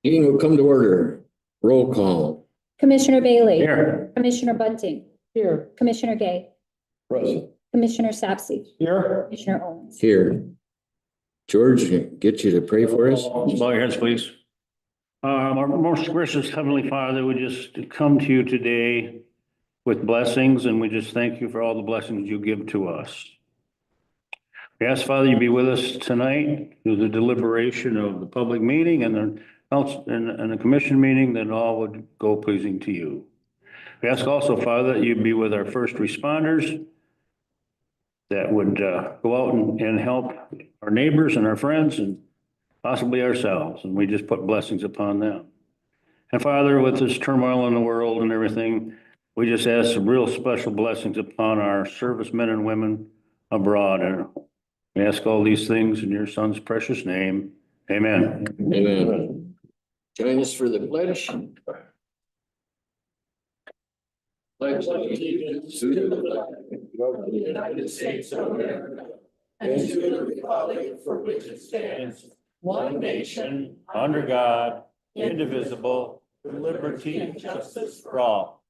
Meeting will come to order. Roll call. Commissioner Bailey. Here. Commissioner Bunting. Here. Commissioner Gay. Present. Commissioner Sapsy. Here. Commissioner Owens. Here. George, get you to pray for us. Bow your heads, please. Our most gracious Heavenly Father, we just come to you today with blessings, and we just thank you for all the blessings you give to us. We ask, Father, you be with us tonight through the deliberation of the public meeting and the commission meeting, that all would go pleasing to you. We ask also, Father, that you be with our first responders that would go out and help our neighbors and our friends and possibly ourselves. And we just put blessings upon them. And Father, with this turmoil in the world and everything, we just ask some real special blessings upon our servicemen and women abroad. And we ask all these things in your Son's precious name. Amen. Amen. Join us for the pledge. Pledge allegiance to the flag of the United States of America and to the republic for which it stands, one nation, under God, indivisible, with liberty and justice for all.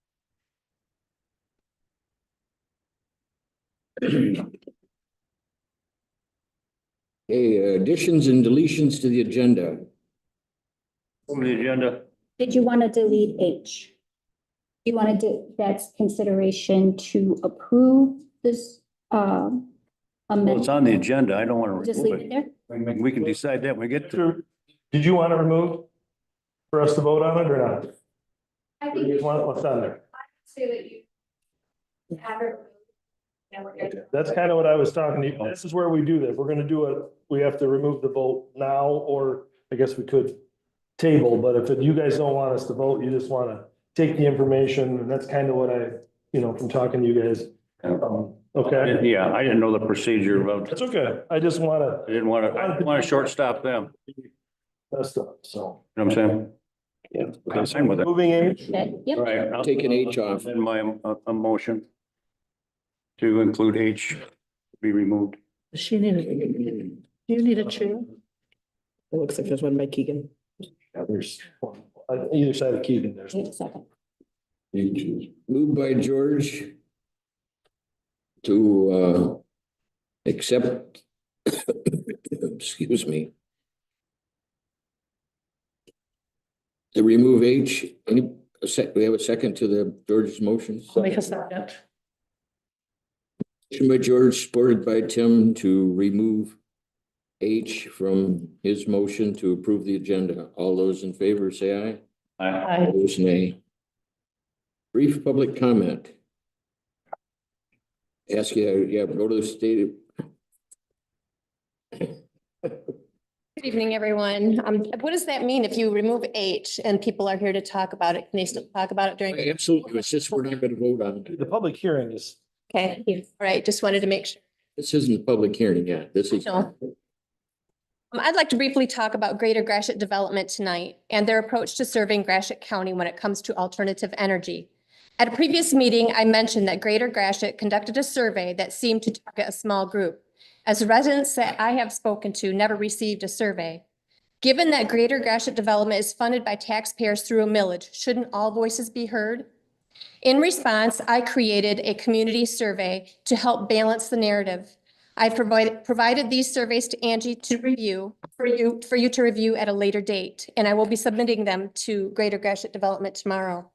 Okay, additions and deletions to the agenda. On the agenda, Did you want to delete H? You want to do, that's consideration to approve this, well, it's amendment? on the agenda. I don't want to Just leave remove it it. there? We can decide that when we get to. Did you want to remove for us to vote on it or not? I Or think you you want what's on there? say that you have it. Yeah, we're good. That's kind of what I was talking to you. This is where we do this. We're gonna do it. We have to remove the vote now, or I guess we could table, but if you guys don't want us to vote, you just want to take the information, and that's kind of what I, from talking to you guys. Okay, Yeah, I didn't know the procedure about, that's okay. I just want I didn't want to, I didn't want to shortstop them. to mess up, so. You know what I'm saying? Yeah. I'm fine with it. Moving H. Okay, All yep. right. I'll Take an H off. In my, a motion to include H be removed. Does she need a, do you need a chair? It looks like there's one by Keegan. There's one on either side of Keegan. There's Wait a second. Moved by George to accept, excuse me, to remove H. We have a second to the George's motion? I'll make a second. Motion by George, supported by Tim, to remove H from his motion to approve the agenda. All those in favor say aye. I, Opposed, nay. Brief public comment. Ask you, go to the state. Good evening, everyone. What does that mean if you remove H and people are here to talk about it? Can they still talk about it during? Absolutely, it's just we're not going to vote on it. the public hearing is. Okay, all right, just wanted to make sure. This isn't a public hearing yet. This is. No. I'd like to briefly talk about Greater Gratiot Development tonight and their approach to serving Gratiot County when it comes to alternative energy. At a previous meeting, I mentioned that Greater Gratiot conducted a survey that seemed to target a small group, as residents that I have spoken to never received a survey. Given that Greater Gratiot Development is funded by taxpayers through a millage, shouldn't all voices be heard? In response, I created a community survey to help balance the narrative. I've provided these surveys to Angie to review, for you to review at a later date, and I will be submitting them to Greater Gratiot Development tomorrow.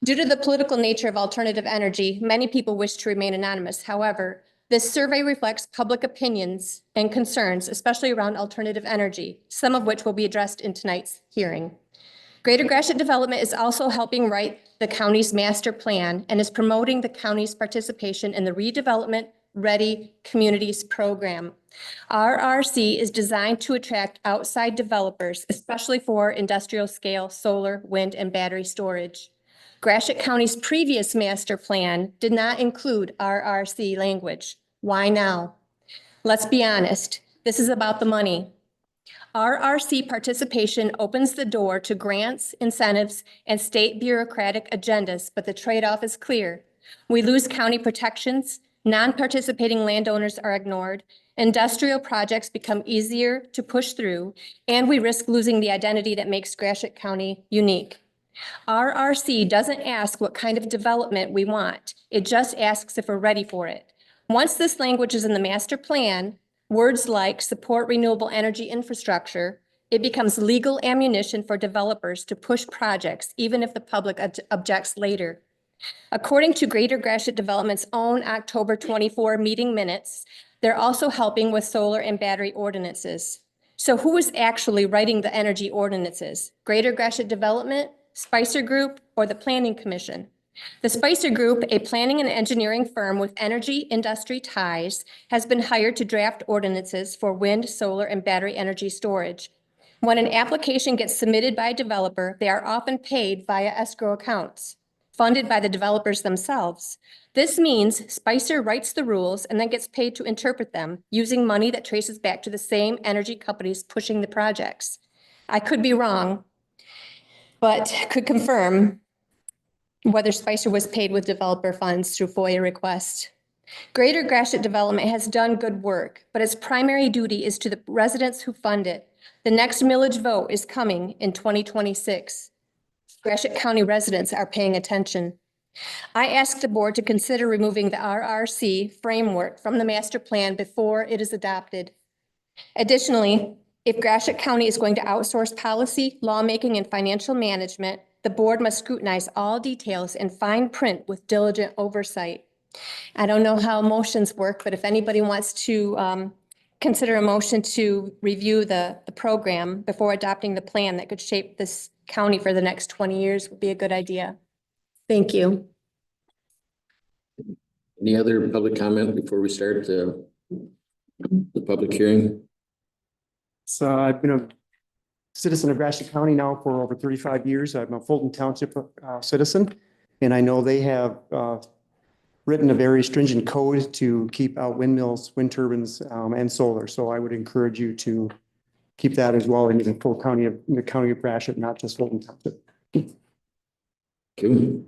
Due to the political nature of alternative energy, many people wish to remain anonymous. However, this survey reflects public opinions and concerns, especially around alternative energy, some of which will be addressed in tonight's hearing. Greater Gratiot Development is also helping write the county's master plan and is promoting the county's participation in the Redevelopment Ready Communities program. RRC is designed to attract outside developers, especially for industrial scale solar, wind, and battery storage. Gratiot County's previous master plan did not include RRC language. Why now? Let's be honest, this is about the money. RRC participation opens the door to grants, incentives, and state bureaucratic agendas, but the trade-off is clear. We lose county protections, non-participating landowners are ignored, Industrial projects become easier to push through, and we risk losing the identity that makes Gratiot County unique. RRC doesn't ask what kind of development we want. It just asks if we're ready for it. Once this language is in the master plan, words like support renewable energy infrastructure, it becomes legal ammunition for developers to push projects, even if the public objects later. According to Greater Gratiot Development's own October 24 meeting minutes, they're also helping with solar and battery ordinances. So who is actually writing the energy ordinances? Greater Gratiot Development, Spicer Group, or the Planning Commission? The Spicer Group, a planning and engineering firm with energy industry ties, has been hired to draft ordinances for wind, solar, and battery energy storage. When an application gets submitted by a developer, they are often paid via escrow accounts, funded by the developers themselves. This means Spicer writes the rules and then gets paid to interpret them using money that traces back to the same energy companies pushing the projects. I could be wrong, but could confirm whether Spicer was paid with developer funds through FOIA request. Greater Gratiot Development has done good work, but its primary duty is to the residents who fund it. The next millage vote is coming in 2026. Gratiot County residents are paying attention. I ask the board to consider removing the RRC framework from the master plan before it is adopted. Additionally, if Gratiot County is going to outsource policy, lawmaking, and financial management, the board must scrutinize all details and fine print with diligent oversight. I don't know how motions work, but if anybody wants to consider a motion to review the program before adopting the plan that could shape this county for the next 20 years would be a good idea. Thank you. Any other public comment before we start the public hearing? So I've been a citizen of Gratiot County now for over 35 years. I'm a Fulton Township citizen, and I know they have written a very stringent code to keep out windmills, wind turbines, and solar. So I would encourage you to keep that as well in the full county of Gratiot, not just Fulton Township. Okay.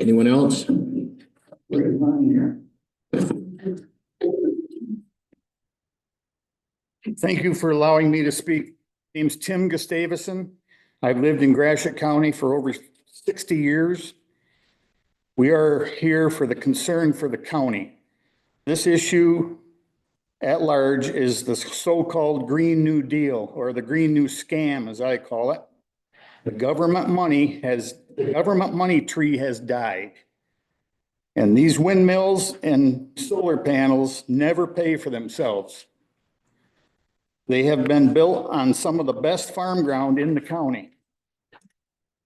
Anyone else? Thank you for allowing me to speak. Name's Tim Gustavson. I've lived in Gratiot County for over 60 years. We are here for the concern for the county. This issue at large is the so-called Green New Deal, or the Green New Scam, as I call it. The government money tree has died. And these windmills and solar panels never pay for themselves. They have been built on some of the best farm ground in the county.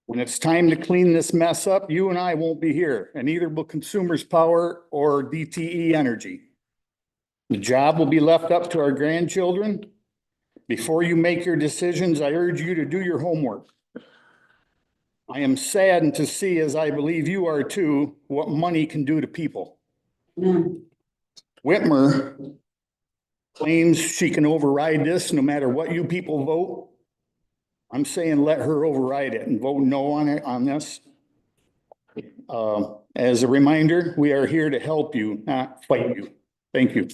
When it's time to clean this mess up, you and I won't be here, and neither will Consumers Power or DTE Energy. The job will be left up to our grandchildren. Before you make your decisions, I urge you to do your homework. I am saddened to see, as I believe you are too, what money can do to people. Whitmer claims she can override this no matter what you people vote. I'm saying let her override it and vote no on it, on this. As a reminder, we are here to help you, not fight you. Thank you.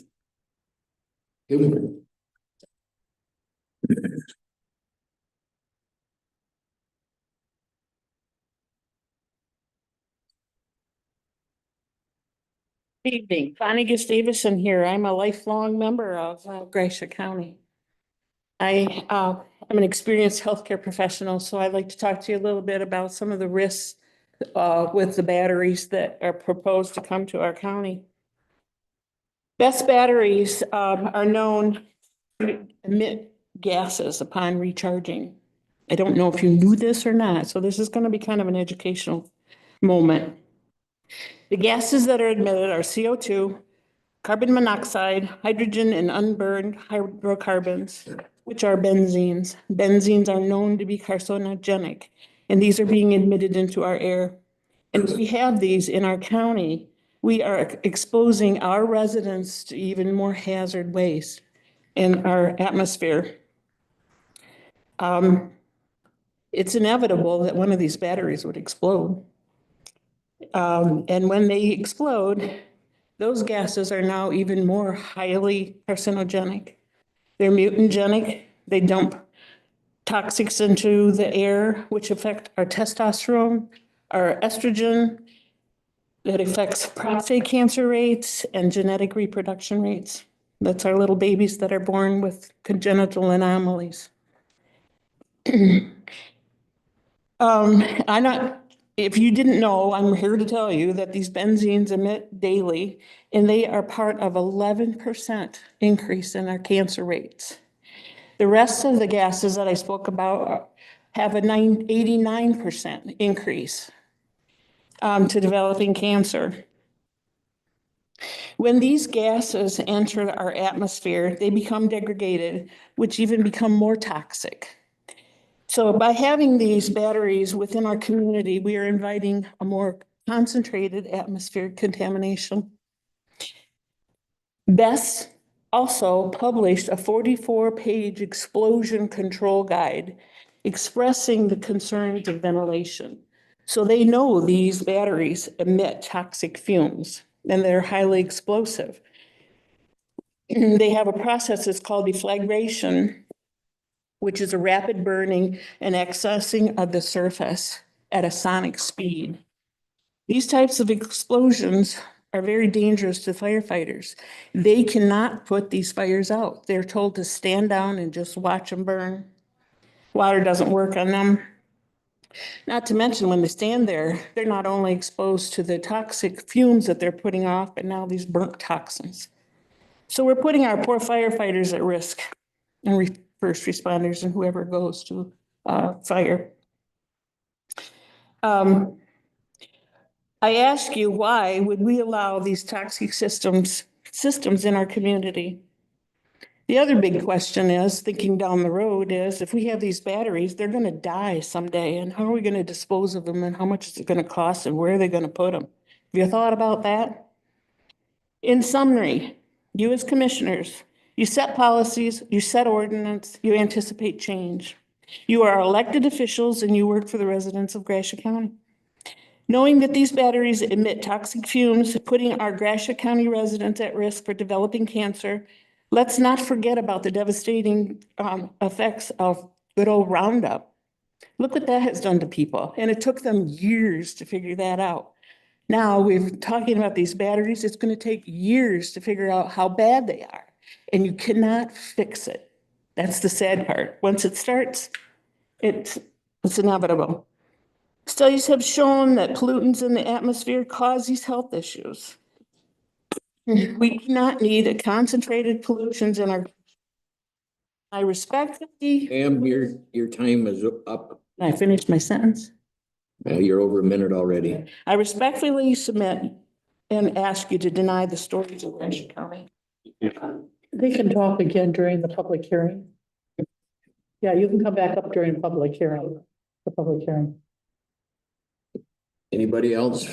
Good evening, Bonnie Gustavson here. I'm a lifelong member of Gratiot County. I'm an experienced healthcare professional, so I'd like to talk to you a little bit about some of the risks with the batteries that are proposed to come to our county. Best batteries are known to emit gases upon recharging. I don't know if you knew this or not, so this is going to be kind of an educational moment. The gases that are emitted are CO2, carbon monoxide, hydrogen, and unburned hydrocarbons, which are benzenes. Benzenes are known to be carcinogenic, and these are being emitted into our air. And if we have these in our county, we are exposing our residents to even more hazard waste in our atmosphere. It's inevitable that one of these batteries would explode. And when they explode, those gases are now even more highly carcinogenic. They're mutagenic. They dump toxics into the air, which affect our testosterone, our estrogen. That affects prostate cancer rates and genetic reproduction rates. That's our little babies that are born with congenital anomalies. If you didn't know, I'm here to tell you that these benzenes emit daily, and they are part of 11% increase in our cancer rates. The rest of the gases that I spoke about have a 89% increase to developing cancer. When these gases enter our atmosphere, they become degraded, which even become more toxic. So by having these batteries within our community, we are inviting a more concentrated atmospheric contamination. BESS also published a 44-page explosion control guide expressing the concerns of ventilation. So they know these batteries emit toxic fumes and they're highly explosive. They have a process that's called deflagration, which is a rapid burning and accessing of the surface at a sonic speed. These types of explosions are very dangerous to firefighters. They cannot put these fires out. They're told to stand down and just watch them burn. Water doesn't work on them. Not to mention when they stand there, they're not only exposed to the toxic fumes that they're putting off, but now these burnt toxins. So we're putting our poor firefighters at risk and first responders and whoever goes to fire. I ask you, why would we allow these toxic systems in our community? The other big question is, thinking down the road, is if we have these batteries, they're going to die someday, and how are we going to dispose of them, and how much is it going to cost, and where are they going to put them? Have you thought about that? In summary, you as commissioners, you set policies, you set ordinance, you anticipate change. You are elected officials and you work for the residents of Gratiot County. Knowing that these batteries emit toxic fumes, putting our Gratiot County residents at risk for developing cancer, let's not forget about the devastating effects of good old Roundup. Look what that has done to people, and it took them years to figure that out. Now we're talking about these batteries. It's going to take years to figure out how bad they are, and you cannot fix it. That's the sad part. Once it starts, it's inevitable. Studies have shown that pollutants in the atmosphere cause these health issues. We do not need a concentrated pollutions in our. I respectfully. Ma'am, your time is up. I finished my sentence. You're over a minute already. I respectfully submit and ask you to deny the stories of Gratiot County. They can talk again during the public hearing. Yeah, you can come back up during the public hearing. Anybody else?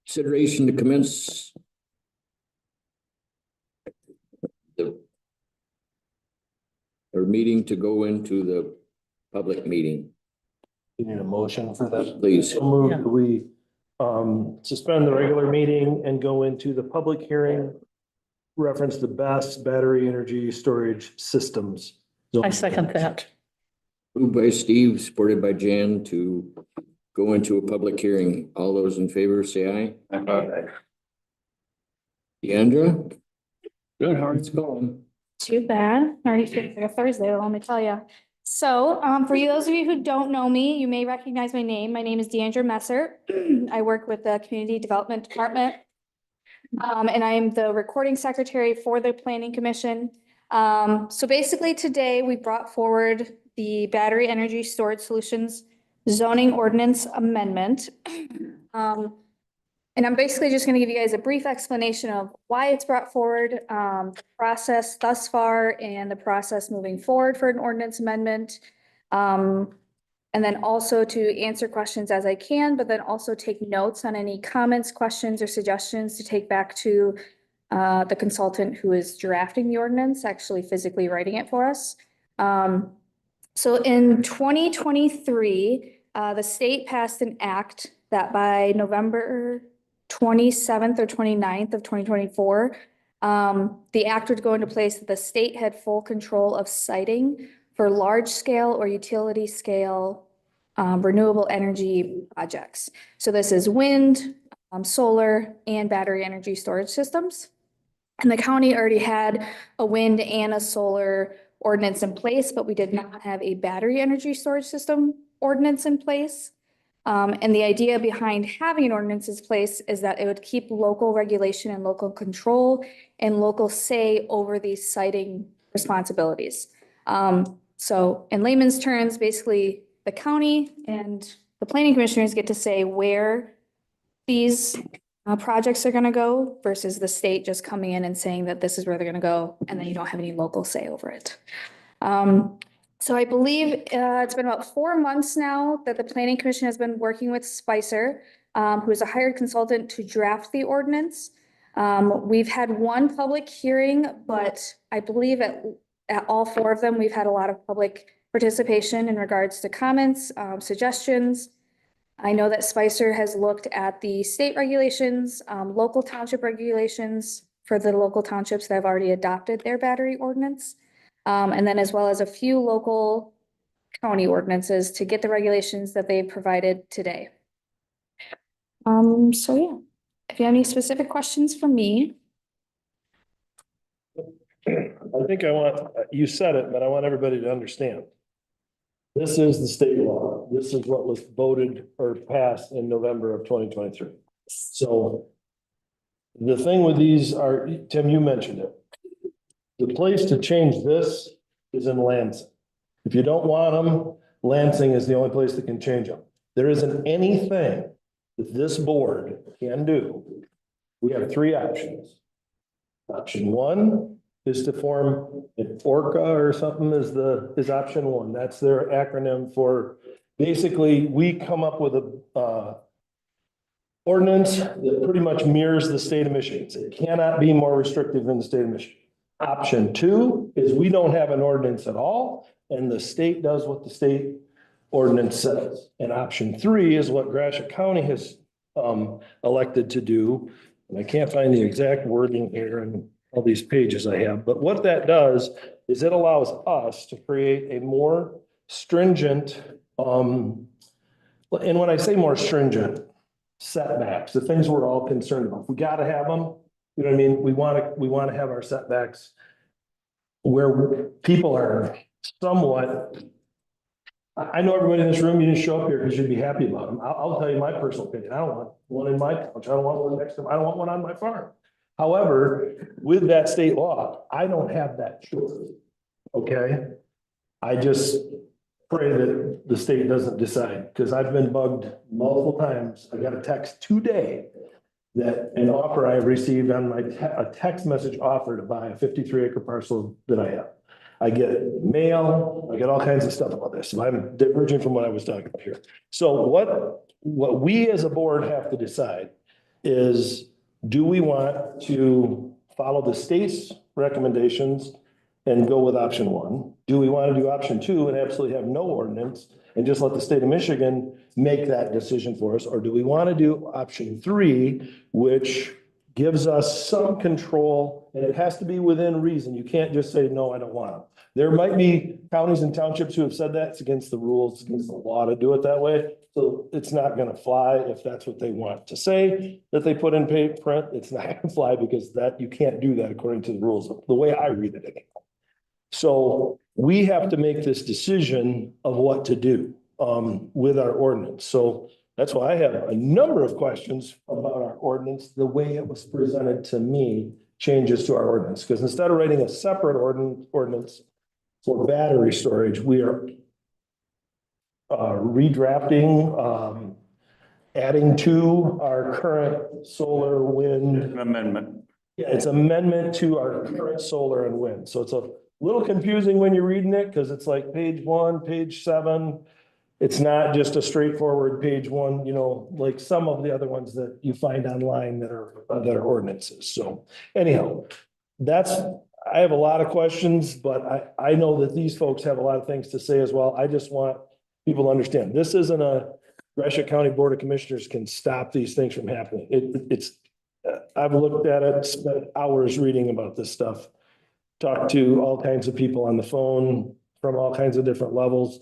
Consideration to commence our meeting to go into the public meeting. You need a motion for that? Please. So move that we suspend the regular meeting and go into the public hearing, reference the best battery energy storage systems. I second that. Moved by Steve, supported by Jan to go into a public hearing. All those in favor say aye. Aye. Deandra? Good, how are you going? Too bad. Already feels like a Thursday, let me tell you. So, for those of you who don't know me, you may recognize my name. My name is Deandra Messer. I work with the Community Development Department. And I'm the recording secretary for the Planning Commission. So basically today we brought forward the Battery Energy Storage Solutions Zoning Ordinance Amendment. And I'm basically just gonna give you guys a brief explanation of why it's brought forward, the process thus far and the process moving forward for an ordinance amendment. And then also to answer questions as I can, but then also take notes on any comments, questions, or suggestions to take back to the consultant who is drafting the ordinance, actually physically writing it for us. So in 2023, the state passed an act that by November 27th or 29th of 2024, the act would go into place that the state had full control of siting for large scale or utility scale renewable energy projects. So this is wind, solar, and battery energy storage systems. And the county already had a wind and a solar ordinance in place, but we did not have a battery energy storage system ordinance in place. And the idea behind having an ordinance in place is that it would keep local regulation and local control and local say over these siting responsibilities. So in layman's terms, basically the county and the planning commissioners get to say where these projects are gonna go versus the state just coming in and saying that this is where they're gonna go, and then you don't have any local say over it. So I believe it's been about 4 months now that the planning commission has been working with Spicer, who is a hired consultant to draft the ordinance. We've had one public hearing, but I believe at all 4 of them, we've had a lot of public participation in regards to comments, suggestions. I know that Spicer has looked at the state regulations, local township regulations for the local townships that have already adopted their battery ordinance. And then as well as a few local county ordinances to get the regulations that they've provided today. So yeah, if you have any specific questions for me. I think you said it, but I want everybody to understand. This is the state law. This is what was voted or passed in November of 2023. So the thing with these are, Tim, you mentioned it. The place to change this is in Lansing. If you don't want them, Lansing is the only place that can change them. There isn't anything that this board can do. We have 3 options. Option 1 is to form an ORCA or something is option 1. That's their acronym for, basically, we come up with a ordinance that pretty much mirrors the state of Michigan. It cannot be more restrictive than the state of Michigan. Option 2 is we don't have an ordinance at all, and the state does what the state ordinance says. And option 3 is what Gratiot County has elected to do. And I can't find the exact wording here in all these pages I have, but what that does is it allows us to create a more stringent, and when I say more stringent, setbacks, the things we're all concerned about. We gotta have them. You know what I mean? We want to have our setbacks where people are somewhat. I know everybody in this room, you didn't show up here because you'd be happy about them. I'll tell you my personal opinion. I don't want one in my couch. I don't want one next to me. I don't want one on my farm. However, with that state law, I don't have that choice. Okay? I just pray that the state doesn't decide, because I've been bugged multiple times. I got a text today that an offer I received on a text message offer to buy a 53-acre parcel that I have. I get mail, I get all kinds of stuff about this. So I'm diverging from what I was talking about here. So what we as a board have to decide is, do we want to follow the state's recommendations and go with option 1? Do we want to do option 2 and absolutely have no ordinance and just let the state of Michigan make that decision for us? Or do we want to do option 3, which gives us some control, and it has to be within reason. You can't just say, no, I don't want them. There might be counties and townships who have said that it's against the rules, it's against the law to do it that way. So it's not going to fly if that's what they want to say that they put in print. It's not going to fly because that you can't do that according to the rules, the way I read it anyway. So we have to make this decision of what to do with our ordinance. So that's why I have a number of questions about our ordinance. The way it was presented to me changes to our ordinance, because instead of writing a separate ordinance for battery storage, we are redrafting, adding to our current solar, wind. Amendment. Yeah, it's amendment to our current solar and wind. So it's a little confusing when you're reading it, because it's like page 1, page 7. It's not just a straightforward page 1, you know, like some of the other ones that you find online that are ordinances. So anyhow, I have a lot of questions, but I know that these folks have a lot of things to say as well. I just want, people understand, this isn't a Gratiot County Board of Commissioners can stop these things from happening. It's, I've looked at it, spent hours reading about this stuff. Talked to all kinds of people on the phone from all kinds of different levels.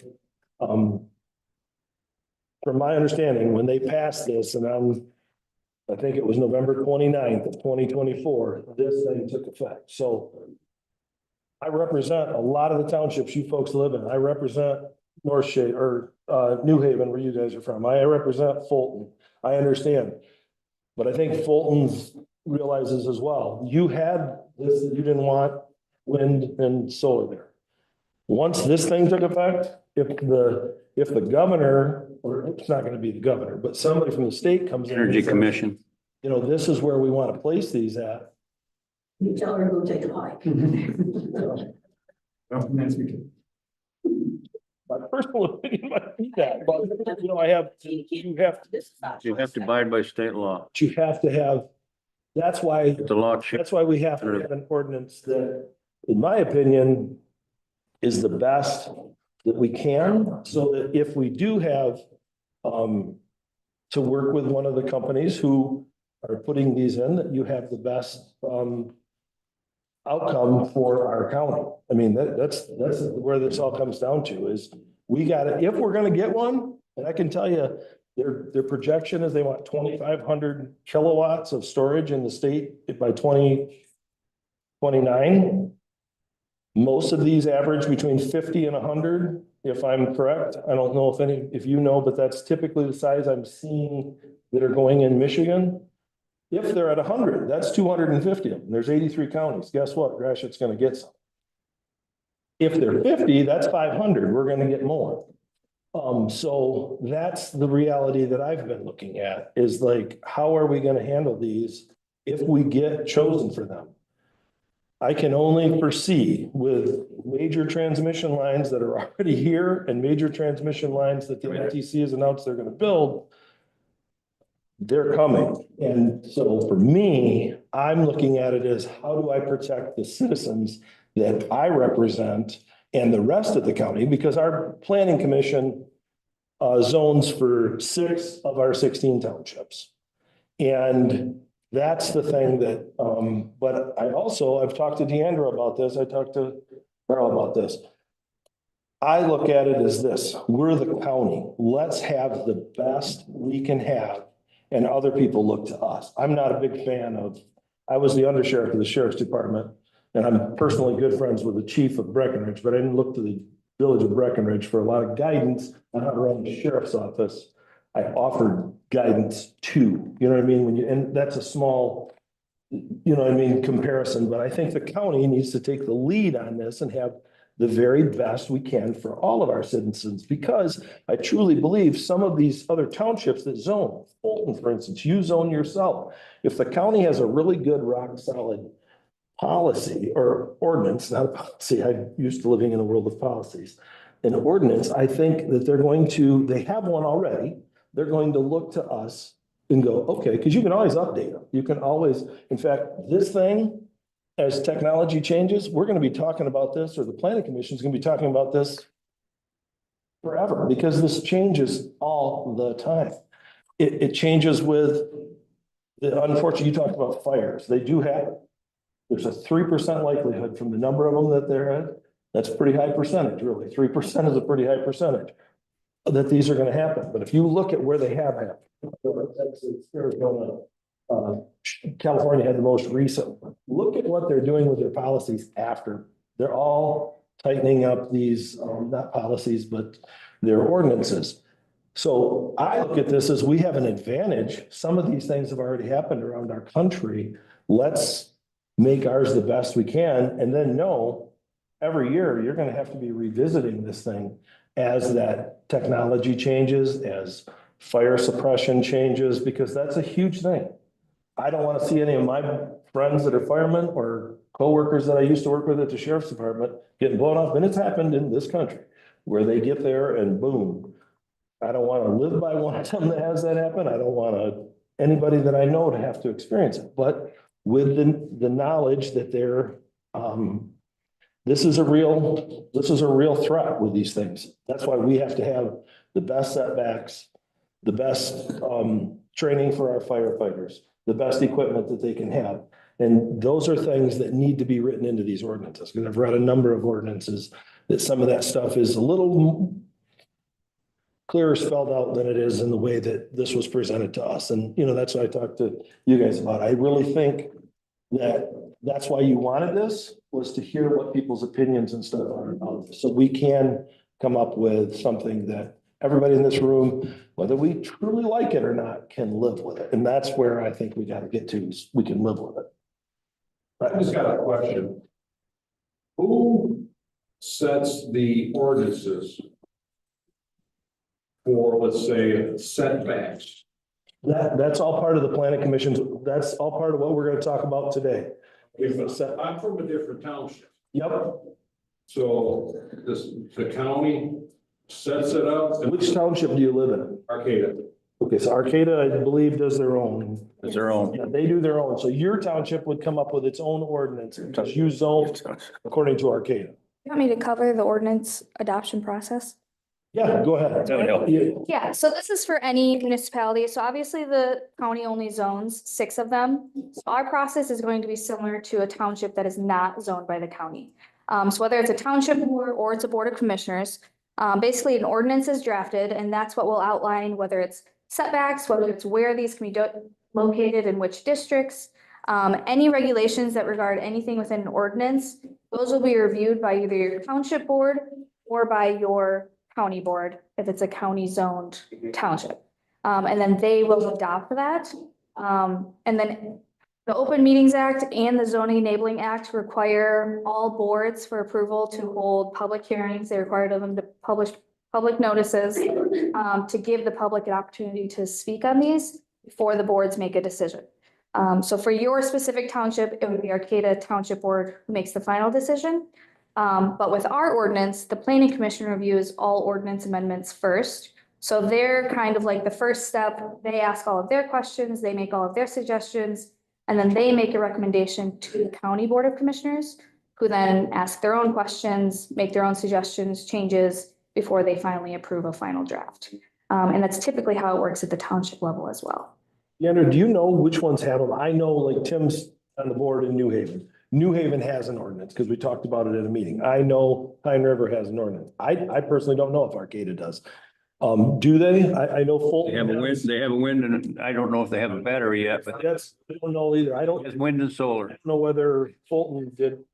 From my understanding, when they passed this, and I think it was November 29th of 2024, this thing took effect. So I represent a lot of the townships you folks live in. I represent North Shade or New Haven, where you guys are from. I represent Fulton. I understand. But I think Fulton's realizes as well, you had this, you didn't want wind and solar there. Once this thing took effect, if the governor, or it's not gonna be the governor, but somebody from the state comes in. Energy Commission. You know, this is where we want to place these at. You tell her to go take a hike. My personal opinion might be that, but you know, you have to abide by state law. you have to have, that's why, The law. that's why we have to have an ordinance that, in my opinion, is the best that we can, so that if we do have to work with one of the companies who are putting these in, that you have the best outcome for our county. I mean, that's where this all comes down to is we gotta, if we're gonna get one, and I can tell you, their projection is they want 2,500 kilowatts of storage in the state by 2029. Most of these average between 50 and 100, if I'm correct. I don't know if you know, but that's typically the size I'm seeing that are going in Michigan. If they're at 100, that's 250 of them. There's 83 counties. Guess what? Gratiot's gonna get some. If they're 50, that's 500. We're gonna get more. So that's the reality that I've been looking at is like, how are we gonna handle these if we get chosen for them? I can only foresee with major transmission lines that are already here and major transmission lines that the NTC has announced they're gonna build. They're coming. And so for me, I'm looking at it as how do I protect the citizens that I represent and the rest of the county? Because our planning commission zones for 6 of our 16 townships. And that's the thing that, but I've talked to Deandra about this. I talked to Carl about this. I look at it as this, we're the county. Let's have the best we can have. And other people look to us. I'm not a big fan of, I was the undersheriff of the sheriff's department, and I'm personally good friends with the chief of Breckenridge, but I didn't look to the village of Breckenridge for a lot of guidance on how to run the sheriff's office. I offered guidance too, you know what I mean? And that's a small, you know what I mean, comparison, but I think the county needs to take the lead on this and have the very best we can for all of our citizens, because I truly believe some of these other townships that zone, Fulton, for instance, you zone yourself. If the county has a really good rock solid policy or ordinance, not a policy, I'm used to living in a world of policies. An ordinance, I think that they have one already. They're going to look to us and go, okay, because you can always update them. You can always, in fact, this thing, as technology changes, we're going to be talking about this, or the planning commission is going to be talking about this forever, because this changes all the time. It changes with the unfortunate, you talked about fires. They do have, there's a 3% likelihood from the number of them that they're in. That's a pretty high percentage, really. 3% is a pretty high percentage that these are going to happen. But if you look at where they have happened, Texas, Arizona, California had the most recent one. Look at what they're doing with their policies after. They're all tightening up these, not policies, but their ordinances. So I look at this as we have an advantage. Some of these things have already happened around our country. Let's make ours the best we can, and then know every year you're going to have to be revisiting this thing as that technology changes, as fire suppression changes, because that's a huge thing. I don't want to see any of my friends that are firemen or coworkers that I used to work with at the sheriff's department getting blown off. And it's happened in this country where they get there and boom. I don't want to live by one of them that has that happen. I don't want anybody that I know to have to experience it. But with the knowledge that this is a real threat with these things. That's why we have to have the best setbacks, the best, training for our firefighters, the best equipment that they can have. And those are things that need to be written into these ordinances, because I've read a number of ordinances that some of that stuff is a little clearer spelled out than it is in the way that this was presented to us. And, that's what I talked to you guys about. I really think that that's why you wanted this, was to hear what people's opinions and stuff are about this. So we can come up with something that everybody in this room, whether we truly like it or not, can live with it. And that's where I think we got to get to, is we can live with it. I just got a question. Who sets the ordinances for, let's say, setbacks? That's all part of the planning commissions. That's all part of what we're going to talk about today. I'm from a different township, Yep. so the county sets it up. Which township do you live in? Arcata. Okay, so Arcata, I believe, does their own. It's their own. Yeah, they do their own. So your township would come up with its own ordinance because you zone according to Arcata. You want me to cover the ordinance adoption process? Yeah, go ahead. That would help. Yeah, so this is for any municipality. So obviously the county only zones 6 of them. So our process is going to be similar to a township that is not zoned by the county. So whether it's a township board or it's a board of commissioners, basically an ordinance is drafted, and that's what will outline whether it's setbacks, whether it's where these can be located in which districts, any regulations that regard anything within an ordinance, those will be reviewed by either your township board or by your county board, if it's a county zoned township. And then they will adopt that. And then the Open Meetings Act and the Zoning Enabling Act require all boards for approval to hold public hearings. They require them to publish public notices, to give the public an opportunity to speak on these before the boards make a decision. So for your specific township, it would be Arcata Township Board who makes the final decision. But with our ordinance, the planning commission reviews all ordinance amendments first. So they're kind of like the first step. They ask all of their questions, they make all of their suggestions, and then they make a recommendation to the county board of commissioners, who then ask their own questions, make their own suggestions, changes before they finally approve a final draft. And that's typically how it works at the township level as well. Leander, do you know which ones have them? I know like Tim's on the board in New Haven. New Haven has an ordinance because we talked about it at a meeting. I know Pine River has an ordinance. I personally don't know if Arcata does. Do they? I know Fulton. They have a wind and I don't know if they have a battery yet, but I don't know either. I don't it's wind and solar. know whether Fulton did.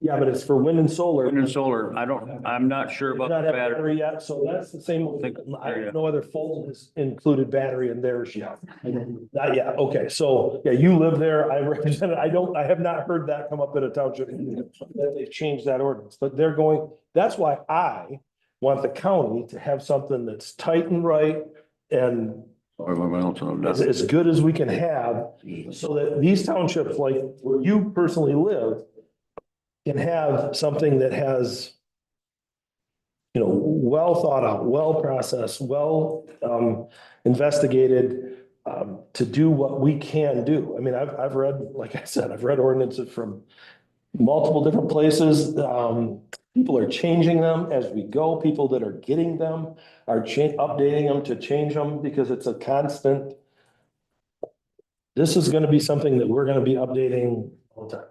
Yeah, but it's for wind and solar. Wind and solar. I'm not sure about Not the have battery. battery yet, so that's the same. I don't know whether Fulton has included battery in theirs yet. Not yet. Okay, so yeah, you live there. I represent it. I have not heard that come up in a township. That they've changed that ordinance, but they're going, that's why I want the county to have something that's tight and right and as good as we can have, so that these townships, like where you personally live, can have something that has, well thought out, well processed, well investigated, to do what we can do. I mean, I've read, like I said, I've read ordinances from multiple different places. People are changing them as we go. People that are getting them are updating them to change them because it's a constant. This is going to be something that we're going to be updating all the time.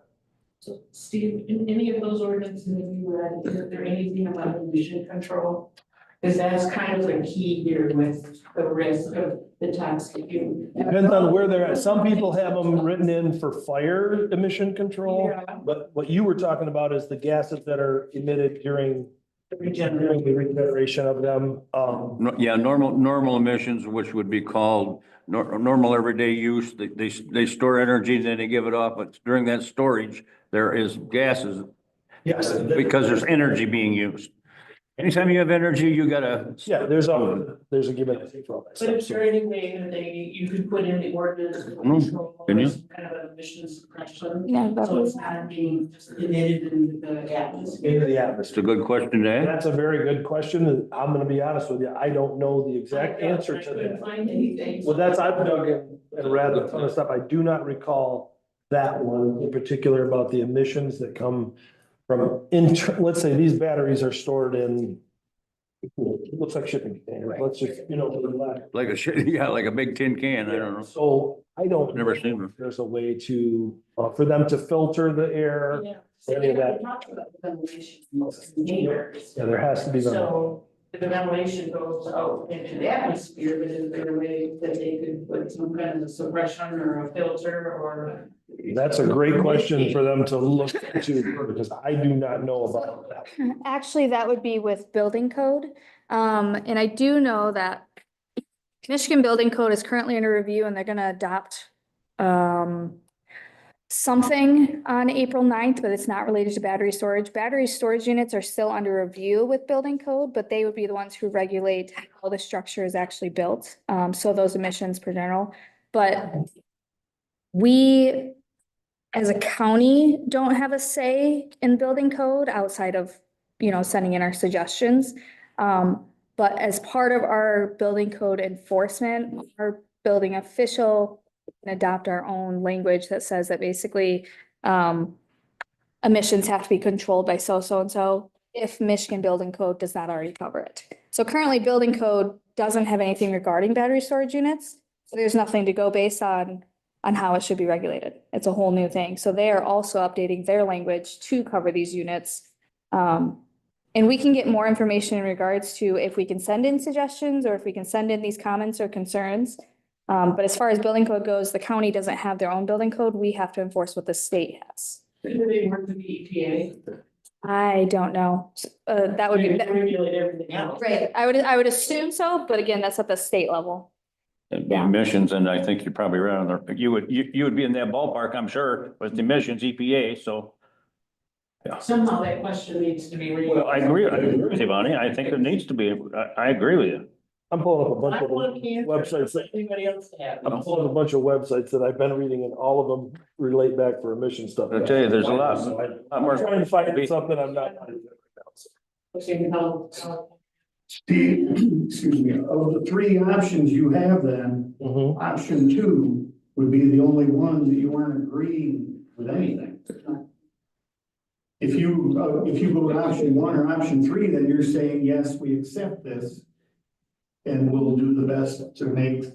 So Steve, in any of those ordinances that you read, is there anything about emission control? Because that's kind of the key here with the risk of the toxic. Depends on where they're at. Some people have them written in for fire emission control, Yeah. but what you were talking about is the gases that are emitted during the regeneration of them. Yeah, normal emissions, which would be called normal everyday use. They store energy, then they give it off, but during that storage, there is gases Yes. because there's energy being used. Anytime you have energy, you gotta. Yeah, there's a given. But is there any way that you could put in the ordinance? Can you? Kind of an emission suppression, Yeah, that so was, it's not being just emitted into the atmosphere. Into the It's atmosphere. a good question to ask. That's a very good question. And I'm gonna be honest with you. I don't know the exact answer to I couldn't that. find anything. Well, I've dug in and read a ton of stuff. I do not recall that one in particular about the emissions that come from, let's say these batteries are stored in Cool. It looks like shipping containers. Let's just, relax. Like a shit, yeah, like a big tin can, I don't know. So I don't. Never know seen if them. There's a way to, for them to filter the air. Any of that. Yeah, there has to be. So if the ventilation goes out into the atmosphere, but is there a way that they could put some kind of suppression or a filter or? That's a great question for them to look into, because I do not know about that. Actually, that would be with building code. And I do know that Michigan Building Code is currently under review and they're gonna adopt something on April 9th, but it's not related to battery storage. Battery storage units are still under review with building code, but they would be the ones who regulate how the structure is actually built. So those emissions per general, but we as a county don't have a say in building code outside of, sending in our suggestions. But as part of our building code enforcement, our building official can adopt our own language that says that basically emissions have to be controlled by so and so if Michigan Building Code does not already cover it. So currently building code doesn't have anything regarding battery storage units. So there's nothing to go based on how it should be regulated. It's a whole new thing. So they are also updating their language to cover these units. And we can get more information in regards to if we can send in suggestions or if we can send in these comments or concerns. But as far as building code goes, the county doesn't have their own building code. We have to enforce what the state has. Do they work with the EPA? I don't know. That would be, They regulate everything else. right. I would assume so, but again, that's at the state level. Yeah. Emissions, and I think you're probably right on there. You would be in that ballpark, I'm sure, with the emissions EPA, so. Yeah. Somehow that question needs to be. Well, I agree with you, Bonnie. I think there needs to be, I agree with you. I'm pulling up a bunch I of want to websites. anybody else to have. I'm pulling up a bunch of websites that I've been reading, and all of them relate back for emission stuff. I'll tell you, there's a lot I'm more. trying to find something I'm not. Okay, no, Steve, excuse me, of the three options you have then, Mhm. option 2 would be the only one that you aren't agreeing with anything. If you go to option 1 or option 3, then you're saying, yes, we accept this. And we'll do the best to make,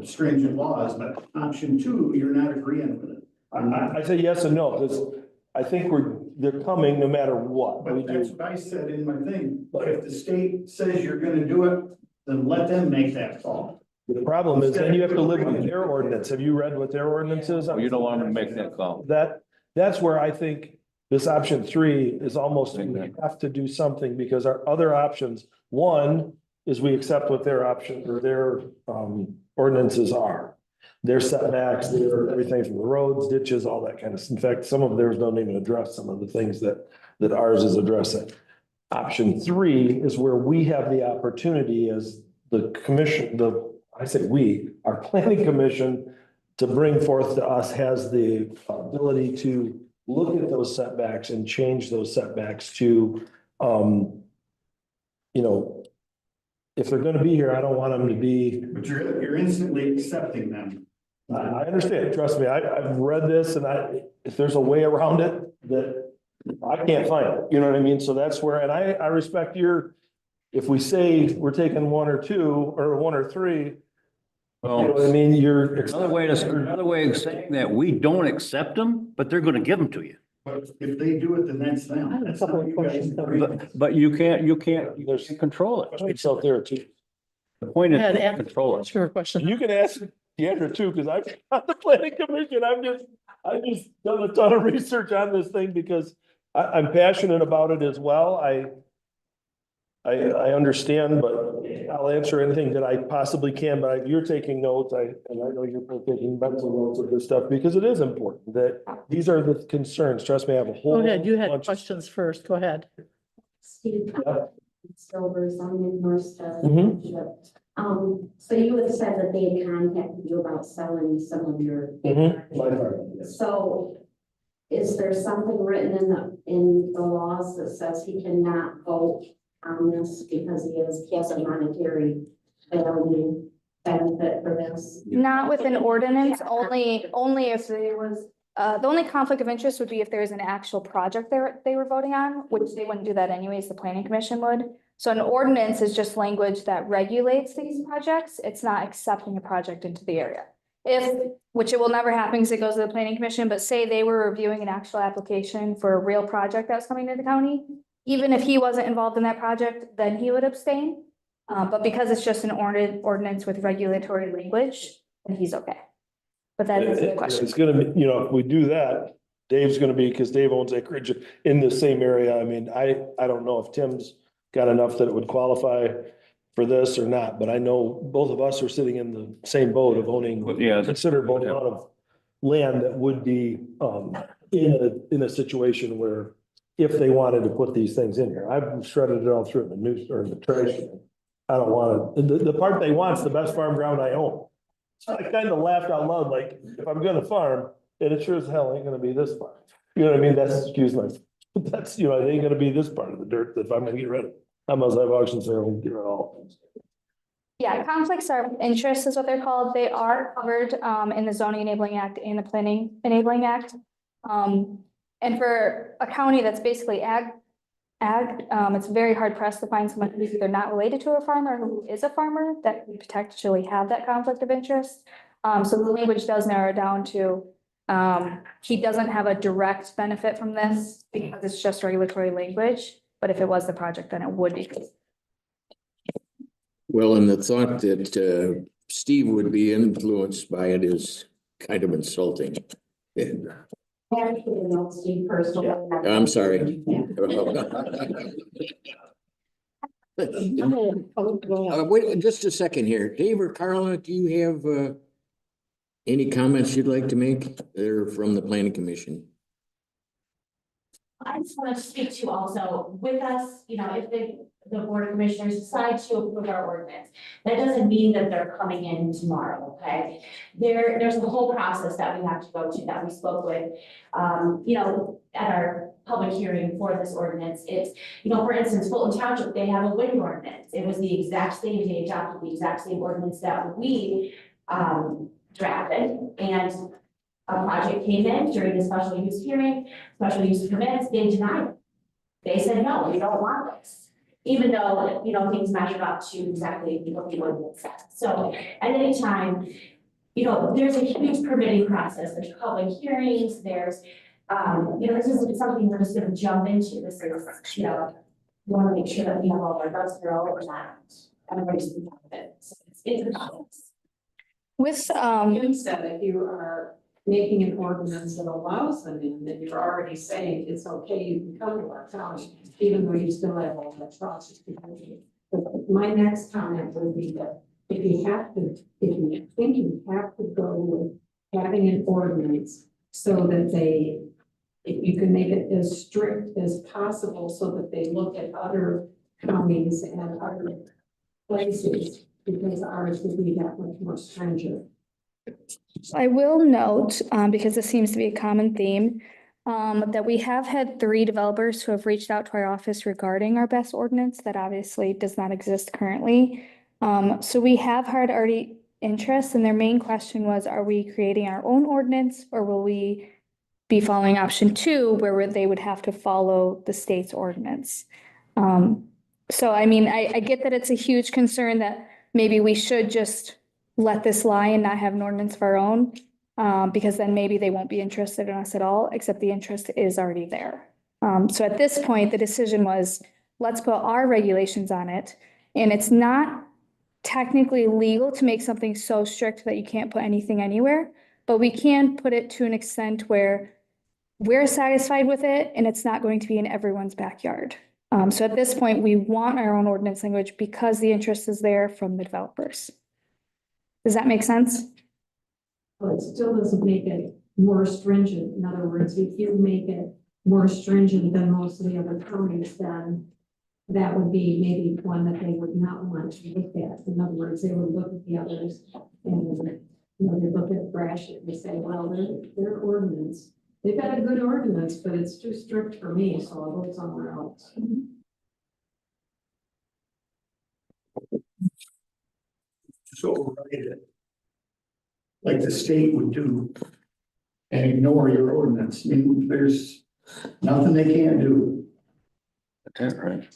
stringent laws, but option 2, you're not agreeing with it. I say yes and no, because I think they're coming no matter what. We But that's do. what I said in my thing, but if the state says you're gonna do it, then let them make that call. The problem is then you have to live with their ordinance. Have you read what their ordinance is? You don't want them to make that call. That's where I think this option 3 is almost, we have to do something, because our other options, one is we accept what their option or their ordinances are. Their setbacks, their everything from the roads, ditches, all that kind of, in fact, some of theirs don't even address some of the things that ours is addressing. Option 3 is where we have the opportunity as the commission, I say we, our planning commission, to bring forth to us has the ability to look at those setbacks and change those setbacks to, if they're gonna be here, I don't want them to be. But you're instantly accepting them. I understand, trust me, I've read this, and if there's a way around it that I can't find it, you know what I mean? So that's where, and I respect if we say we're taking 1 or 2 or 1 or 3, you know what I mean, Another way of saying that we don't accept them, but they're gonna give them to you. But if they do it, then that's I them. have a That's couple not of you guys. questions. But you can't control it. it's out there too. The point is Go ahead, to Ann. control it. Ask her a question. You can ask Deandra too, because I'm on the planning commission. I've just done a ton of research on this thing because I'm passionate about it as well. I understand, but I'll answer anything that I possibly can, but you're taking notes. And I know you're taking mental notes of this stuff because it is important that these are the concerns. Trust me, I have a whole. Go ahead, you had bunch of- questions first, go ahead. Steve, Silvers on the North Mhm. So you had said that they had contacted you about selling some of your. Mhm. So is there something written in the laws that says he cannot vote on this because he has a monetary value benefit for this? Not with an ordinance, only if there was, the only conflict of interest would be if there's an actual project they were voting on, which they wouldn't do that anyways, the planning commission would. So an ordinance is just language that regulates these projects. It's not accepting a project into the area. Which it will never happen because it goes to the planning commission, but say they were reviewing an actual application for a real project that was coming to the county. Even if he wasn't involved in that project, then he would abstain. But because it's just an ordinance with regulatory language, then he's okay. But that is the question. It's gonna be, if we do that, Dave's gonna be, because Dave owns acreage in the same area. I mean, I don't know if Tim's got enough that it would qualify for this or not, but I know both of us are sitting in the same boat of owning Yeah. considerable amount of land that would be, in a situation where if they wanted to put these things in here, I've shredded it all through in the news or in the trash can. I don't want to, the part they want is the best farm ground I own. So I kind of laughed out loud, like, if I'm gonna farm, and it sure as hell ain't gonna be this farm. You know what I mean? That's, excuse my, that's, it ain't gonna be this part of the dirt that I'm gonna get rid of. I must have auction sale and get rid of all. Yeah, conflicts of interest is what they're called. They are covered in the zoning enabling act and the planning enabling act. And for a county that's basically ag, it's very hard pressed to find someone who's either not related to a farmer or who is a farmer that could potentially have that conflict of interest. So the language does narrow it down to he doesn't have a direct benefit from this because it's just regulatory language. But if it was the project, then it would be. Well, and the thought that Steve would be influenced by it is kind of insulting. Actually, no, Steve personally. I'm sorry. Wait just a second here. Dave or Carla, do you have any comments you'd like to make? They're from the planning commission. I just want to speak to also with us, if the board of commissioners decide to approve our ordinance, that doesn't mean that they're coming in tomorrow, okay? There's a whole process that we have to go to that we spoke with, at our public hearing for this ordinance. It's, for instance, Fulton Township, they have a wind ordinance. It was the exact same, they adopted the exact same ordinance that we drafted, and a project came in during the special use hearing, special use permits, they denied it. They said, no, we don't want this. Even though, things measured up to exactly what the ordinance said. So at any time, there's a huge permitting process, there's public hearings, there's, this isn't something we're just gonna jump into. This is, we wanna make sure that we have all our ducks in a row or not. Everybody's in front of it. So it's a process. With, Jim said if you are making an ordinance that allows them in, then you're already saying it's okay, you can come to our county, even though you still have all that process to do. But my next comment would be that if you think you have to go with having an ordinance so that if you can make it as strict as possible so that they look at other counties and other places, because ours would be that much more stringent. I will note, because this seems to be a common theme, that we have had 3 developers who have reached out to our office regarding our best ordinance that obviously does not exist currently. So we have had already interest, and their main question was, are we creating our own ordinance, or will we be following option 2, where they would have to follow the state's ordinance? So I mean, I get that it's a huge concern that maybe we should just let this lie and not have an ordinance of our own, because then maybe they won't be interested in us at all, except the interest is already there. So at this point, the decision was, let's put our regulations on it. And it's not technically legal to make something so strict that you can't put anything anywhere, but we can put it to an extent where we're satisfied with it and it's not going to be in everyone's backyard. So at this point, we want our own ordinance language because the interest is there from the developers. Does that make sense? Well, it still doesn't make it more stringent. In other words, if you make it more stringent than most of the other counties, then that would be maybe one that they would not want to look at. In other words, they would look at the others and, they look at Gratiot and say, well, their ordinance, they've got a good ordinance, but it's too strict for me, so I'll vote somewhere else. So override it, like the state would do, and ignore your ordinance. I mean, there's nothing they can't do. That's right.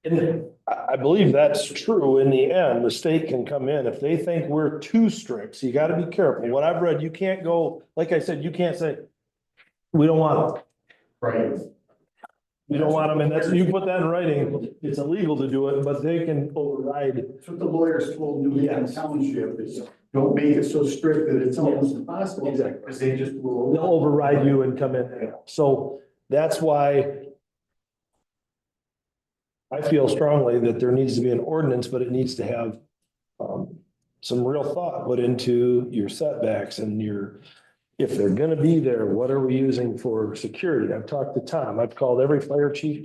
And I believe that's true in the end. The state can come in if they think we're too strict. So you gotta be careful. What I've read, you can't go, like I said, you can't say, we don't want them. Right. We don't want them. And that's, you put that in writing, it's illegal to do it, but they can override. That's what the lawyers told New Haven Township is, don't make it so strict that it's almost impossible. Exactly. Because they just will. They'll override you and come in. So that's why I feel strongly that there needs to be an ordinance, but it needs to have some real thought put into your setbacks and your, if they're gonna be there, what are we using for security? I've talked to Tom, I've called every fire chief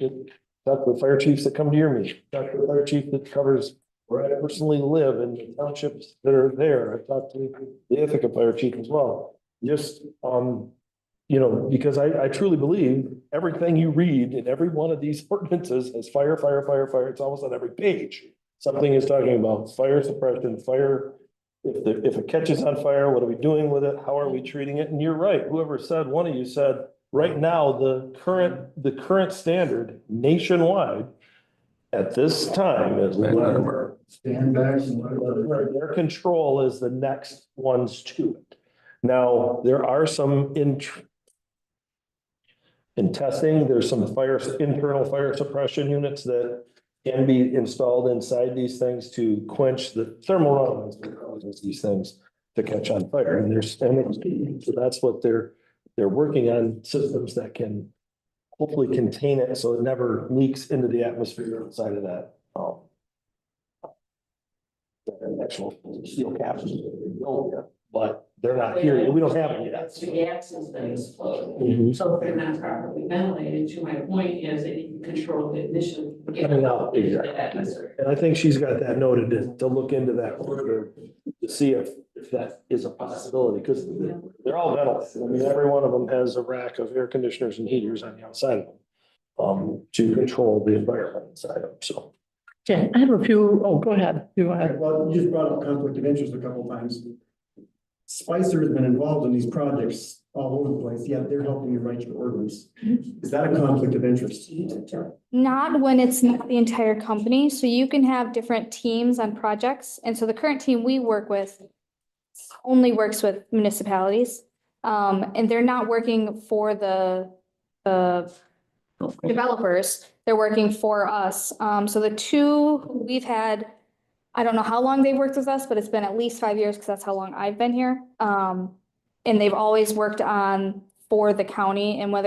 talked to the fire chiefs that come to your meeting, talked to the fire chief that covers where I personally live in the townships that are there. I've talked to the Ithaca fire chief as well. Just, because I truly believe everything you read in every one of these ordinances has fire. It's almost on every page. Something is talking about fire suppression, fire. If it catches on fire, what are we doing with it? How are we treating it? And you're right. Whoever said, one of you said, right now, the current standard nationwide at this time is Sandbags and whatever. their control is the next ones to it. Now, there are some in testing, there's some internal fire suppression units that can be installed inside these things to quench the thermal runaway that causes these things to catch on fire. And so that's what they're working on, systems that can hopefully contain it so it never leaks into the atmosphere outside of that. The actual steel caps, but they're not here. We don't have them yet. That's the gases that explode. Mhm. So if they're not properly ventilated, to my point is that you can control the emission. Coming out, exactly. And I think she's got that noted to look into that further, to see if that is a possibility, because they're all ventilated. I mean, every one of them has a rack of air conditioners and heaters on the outside of them, to control the environment inside of them, so. Okay, I have a few, oh, go ahead. Go ahead. Well, you just brought up conflict of interest a couple of times. Spicer has been involved in these projects all over the place, yet they're helping you write your ordinance. Is that a conflict of interest? Not when it's not the entire company. So you can have different teams on projects. And so the current team we work with only works with municipalities. And they're not working for the developers. They're working for us. So the two we've had, I don't know how long they've worked with us, but it's been at least 5 years because that's how long I've been here. And they've always worked on for the county, and when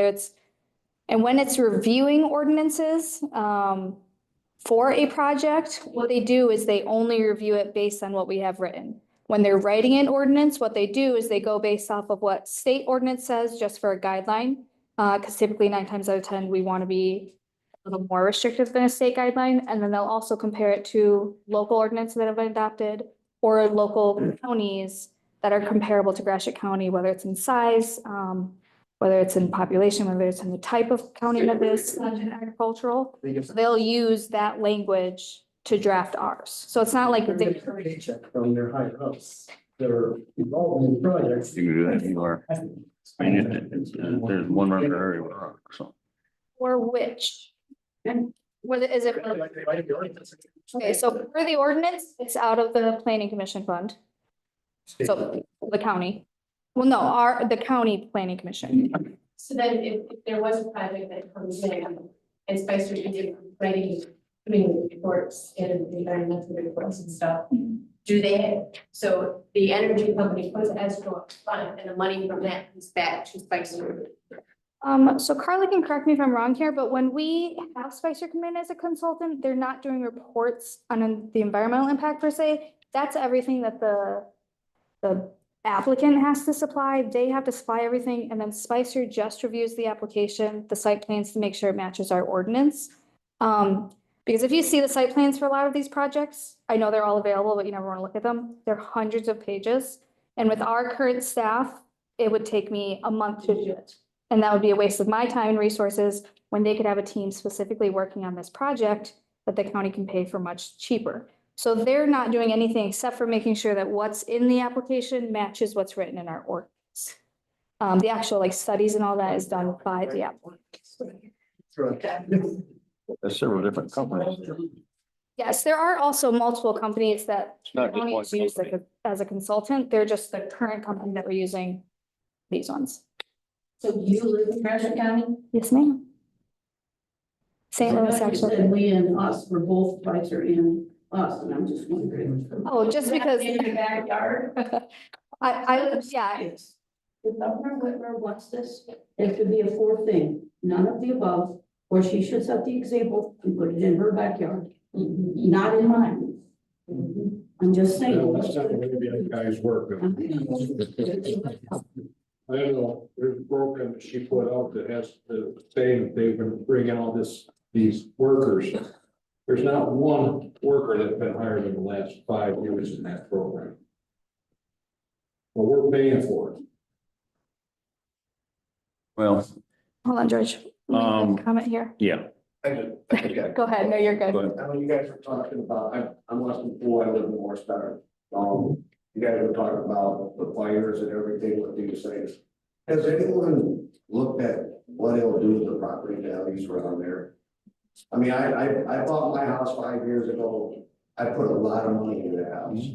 it's reviewing ordinances for a project, what they do is they only review it based on what we have written. When they're writing an ordinance, what they do is they go based off of what state ordinance says, just for a guideline. Because typically 9 times out of 10, we want to be a little more restrictive than a state guideline. And then they'll also compare it to local ordinances that have been adopted or local counties that are comparable to Gratiot County, whether it's in size, whether it's in population, whether it's in the type of county that is agricultural. They'll use that language to draft ours. So it's not like they. Paycheck from their higher ups that are involved in the projects. You can do that anywhere. I mean, there's one under area rock, so. Or which? Whether, is it? Okay, so for the ordinance, it's out of the planning commission fund. So the county. Well, no, the county planning commission. So then if there was a project that comes in and Spicer is writing, reports and environmental reports and stuff, so the energy company puts escrow up front and the money from that comes back to Spicer. So Carly can correct me if I'm wrong here, but when we have Spicer come in as a consultant, they're not doing reports on the environmental impact per se. That's everything that the applicant has to supply. They have to supply everything, and then Spicer just reviews the application, the site plans, to make sure it matches our ordinance. Because if you see the site plans for a lot of these projects, I know they're all available, but you never want to look at them. They're hundreds of pages. And with our current staff, it would take me a month to do it. And that would be a waste of my time and resources when they could have a team specifically working on this project that the county can pay for much cheaper. So they're not doing anything except for making sure that what's in the application matches what's written in our ordinance. The actual studies and all that is done by the applicant. There's several different companies. Yes, there are also multiple companies that It's not just one counties use company. as a consultant. They're just the current company that we're using, these ones. So do you live in Gratiot County? Yes, ma'am. St. Louis, I thought you actually. said we and us were both Pfizer and us, and I'm just wondering. Oh, just because. In your backyard? Yeah, If Governor Whitmer wants this, it could be a fourth thing, none of the above, or she should set the example and put it in her backyard, not in mine. I'm just saying. That's not gonna be a guy's work. I don't know, there's broken, she put out that has to say that they've been bringing all these workers. There's not one worker that's been hired in the last 5 years in that program. Well, we're paying for it. Well, hold on, George. Let me comment here. yeah. Go ahead. No, you're good. But I know you guys were talking about, I'm less than 4, I live in North Star. You guys were talking about the fires and everything with these things. Has anyone looked at what it'll do to the property values around there? I mean, I bought my house 5 years ago. I put a lot of money into that house.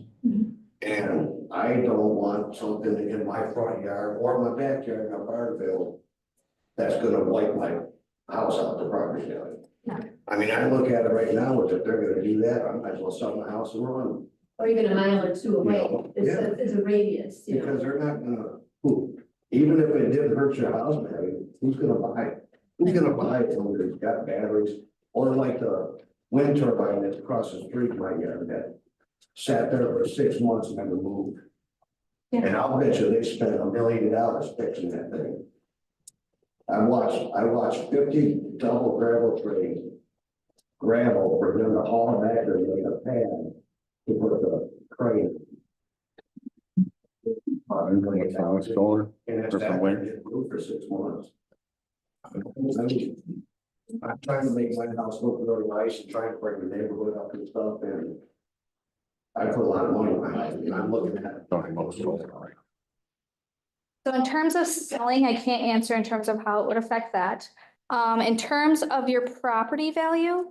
And I don't want something in my front yard or my backyard in Barterville that's gonna wipe my house out the property value. I mean, I look at it right now, if they're gonna do that, I might as well sell my house and run. Or even a mile or two away, Yeah. it's a radius, you know. Because they're not gonna, even if it didn't hurt your house value, who's gonna buy it? Who's gonna buy it when it's got batteries? Or like the wind turbine that's across the street from my yard that sat there for 6 months and never moved. And I'll bet you they spent $1 million fixing that thing. I watched 50 double gravel trains, gravel for them to haul back there with a pad to put the crane. And it's that way it moved for 6 months. I'm trying to make my house look really nice and trying to bring the neighborhood up and stuff, and I put a lot of money behind it, and I'm looking at it. So in terms of selling, I can't answer in terms of how it would affect that. In terms of your property value,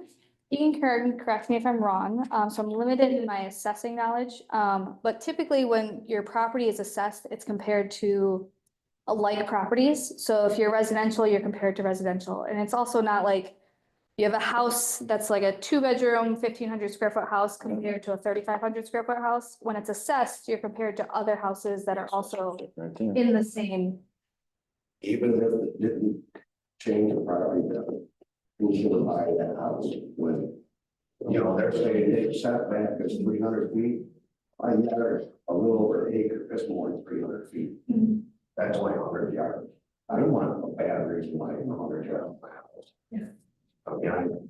you can correct me if I'm wrong. So I'm limited in my assessing knowledge. But typically when your property is assessed, it's compared to like properties. So if you're residential, you're compared to residential. And it's also not like you have a house that's like a 2-bedroom, 1,500 square foot house compared to a 3,500 square foot house. When it's assessed, you're compared to other houses that are also in the same. Even if it didn't change the property value, who's gonna buy that house when, you know, they're saying the setback is 300 feet. My yard, a little over an acre, that's more than 300 feet. That's like 100 yards. I don't want a batteries in my 100 yards of my house. Yeah. I mean,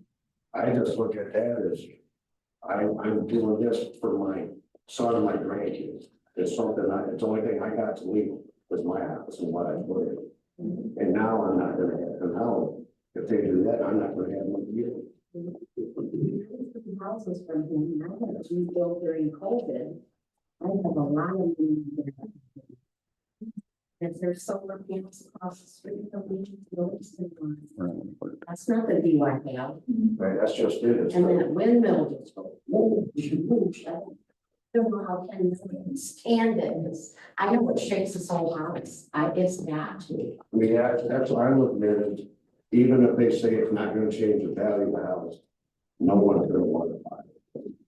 I just look at that as, I'm doing this for my son and my grandkids. It's something it's the only thing I got to leave was my house and what I put in. And now I'm not gonna have, and now, if they do that, I'm not gonna have one either. Houses from him, I had to rebuild during COVID. I have a lot of them. If there's solar panels across the street, that's not the view I have. Right, that's just it. It's And the- that windmill just go, whoosh, whoosh. I don't know how can you stand it. I know it shakes this whole house. It's got to. I mean, that's why I look at it, even if they say it's not gonna change the value of the house, no one's gonna want to buy it.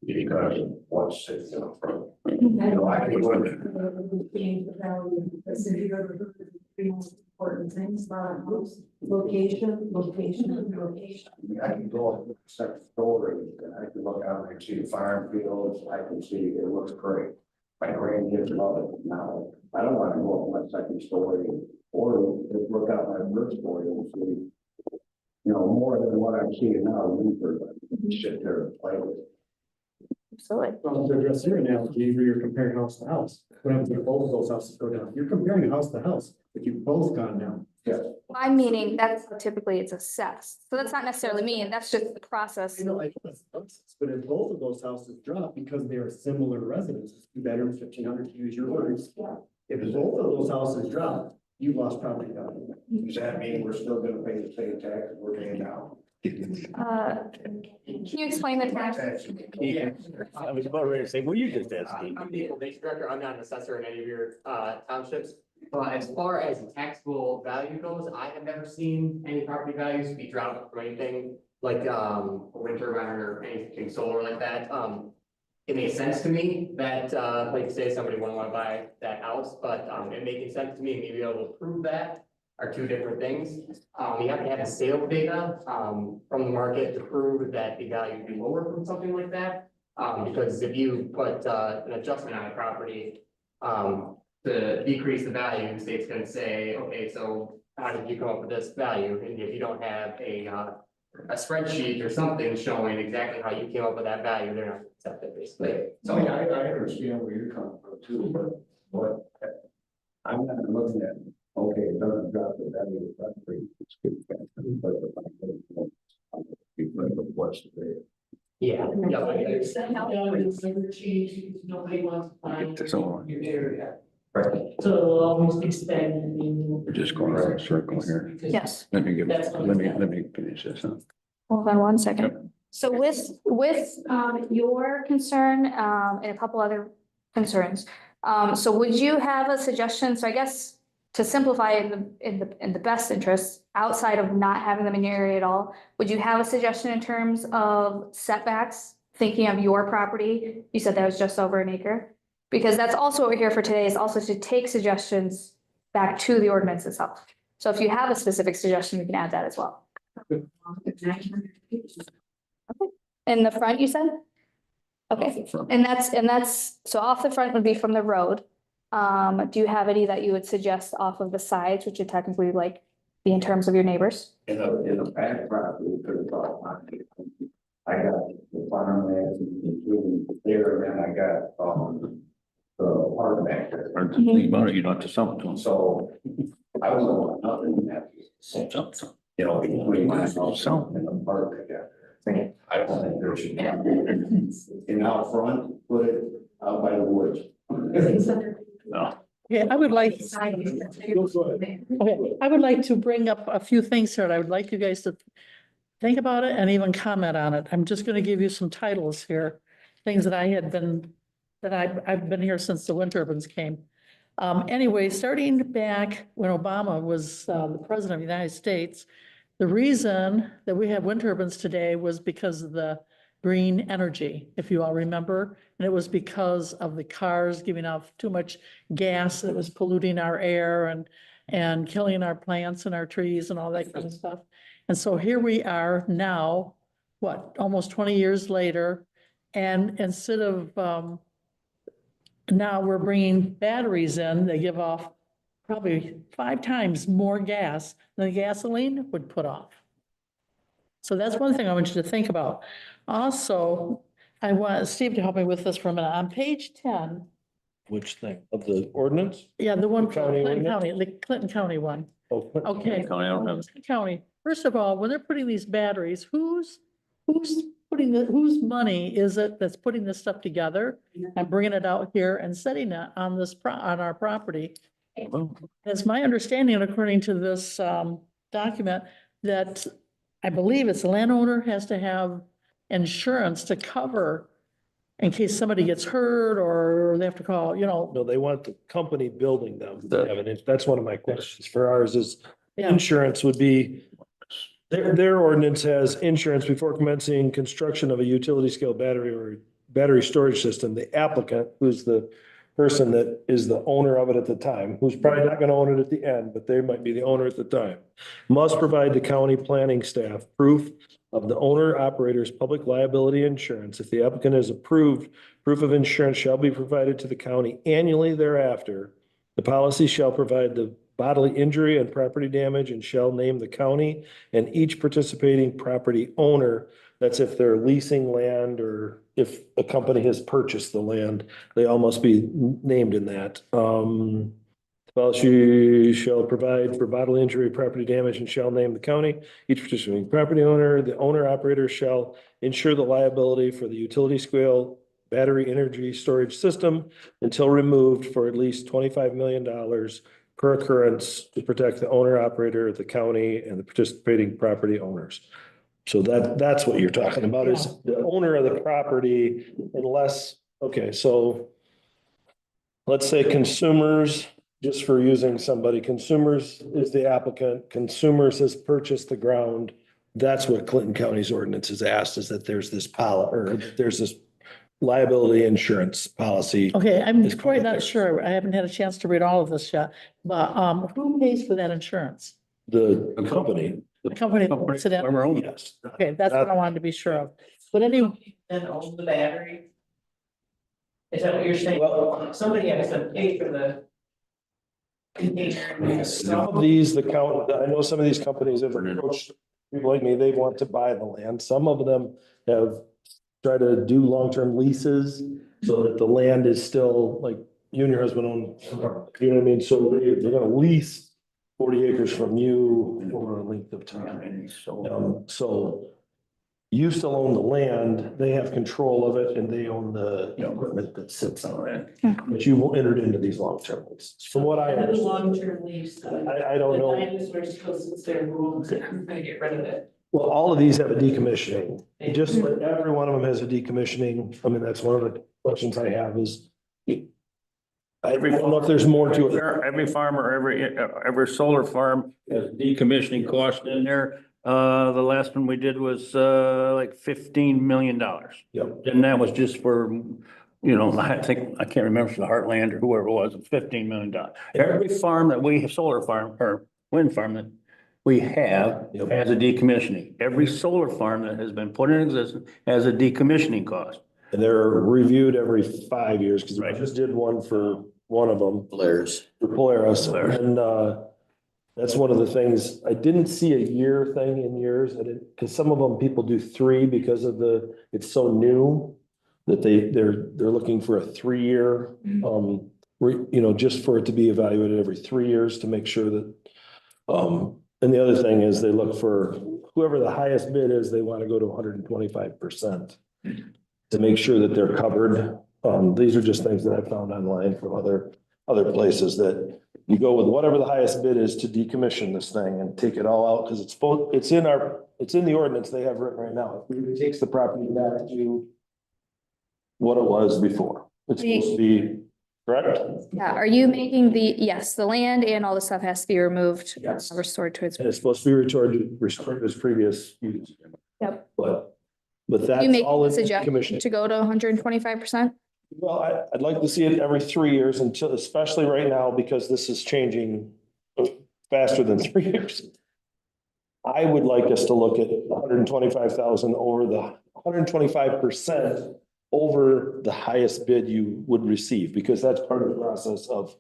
Because of what's sitting in front. I know, I can go in there. Change the value, because if you've ever heard of the three most important things about a house, location, location, location. I can go on the second story and I can look out and I can see the farm fields, I can see, it looks great. My grandkids love it now. I don't want to go up my second story or just look out my first story and see, you know, more than what I'm seeing now, winter, sit there and play with it. Absolutely. Well, to address your analogy, where you're comparing house to house, what happens if both of those houses go down? You're comparing house to house, but you've both gone down. I'm meaning that's how typically it's assessed. So that's not necessarily me, that's just the process. I know, but if both of those houses drop because they are similar residences, 2 bedrooms, 1,500 to use your words. If both of those houses drop, you've lost property value. Does that mean we're still gonna pay the same taxes we're paying now? Can you explain the tax? I was about ready to say, well, you just asked. I'm the nature director. I'm not an assessor in any of your townships. As far as taxable value goes, I have never seen any property values be dropped from anything like a wind turbine or anything solar like that. It makes sense to me that like say somebody wouldn't want to buy that house, but it making sense to me and maybe able to prove that are two different things. You have to have the sales data from the market to prove that the value would be lower from something like that. Because if you put an adjustment on a property to decrease the value, the state's gonna say, okay, so how did you come up with this value? And if you don't have a spreadsheet or something showing exactly how you came up with that value, they're not gonna accept it basically. I mean, I understand where you're coming from too, but I'm not looking at, okay, it doesn't drop the value of the property. It's good. What's there? Yeah. Nobody wants to buy This all. your area. Right. So it'll always be stagnant. We're just going around in a circle here. Yes. Let me finish this up. Hold on one second. So with your concern and a couple other concerns, so would you have a suggestion? So I guess to simplify in the best interest, outside of not having them in your area at all, would you have a suggestion in terms of setbacks? Thinking of your property, you said that was just over an acre, because that's also what we're here for today, is also to take suggestions back to the ordinance itself. So if you have a specific suggestion, we can add that as well. In the front, you said? Okay, and that's, so off the front would be from the road. Do you have any that you would suggest off of the sides, which would technically like be in terms of your neighbors? In the back property, I got the farmlands, including there, and then I got, the park back there. Hard to think about it, you don't have to sell it to them. So I was on nothing in that. You know, between my house and the park I got there. Right. I don't think there should be. And out front, put it out by the woods. No. Yeah, I would like, Go ahead. okay, I would like to bring up a few things here. I would like you guys to think about it and even comment on it. I'm just gonna give you some titles here, things that I've been here since the wind turbines came. Anyway, starting back when Obama was the president of the United States, the reason that we have wind turbines today was because of the green energy, if you all remember. And it was because of the cars giving off too much gas that was polluting our air and killing our plants and our trees and all that kind of stuff. And so here we are now, what, almost 20 years later, and instead of now we're bringing batteries in, they give off probably 5 times more gas than gasoline would put off. So that's one thing I want you to think about. Also, I want Steve to help me with this for a minute. On page 10. Which thing? Of the ordinance? Yeah, the one, The county Clinton ordinance? County, the Clinton County one. Oh, Okay. County, I don't have it. County, first of all, when they're putting these batteries, whose money is it that's putting this stuff together and bringing it out here and setting it on on our property? It's my understanding, according to this document, that I believe it's the landowner has to have insurance to cover in case somebody gets hurt or they have to call, No, they want the company building them. to The- have an that's one of my questions for ours is Yeah. insurance would be, their ordinance has insurance before commencing construction of a utility scale battery or battery storage system. The applicant, who's the person that is the owner of it at the time, who's probably not gonna own it at the end, but they might be the owner at the time, must provide the county planning staff proof of the owner operator's public liability insurance. If the applicant is approved, proof of insurance shall be provided to the county annually thereafter. The policy shall provide the bodily injury and property damage and shall name the county and each participating property owner. That's if they're leasing land or if a company has purchased the land, they all must be named in that. Policy shall provide for bodily injury, property damage, and shall name the county. Each participating property owner, the owner operator shall insure the liability for the utility scale battery energy storage system until removed for at least $25 million per occurrence to protect the owner operator, the county, and the participating property owners. So that's what you're talking about is the owner of the property unless, okay, so let's say Consumers, just for using somebody, Consumers is the applicant, Consumers has purchased the ground. That's what Clinton County's ordinance has asked is that there's this there's this liability insurance policy. Okay, I'm quite not sure. I haven't had a chance to read all of this yet, but, who pays for that insurance? The company. The company that puts it in? Our own. Yes. Okay, that's what I wanted to be sure of. But anyway, Then owns the battery? Is that what you're saying? Well, Somebody has to pay for the container. some of these, I know some of these companies have approached people like me, they want to buy the land. Some of them have tried to do long-term leases so that the land is still like you and your husband own, you know what I mean? So they're gonna lease 40 acres from you over a length of time. So you still own the land, they have control of it, and they own the equipment that sits on it. But you entered into these long-term leases, from what I understand. Long-term lease. I don't know. Dinosaurs still sits there, we're gonna get rid of it. Well, all of these have a decommissioning, just like every one of them has a decommissioning. I mean, that's one of the questions I have is. I don't know if there's more to it. Every farmer, every solar farm has decommissioning cost in there. The last one we did was, like $15 million. Yep. And that was just for, I can't remember if the Heartland or whoever it was, $15 million. Every farm that we have, solar farm or wind farm that we have has a decommissioning. Every solar farm that has been put in existence has a decommissioning cost. And they're reviewed every 5 years, because I just did one for one of them. For Polaris, and, that's one of the things, I didn't see a year thing in years, because some of them people do 3 because of it's so new. That they're looking for a 3-year, just for it to be evaluated every 3 years to make sure that. And the other thing is they look for whoever the highest bid is, they want to go to 125%. To make sure that they're covered. These are just things that I found online from other places that you go with whatever the highest bid is to decommission this thing and take it all out, because it's in the ordinance they have written right now. It takes the property back to what it was before. It's supposed to be, correct? Yeah, are you making yes, the land and all the stuff has to be removed, Yes. restored to its. And it's supposed to be restored to its previous use. Yep. But You that's make all a in suggestion decommissioning. to go to 125%? Well, I'd like to see it every 3 years until, especially right now, because this is changing faster than 3 years. I would like us to look at 125,000 over the 125% over the highest bid you would receive, because that's part of the process of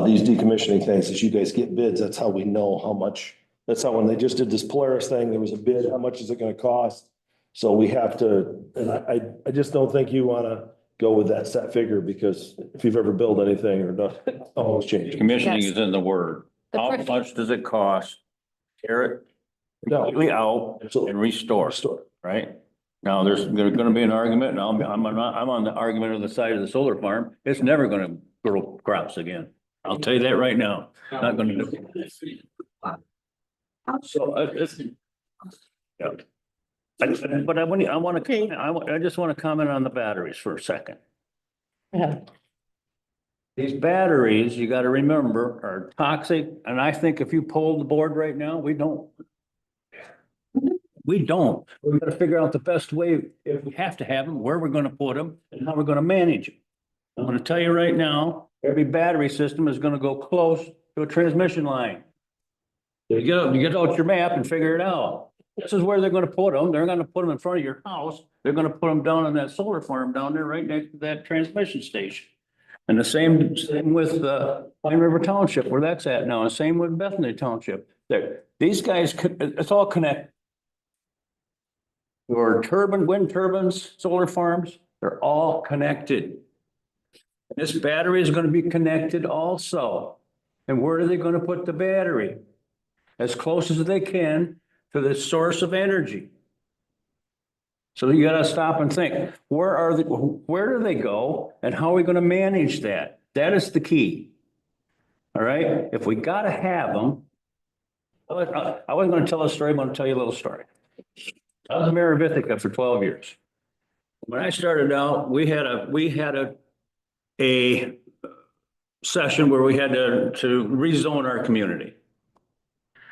these decommissioning things, as you guys get bids, that's how we know how much, that's how when they just did this Polaris thing, there was a bid, how much is it gonna cost? So we have to, and I just don't think you wanna go with that set figure, because if you've ever built anything or done, it always changes. Commissioning Yes. is in the word. The How per- much does it cost? Tear it No. completely out and restore, right? Now, there's gonna be an argument, and I'm on the argument of the side of the solar farm. It's never gonna grow crops again. I'll tell you that right now. Not gonna do it. So, yeah. But I just want to comment on the batteries for a second. Yeah. These batteries, you gotta remember, are toxic, and I think if you polled the board right now, we don't. We don't. We're gonna figure out the best way, if we have to have them, where we're gonna put them, and how we're gonna manage them. I'm gonna tell you right now, every battery system is gonna go close to a transmission line. You get out your map and figure it out. This is where they're gonna put them. They're gonna put them in front of your house. They're gonna put them down on that solar farm down there, right next to that transmission station. And the same with Pine River Township, where that's at now, and same with Bethany Township. These guys, it's all connected. Your wind turbines, solar farms, they're all connected. This battery is gonna be connected also. And where are they gonna put the battery? As close as they can to the source of energy. So you gotta stop and think, where do they go and how are we gonna manage that? That is the key. All right, if we gotta have them, I wasn't gonna tell a story, I'm gonna tell you a little story. I was mayor of Ithaca for 12 years. When I started out, we had a session where we had to rezone our community.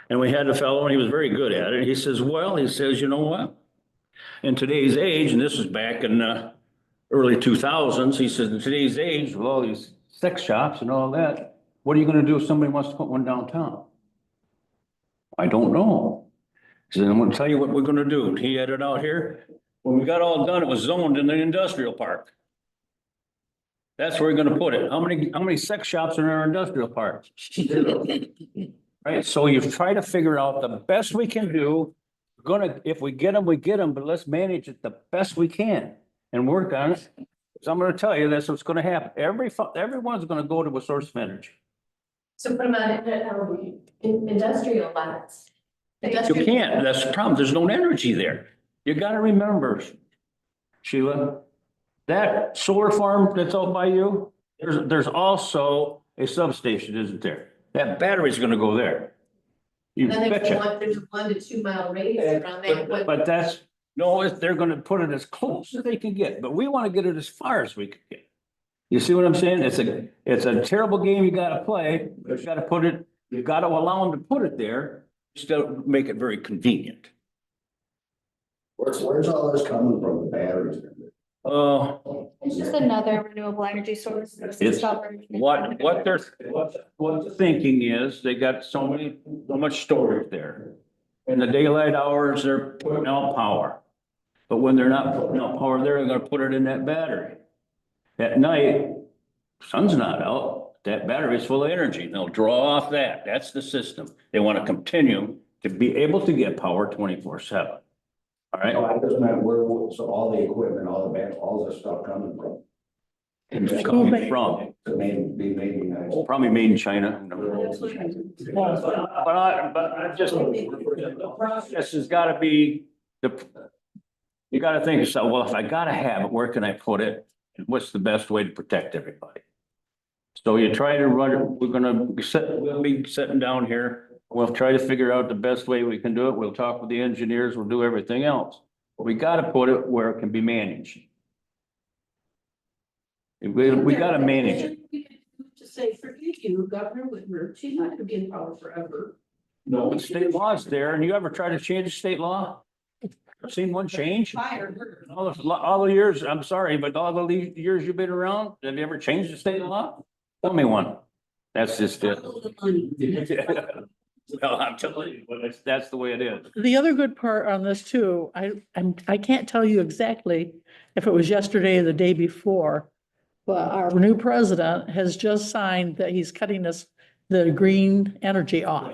And we had a fellow, and he was very good at it. He says, well, he says, you know what? In today's age, and this is back in early 2000s, he says, in today's age, with all these sex shops and all that, what are you gonna do if somebody wants to put one downtown? I don't know. He said, I'm gonna tell you what we're gonna do. He had it out here. When we got all done, it was zoned in the industrial park. That's where we're gonna put it. How many sex shops are in our industrial park? Right, so you try to figure out the best we can do. If we get them, we get them, but let's manage it the best we can and work on it. So I'm gonna tell you, that's what's gonna happen. Everyone's gonna go to a source of energy. So put them on industrial lots. You can't, that's the problem. There's no energy there. You gotta remember, Sheila, that solar farm that's out by you, there's also a substation, isn't there? That battery's gonna go there. You betcha. There's a 1 to 2 mile radius around that. But that's, no, they're gonna put it as close as they can get, but we wanna get it as far as we can get. You see what I'm saying? It's a terrible game you gotta play. You gotta allow them to put it there, instead of make it very convenient. Where's all this coming from, the batteries? It's just another renewable energy source. It's what the thinking is, they got so much storage there. In the daylight hours, they're putting out power. But when they're not putting out power, they're gonna put it in that battery. At night, sun's not out, that battery's full of energy. They'll draw off that. That's the system. They want to continue to be able to get power 24/7. All right? No, I just meant so all the equipment, all this stuff coming from. It's coming from, It may be maybe nice. probably made in China. But I just, the process has gotta be, you gotta think, so, well, if I gotta have it, where can I put it? And what's the best way to protect everybody? So you try to run it, we'll be sitting down here. We'll try to figure out the best way we can do it. We'll talk with the engineers, we'll do everything else. But we gotta put it where it can be managed. We gotta manage it. To say, forget you, Governor Whitmer, she's not gonna be in power forever. No, the state law's there, and you ever try to change the state law? Seen one change? Fired her. All the years, I'm sorry, but all the years you've been around, have you ever changed the state law? Tell me one. That's just it. Well, I'm telling you, but that's the way it is. The other good part on this too, I can't tell you exactly if it was yesterday or the day before, but our new president has just signed that he's cutting the green energy off.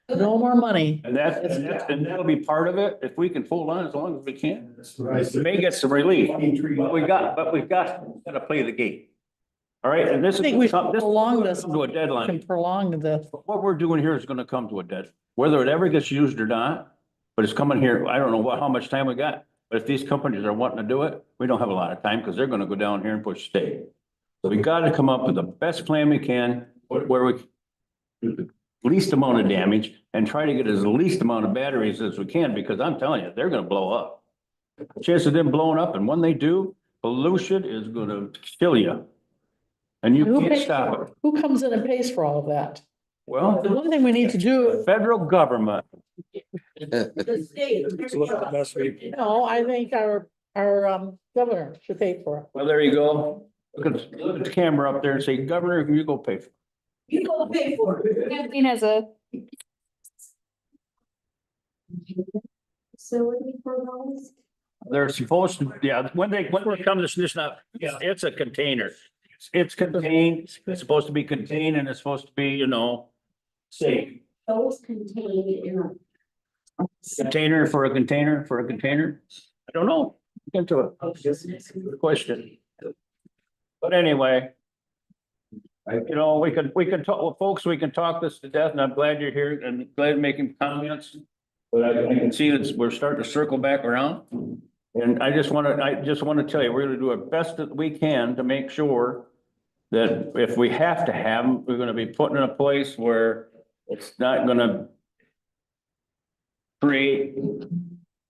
No more money. And that'll be part of it, if we can hold on as long as we can. We may get some relief, but we've got to play the game. All right, and this is. I think we should prolong this. To a deadline. Can prolong this. What we're doing here is gonna come to a deadline, whether it ever gets used or not, but it's coming here. I don't know how much time we got, but if these companies are wanting to do it, we don't have a lot of time because they're gonna go down here and push state. So we gotta come up with the best plan we can, where we do the least amount of damage and try to get as least amount of batteries as we can, because I'm telling you, they're gonna blow up. The chance of them blowing up, and when they do, pollution is gonna kill you. And you can't stop it. Who comes in and pays for all of that? Well, The one thing we need to do, federal government. The state. no, I think our governor should pay for it. Well, there you go. Look at the camera up there and say, Governor, you go pay for it. You go pay for it. Campaign has a Facility for those? They're supposed to, yeah, when they come to this now, yeah, it's a container. It's contained, it's supposed to be contained, and it's supposed to be, safe. Those contained in a. Container for a container for a container? I don't know. Look into it. Good question. But anyway. We can talk, well, folks, we can talk this to death, and I'm glad you're here and glad making comments. But I can see that we're starting to circle back around. And I just want to tell you, we're going to do our best that we can to make sure that if we have to have them, we're going to be put in a place where it's not going to create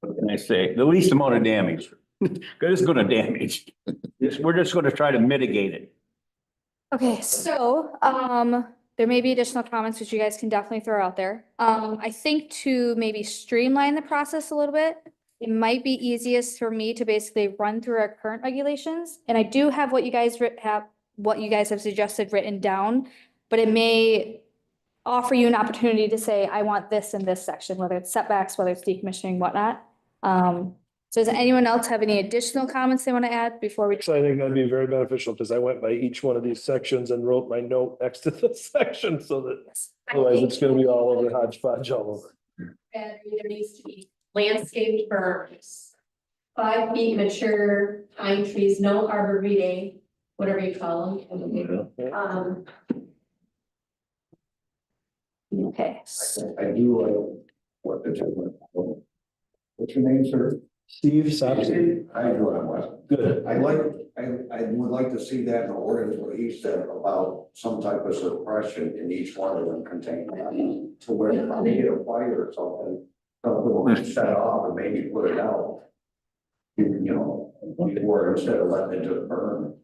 what can I say? The least amount of damage. Because it's gonna damage. We're just gonna try to mitigate it. Okay, so, there may be additional comments which you guys can definitely throw out there. I think to maybe streamline the process a little bit, it might be easiest for me to basically run through our current regulations. And I do have what you guys have suggested written down, but it may offer you an opportunity to say, I want this in this section, whether it's setbacks, whether it's decommissioning, whatnot. So does anyone else have any additional comments they want to add before we? So I think that'd be very beneficial because I went by each one of these sections and wrote my note next to the section so that otherwise it's gonna be all over hodgepodge all over. Battery, there needs to be landscaped berms, 5 feet mature pine trees, no arborvitae, whatever you call them. Okay. I do like what the gentleman. What's your name, sir? Steve Sopsey. I do, I'm Wes. Good. I would like to see that in the ordinance, what he said about some type of suppression in each one of them contained. To where if they get a fire or something, something will set off and maybe put it out. You know, before instead of letting it just burn.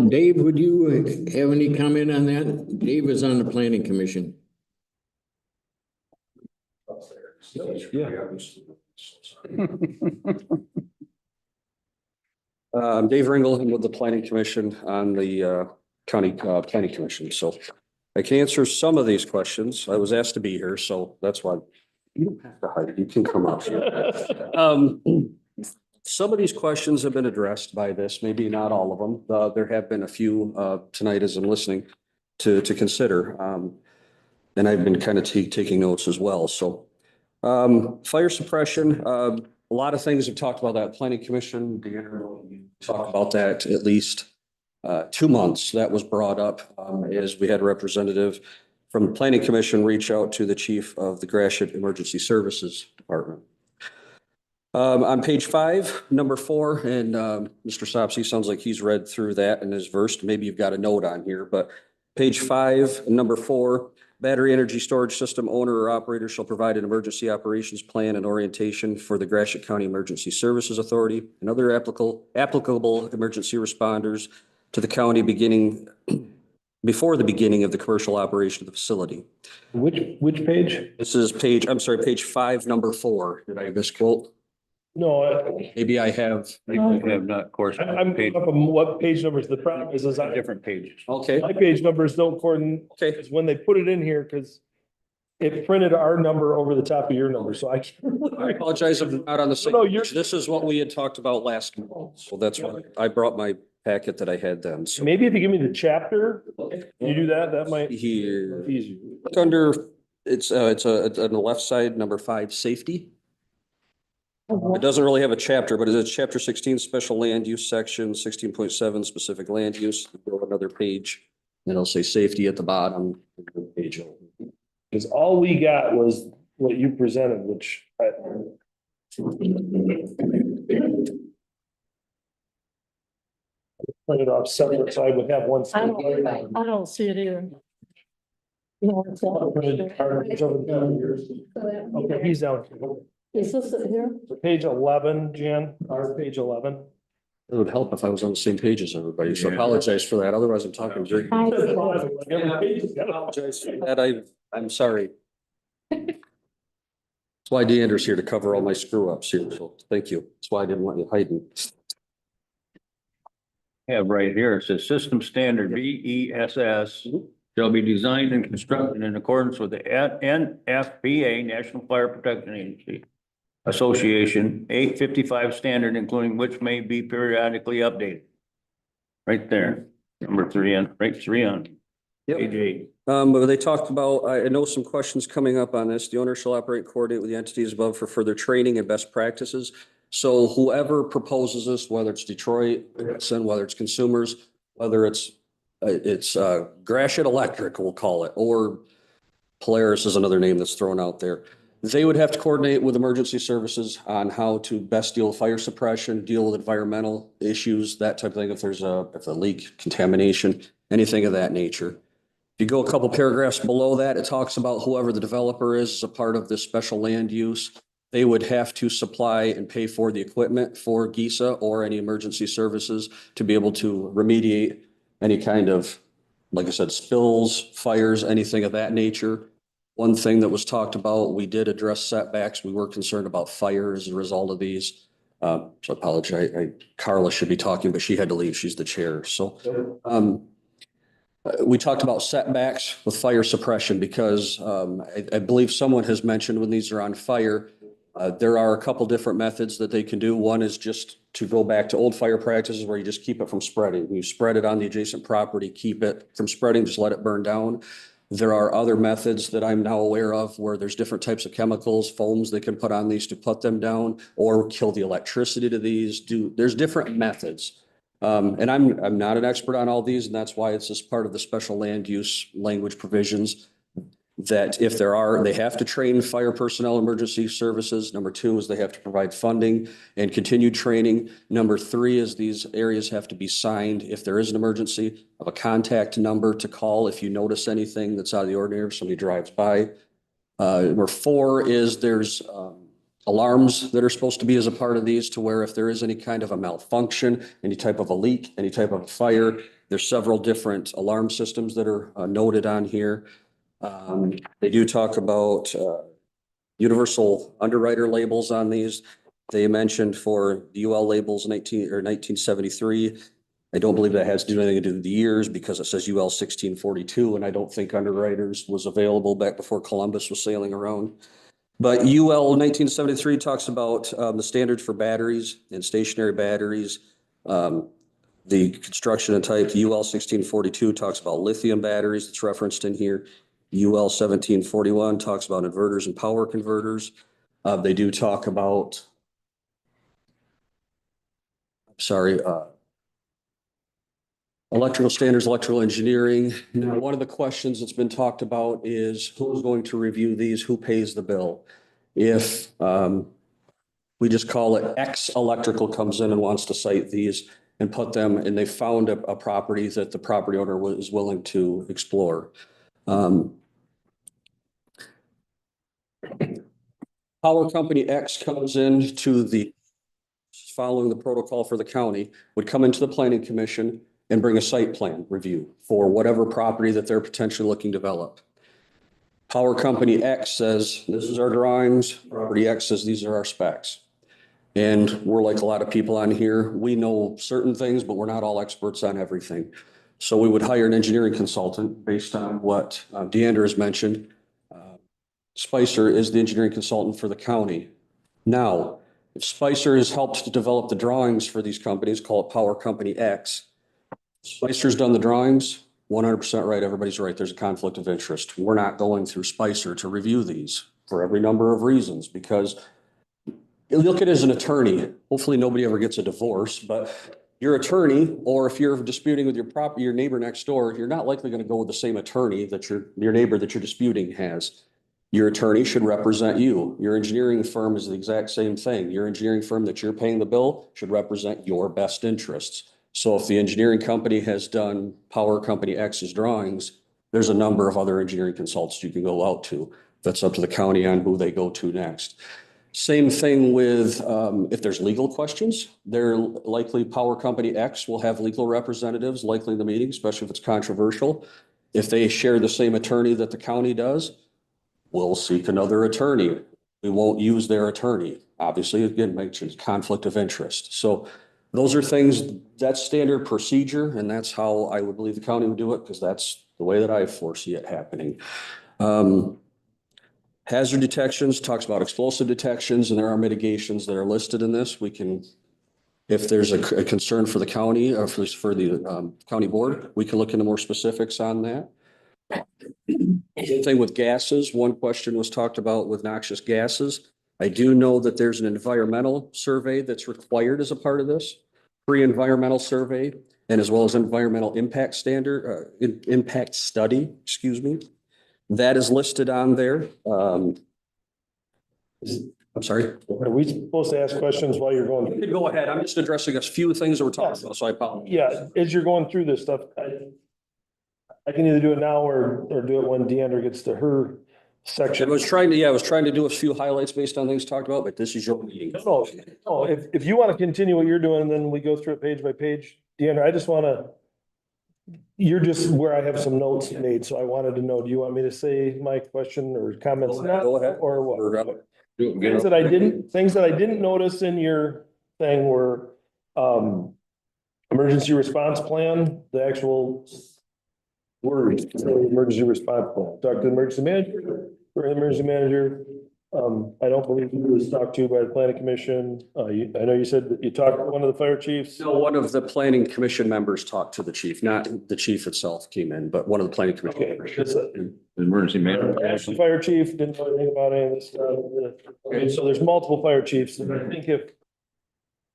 Dave, would you have any comment on that? Dave is on the planning commission. I'm Dave Ringel, I'm with the Planning Commission on the County Planning Commission, so I can answer some of these questions. I was asked to be here, so that's why you don't have to hide, you can come up here. Some of these questions have been addressed by this, maybe not all of them. There have been a few tonight as I'm listening to consider. And I've been kind of taking notes as well, so. Fire suppression, a lot of things have talked about that. Planning Commission, Deanna talked about that at least 2 months. That was brought up as we had a representative from the Planning Commission reach out to the chief of the Gratiot Emergency Services Department. On page 5, number 4, and Mr. Sopsey sounds like he's read through that and is versed. Maybe you've got a note on here, but page 5, number 4. Battery energy storage system owner or operator shall provide an emergency operations plan and orientation for the Gratiot County Emergency Services Authority and other applicable emergency responders to the county before the beginning of the commercial operation of the facility. Which page? This is page 5, number 4. Did I misquote? No, Maybe I have. I have not, of course. I'm up on what page numbers. The problem is I Different pages. Okay, my page numbers don't coordinate. okay. Because when they put it in here, because it printed our number over the top of your number, so I can't. I apologize, I'm not on the same. No, you're- page. This is what we had talked about last month, so that's why I brought my packet that I had then, so. Maybe if you give me the chapter, you do that, that might be Here, easier. under, it's on the left side, number 5, safety. It doesn't really have a chapter, but it's chapter 16, special land use section, 16.7, specific land use. Go another page, and it'll say safety at the bottom. Page. Because all we got was what you presented, which I. Print it off separate, so I would have one. I don't see it either. No, it's not. Okay, he's down. Is this it here? Page 11, Jan, our page 11. It would help if I was on the same page as everybody, so I apologize for that. Otherwise, I'm talking very. Apologize for that. I'm sorry. That's why Deander's here to cover all my screw ups here, so thank you. That's why I didn't want you hiding. Have right here, it says system standard BESS shall be designed and constructed in accordance with the NFPA, National Fire Protection Agency Association 855 standard, including which may be periodically updated. Right there, number 3 on, right 3 on. Yep. Page 8. But they talked about, I know some questions coming up on this. The owner shall operate and coordinate with the entities above for further training and best practices. So whoever proposes this, whether it's Detroit, whether it's consumers, whether it's Gratiot Electric, we'll call it, or Polaris is another name that's thrown out there. They would have to coordinate with emergency services on how to best deal with fire suppression, deal with environmental issues, that type of thing. If there's a leak, contamination, anything of that nature. If you go a couple paragraphs below that, it talks about whoever the developer is as a part of this special land use. they would have to supply and pay for the equipment for GISA or any emergency services to be able to remediate any kind of, like I said, spills, fires, anything of that nature. One thing that was talked about, we did address setbacks. We were concerned about fire as a result of these. So I apologize. Carla should be talking, but she had to leave. She's the chair. So we talked about setbacks with fire suppression because I believe someone has mentioned when these are on fire, there are a couple different methods that they can do. One is just to go back to old fire practices where you just keep it from spreading. You spread it on the adjacent property, keep it from spreading, just let it burn down. There are other methods that I'm now aware of where there's different types of chemicals, foams they can put on these to put them down or kill the electricity to these. There's different methods. And I'm not an expert on all these, and that's why it's just part of the special land use language provisions that if they have to train fire personnel, emergency services. Number 2 is they have to provide funding and continued training. Number 3 is these areas have to be signed. If there is an emergency, of a contact number to call if you notice anything that's out of the ordinary, if somebody drives by. Number 4 is there's alarms that are supposed to be as a part of these to where if there is any kind of a malfunction, any type of a leak, any type of a fire, there's several different alarm systems that are noted on here. They do talk about universal underwriter labels on these. They mentioned for the UL labels 1973. I don't believe that has to do anything to do with the years because it says UL 1642, and I don't think underwriters was available back before Columbus was sailing around. But UL 1973 talks about the standards for batteries and stationary batteries. The construction and type. UL 1642 talks about lithium batteries that's referenced in here. UL 1741 talks about inverters and power converters. They do talk about, electrical standards, electrical engineering. Now, one of the questions that's been talked about is who's going to review these, who pays the bill? If we just call it X Electrical comes in and wants to cite these and put them, and they found a property that the property owner was willing to explore. Power company X comes in to following the protocol for the county, would come into the planning commission and bring a site plan review for whatever property that they're potentially looking to develop. Power company X says, this is our drawings. Property X says, these are our specs. And we're like a lot of people on here. We know certain things, but we're not all experts on everything. So we would hire an engineering consultant based on what Deandra has mentioned. Spicer is the engineering consultant for the county. Now, if Spicer has helped to develop the drawings for these companies, call it Power Company X, Spicer's done the drawings, 100% right, everybody's right, there's a conflict of interest. We're not going through Spicer to review these for every number of reasons, because you look at it as an attorney, hopefully nobody ever gets a divorce, but your attorney, or if you're disputing with your neighbor next door, you're not likely going to go with the same attorney that your neighbor that you're disputing has. Your attorney should represent you. Your engineering firm is the exact same thing. Your engineering firm that you're paying the bill should represent your best interests. So if the engineering company has done Power Company X's drawings, there's a number of other engineering consultants you can go out to. That's up to the county on who they go to next. Same thing with if there's legal questions, they're likely Power Company X will have legal representatives likely in the meeting, especially if it's controversial. If they share the same attorney that the county does, we'll seek another attorney. We won't use their attorney. Obviously, again, mentions conflict of interest. So those are things, that's standard procedure, and that's how I would believe the county would do it, because that's the way that I foresee it happening. Hazard detections talks about explosive detections, and there are mitigations that are listed in this. We can, if there's a concern for the county or for the county board, we can look into more specifics on that. Same thing with gases. One question was talked about with noxious gases. I do know that there's an environmental survey that's required as a part of this, pre-environmental survey, and as well as environmental impact impact study, excuse me. That is listed on there. I'm sorry. Are we supposed to ask questions while you're going? You can go ahead. I'm just addressing a few things that we're talking about, so I apologize. Yeah, as you're going through this stuff, I can either do it now or do it when Deandra gets to her section. I was trying to do a few highlights based on things talked about, but this is your meeting. No, if you want to continue what you're doing, then we go through it page by page. Deanna, I just want to, you're just where I have some notes made, so I wanted to know, do you want me to say my question or comments now? Go ahead. Or what? Things Get that I didn't notice in your thing were, emergency response plan, the actual words, emergency response plan. Talk to the emergency manager, or the emergency manager. I don't believe he was talked to by the planning commission. I know you said that you talked to one of the fire chiefs. No, one of the planning commission members talked to the chief, not the chief itself came in, but one of the planning commission. Okay. members. Emergency The fire chief didn't know anything about any of this stuff. Okay, so there's multiple fire chiefs, and I think if,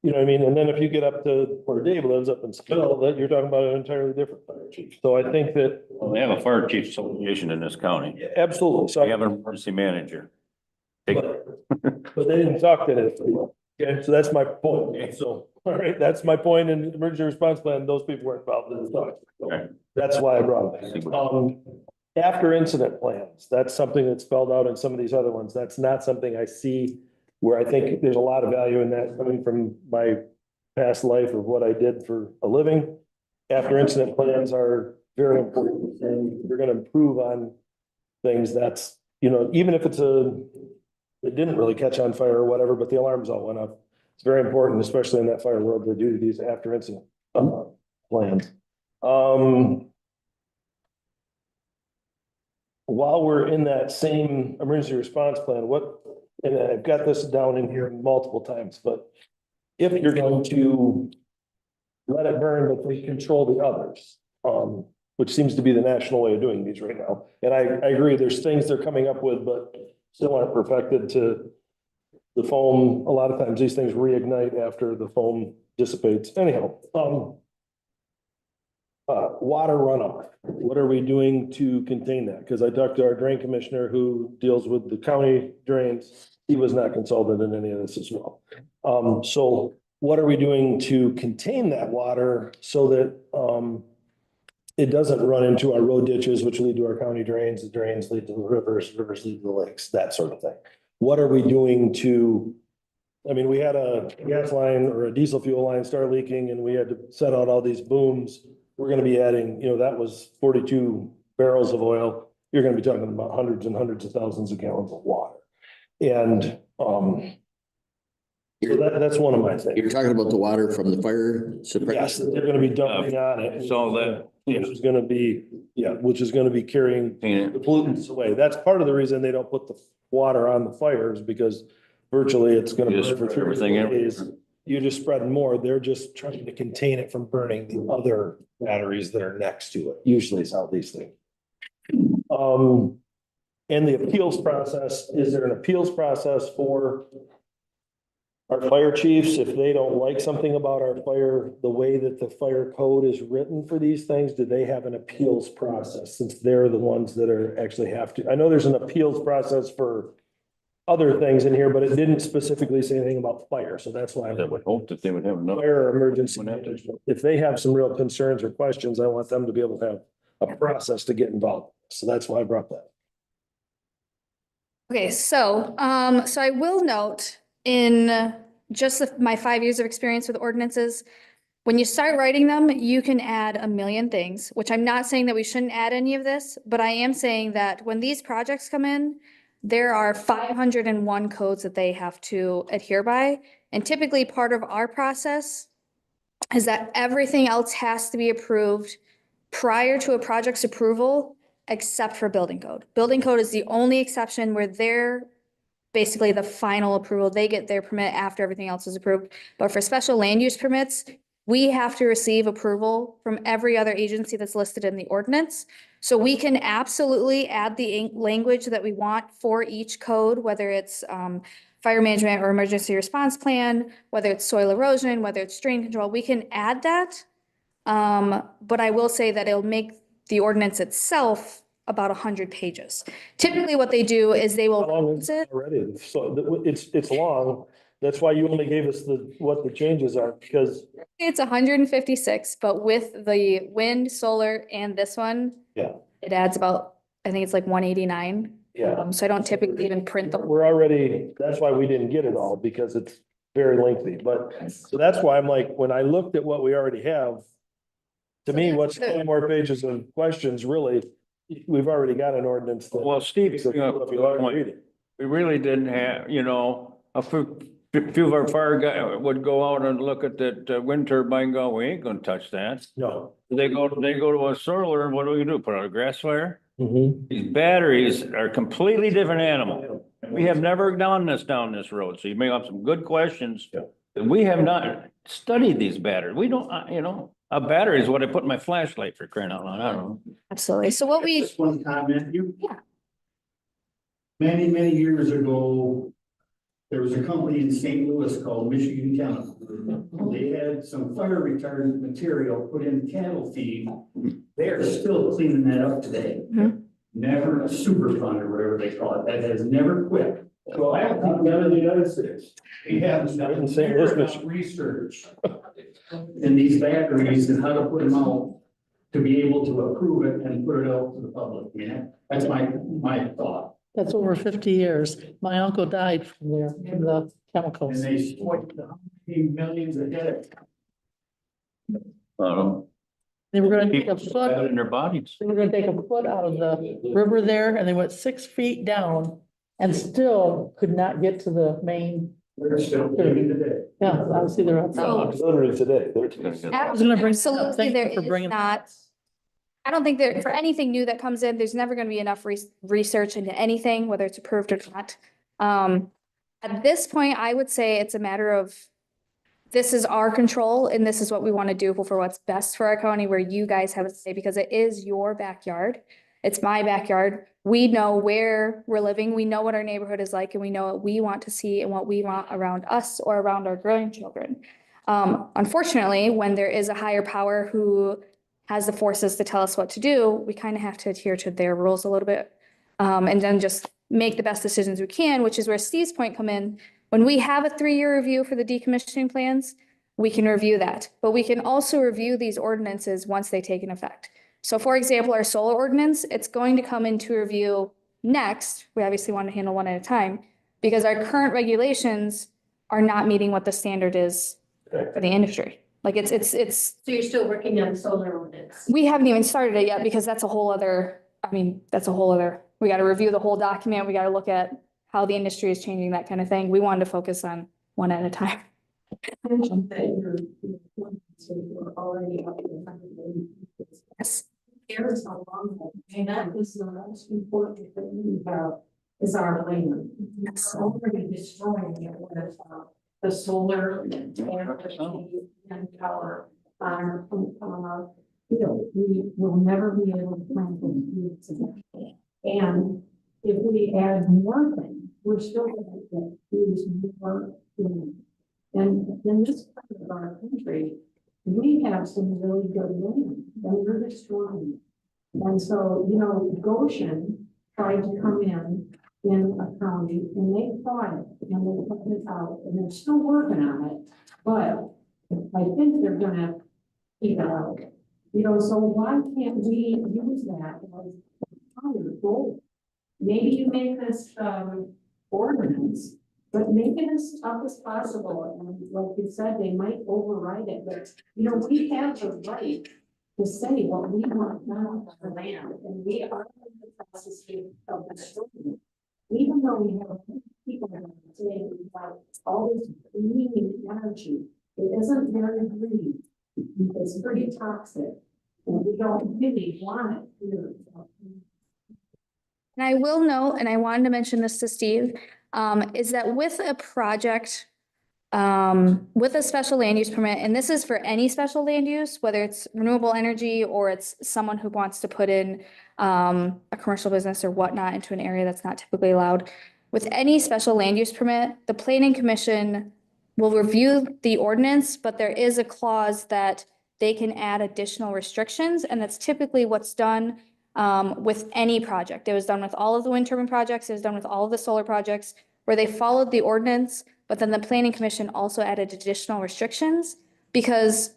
you know what I mean, and then if you get up to where Dave lives up in Spill, that you're talking about an entirely different fire chief. So I think that. Well, they have a fire chiefs association in this county. Absolutely. So They have an emergency manager. But they didn't talk to this. Okay, so that's my point. So, all right, that's my point in emergency response plan. Those people weren't involved in the talk. Okay. That's why I brought it up. After incident plans, that's something that's spelled out in some of these other ones. That's not something I see where I think there's a lot of value in that coming from my past life of what I did for a living. After incident plans are very important, and you're gonna improve on things that's, you know, even if it didn't really catch on fire or whatever, but the alarms all went off. It's very important, especially in that fire world, to do these after incident plans. While we're in that same emergency response plan, and I've got this down in here multiple times, but if you're going to let it burn, but we control the others, which seems to be the national way of doing these right now. And I agree, there's things they're coming up with, but still aren't perfected to the foam. A lot of times these things reignite after the foam dissipates. Anyhow, water runoff. What are we doing to contain that? Because I talked to our drain commissioner who deals with the county drains. He was not consulted in any of this as well. So what are we doing to contain that water so that it doesn't run into our road ditches, which lead to our county drains, the drains lead to the rivers, rivers lead to the lakes, that sort of thing. What are we doing to, I mean, we had a gas line or a diesel fuel line start leaking and we had to set out all these booms. We're gonna be adding, you know, that was 42 barrels of oil. You're gonna be talking about hundreds and hundreds of thousands of gallons of water. And so that's one of my things. You're talking about the water from the fire suppression? Yes, they're gonna be dumping on it. So that, Which is gonna be carrying the pollutants away. That's part of the reason they don't put the water on the fires, because virtually it's gonna You just burn for spread 3 everything days. You just spread more. They're just trying to contain it from burning the other batteries that are next to it. Usually it's how these things. And the appeals process, is there an appeals process for our fire chiefs? If they don't like something about our fire, the way that the fire code is written for these things, do they have an appeals process, since they're the ones that are actually have to? I know there's an appeals process for other things in here, but it didn't specifically say anything about fire, so that's why. I would hope that they would have enough. Fire or emergency management. If they have some real concerns or questions, I want them to be able to have a process to get involved. So that's why I brought that. Okay, so I will note in just my 5 years of experience with ordinances, when you start writing them, you can add a million things, which I'm not saying that we shouldn't add any of this, but I am saying that when these projects come in, there are 501 codes that they have to adhere by. And typically part of our process is that everything else has to be approved prior to a project's approval, except for building code. Building code is the only exception where they're basically the final approval. They get their permit after everything else is approved. But for special land use permits, we have to receive approval from every other agency that's listed in the ordinance. So we can absolutely add the language that we want for each code, whether it's fire management or emergency response plan, whether it's soil erosion, whether it's drain control, we can add that. But I will say that it'll make the ordinance itself about 100 pages. Typically what they do is they will. How long is it already? So it's long. That's why you only gave us what the changes are, because. It's 156, but with the wind, solar, and this one. Yeah. It adds about, I think it's like 189. Yeah. So I don't typically even print the. We're already, that's why we didn't get it all, because it's very lengthy, but, so that's why I'm like, when I looked at what we already have, to me, what's 20 more pages of questions, really, we've already got an ordinance. that- Well, Steve, So if you want to read it. we really didn't have, a few of our fire guys would go out and look at that wind turbine, go, we ain't gonna touch that. No. They go to a solar, what do we do? Put out a grass fire? Mhm. These batteries are a completely different animal. We have never done this down this road, so you may have some good questions. Yeah. And we have not studied these batteries. We don't, a battery is what I put in my flashlight, for crying out loud. I don't know. Absolutely. So what we, Just one comment, Yeah. Many, many years ago, there was a company in St. Louis called Michigan Chemical. They had some fire retardant material put in cattle feed. They are still cleaning that up today. Mhm. Never a super fund or whatever they call it, that has never quit. So I don't think None in the United States. we have In done St. Louis, Michigan. research in these batteries and how to put them out to be able to approve it and put it out to the public. I mean, that's my thought. That's over 50 years. My uncle died from there, from the chemicals. And they sport millions of head. They were gonna take a People have it foot, in their bodies. they were gonna take a foot out of the river there, and they went 6 feet down and still could not get to the main. They're still living today. Yeah, obviously they're. Literally today. I was gonna bring that up. absolutely, Thank there you for is bringing. not. I don't think there, for anything new that comes in, there's never gonna be enough research into anything, whether it's approved or not. At this point, I would say it's a matter of, this is our control and this is what we want to do for what's best for our county, where you guys have a say, because it is your backyard. It's my backyard. We know where we're living. We know what our neighborhood is like, and we know what we want to see and what we want around us or around our grandchildren. Unfortunately, when there is a higher power who has the forces to tell us what to do, we kind of have to adhere to their rules a little bit. And then just make the best decisions we can, which is where Steve's point come in. When we have a 3-year review for the decommissioning plans, we can review that, but we can also review these ordinances once they take an effect. So for example, our solar ordinance, it's going to come into review next. We obviously want to handle one at a time because our current regulations are not meeting what the standard is for the industry. Like it's. So you're still working on solar ordinance? We haven't even started it yet because that's a whole other, we got to review the whole document. We got to look at how the industry is changing, that kind of thing. We wanted to focus on one at a time. Yes. Here's how long, and that is the most important thing about is our land. We're already destroying it with the solar and power farm. We will never be able to plant them fields again. And if we add more things, we're still going to use more land. And in this part of our country, we have some really good land, and we're destroying it. And so, Goshen tried to come in a county, and they fought it, and they put it out, and they're still working on it. But I think they're gonna keep it out. So why can't we use that as our goal? Maybe you make this ordinance, but make it as tough as possible. And like you said, they might override it, but we have the right to say what we want done with the land, and we are in the process of destroying it. Even though we have people that are saying about all this green energy, it isn't very green. It's pretty toxic, and we don't really want it here. And I will note, and I wanted to mention this to Steve, is that with a project, with a special land use permit, and this is for any special land use, whether it's renewable energy or it's someone who wants to put in a commercial business or whatnot into an area that's not typically allowed. With any special land use permit, the planning commission will review the ordinance, but there is a clause that they can add additional restrictions, and that's typically what's done with any project. It was done with all of the wind turbine projects. It was done with all of the solar projects where they followed the ordinance, but then the planning commission also added additional restrictions because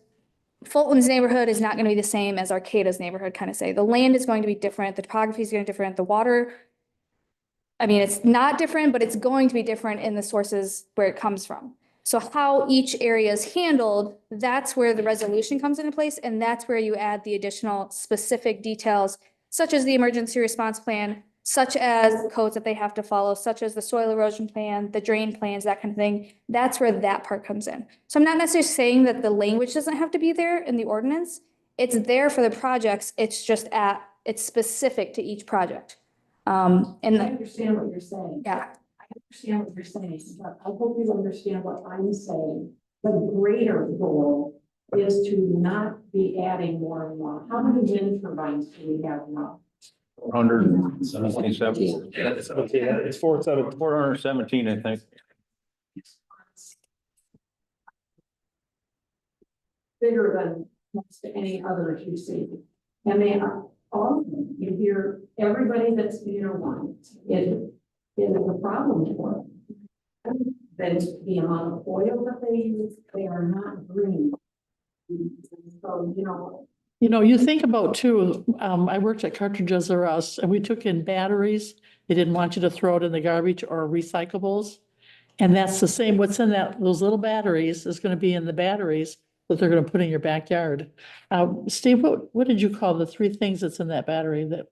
Fulton's neighborhood is not going to be the same as Arcata's neighborhood, kind of say. The land is going to be different. The topography is going to be different. The water I mean, it's not different, but it's going to be different in the sources where it comes from. So how each area is handled, that's where the resolution comes into place, and that's where you add the additional specific details, such as the emergency response plan, such as codes that they have to follow, such as the soil erosion plan, the drain plans, that kind of thing. That's where that part comes in. So I'm not necessarily saying that the language doesn't have to be there in the ordinance. It's there for the projects. It's just it's specific to each project. And I understand what you're saying. yeah, I understand what you're saying, but I hope you understand what I'm saying. The greater goal is to not be adding more and more. How many wind turbines do we have now? 477. It's 417, I think. Bigger than most any others you see. And they are all, you hear everybody that's near one, it is a problem for them. Then the amount of oil that they use, they are not green. So, You know, you think about too, I worked at Cartridges R Us and we took in batteries. They didn't want you to throw it in the garbage or recyclables. And that's the same, what's in those little batteries is gonna be in the batteries that they're gonna put in your backyard. Steve, what did you call the 3 things that's in that battery that?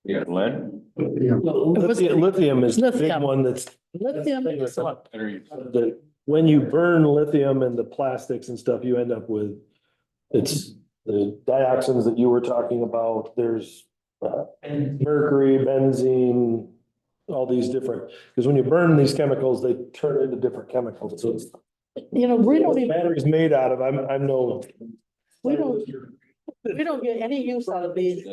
Yeah, lead. Lithium is the big Lithium. one that's. Lithium. That when you burn lithium and the plastics and stuff, you end up with, it's the dioxins that you were talking about, there's mercury, benzene, all these different, because when you burn these chemicals, they turn into different chemicals, so it's. You know, we don't What even, battery's made out of, I'm no. we don't get any use out of these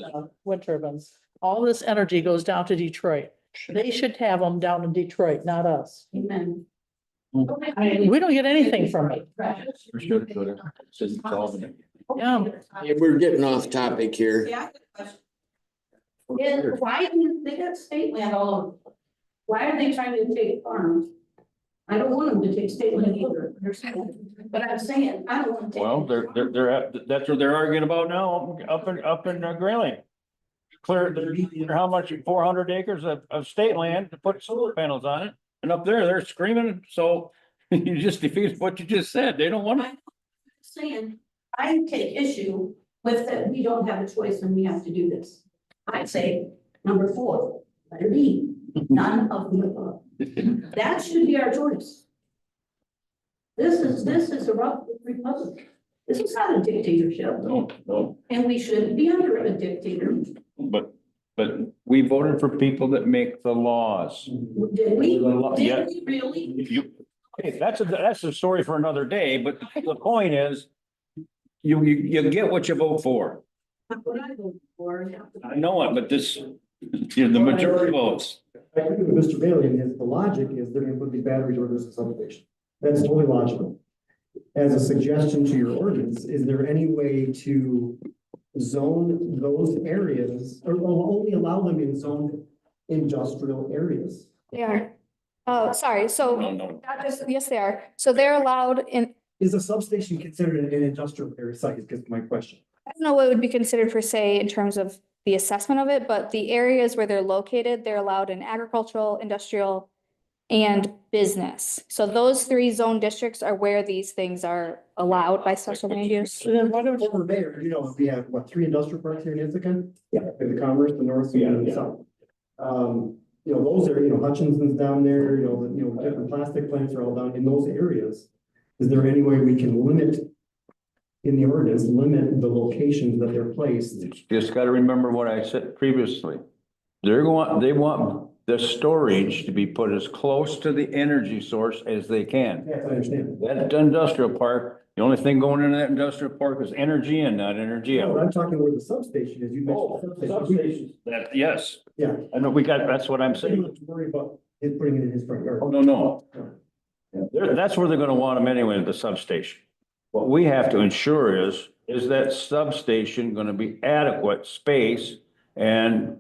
wind turbines. All this energy goes down to Detroit. They should have them down in Detroit, not us. amen. We don't get anything from it. Yeah. Hey, we're getting off topic here. Yeah. Why do they got state land all over? Why are they trying to take farms? I don't want them to take state land either, but I'm saying, I don't want to take. Well, that's what they're arguing about now, up in Grayling. Clear, how much, 400 acres of state land to put solar panels on it, and up there, they're screaming, so you just defeat what you just said, they don't want to. Saying, I take issue with that we don't have a choice when we have to do this. I say, number 4, letter B, none of the above. That should be our choice. This is a republic. This is not a dictatorship. No. And we shouldn't be under a dictator. But we voted for people that make the laws. Did we? Yeah. Did we really? Okay, that's a story for another day, but the point is, you get what you vote for. That's what I voted for. I know it, but the majority votes. I agree with Mr. Bailey, and the logic is they're gonna put these batteries where there's a substation. That's totally logical. As a suggestion to your ordinance, is there any way to zone those areas or only allow them in zoned industrial areas? they are. Oh, sorry. So No. yes, they are. So they're allowed in, Is a substation considered an industrial area site? Is my question. I don't know what would be considered per se in terms of the assessment of it, but the areas where they're located, they're allowed in agricultural, industrial, and business. So those 3 zone districts are where these things are allowed by special land use. So then why don't Over there, we have, 3 industrial parks here in Ithaca? Yeah. The Commerce, the North, and the South. Those are, Hutchinson's down there, the different plastic plants are all down in those areas. Is there any way we can limit in the ordinance, limit the locations that they're placed? You just gotta remember what I said previously. They want the storage to be put as close to the energy source as they can. Yes, I understand. That industrial park, the only thing going into that industrial park is energy and not energy No, out. but I'm talking where the substation is. You mentioned substation. That, yes, Yeah. I know that's what I'm So you saying. don't have to worry about his putting it in his front yard. Oh, no. That's where they're gonna want them anyway, at the substation. What we have to ensure is that substation gonna be adequate space and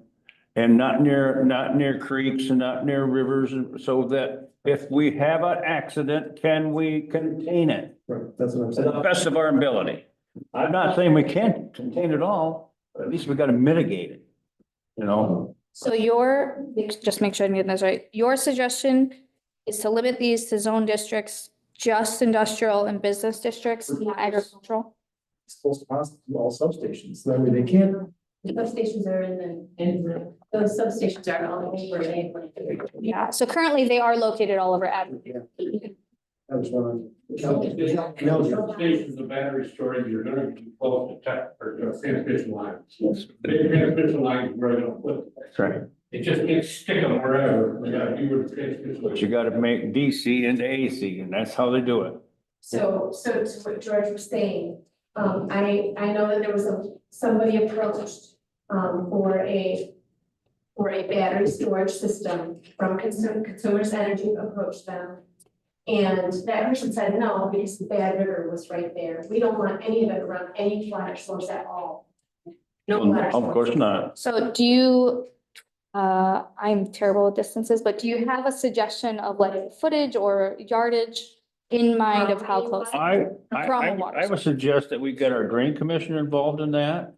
not near creeks and not near rivers, and so that if we have an accident, can we contain it Right, that's what I'm to saying. the best of our ability? I'm not saying we can't contain it all, but at least we gotta mitigate it, So just make sure I'm getting this right. Your suggestion is to limit these to zone districts, just industrial and business districts, not agricultural? Supposed to pass all substations. I mean, they can't. The substations are those substations are all over the. Yeah, so currently they are located all over ag. I just want Substations of battery storage, you're gonna be close to transmission lines. Big transmission lines, where they'll put, That's right. it just can't stick them wherever, you gotta be with the transmission. But you gotta make DC into AC, and that's how they do it. So to what George was saying, I know that there was somebody approached, for a battery storage system from Consumers Energy approached them. And that person said no, because the Bad River was right there. We don't want any of it around any water source at all. No water source. Of course not. So do you, I'm terrible with distances, but do you have a suggestion of like footage or yardage in mind of how close? I would suggest that we get our drain commissioner involved in that.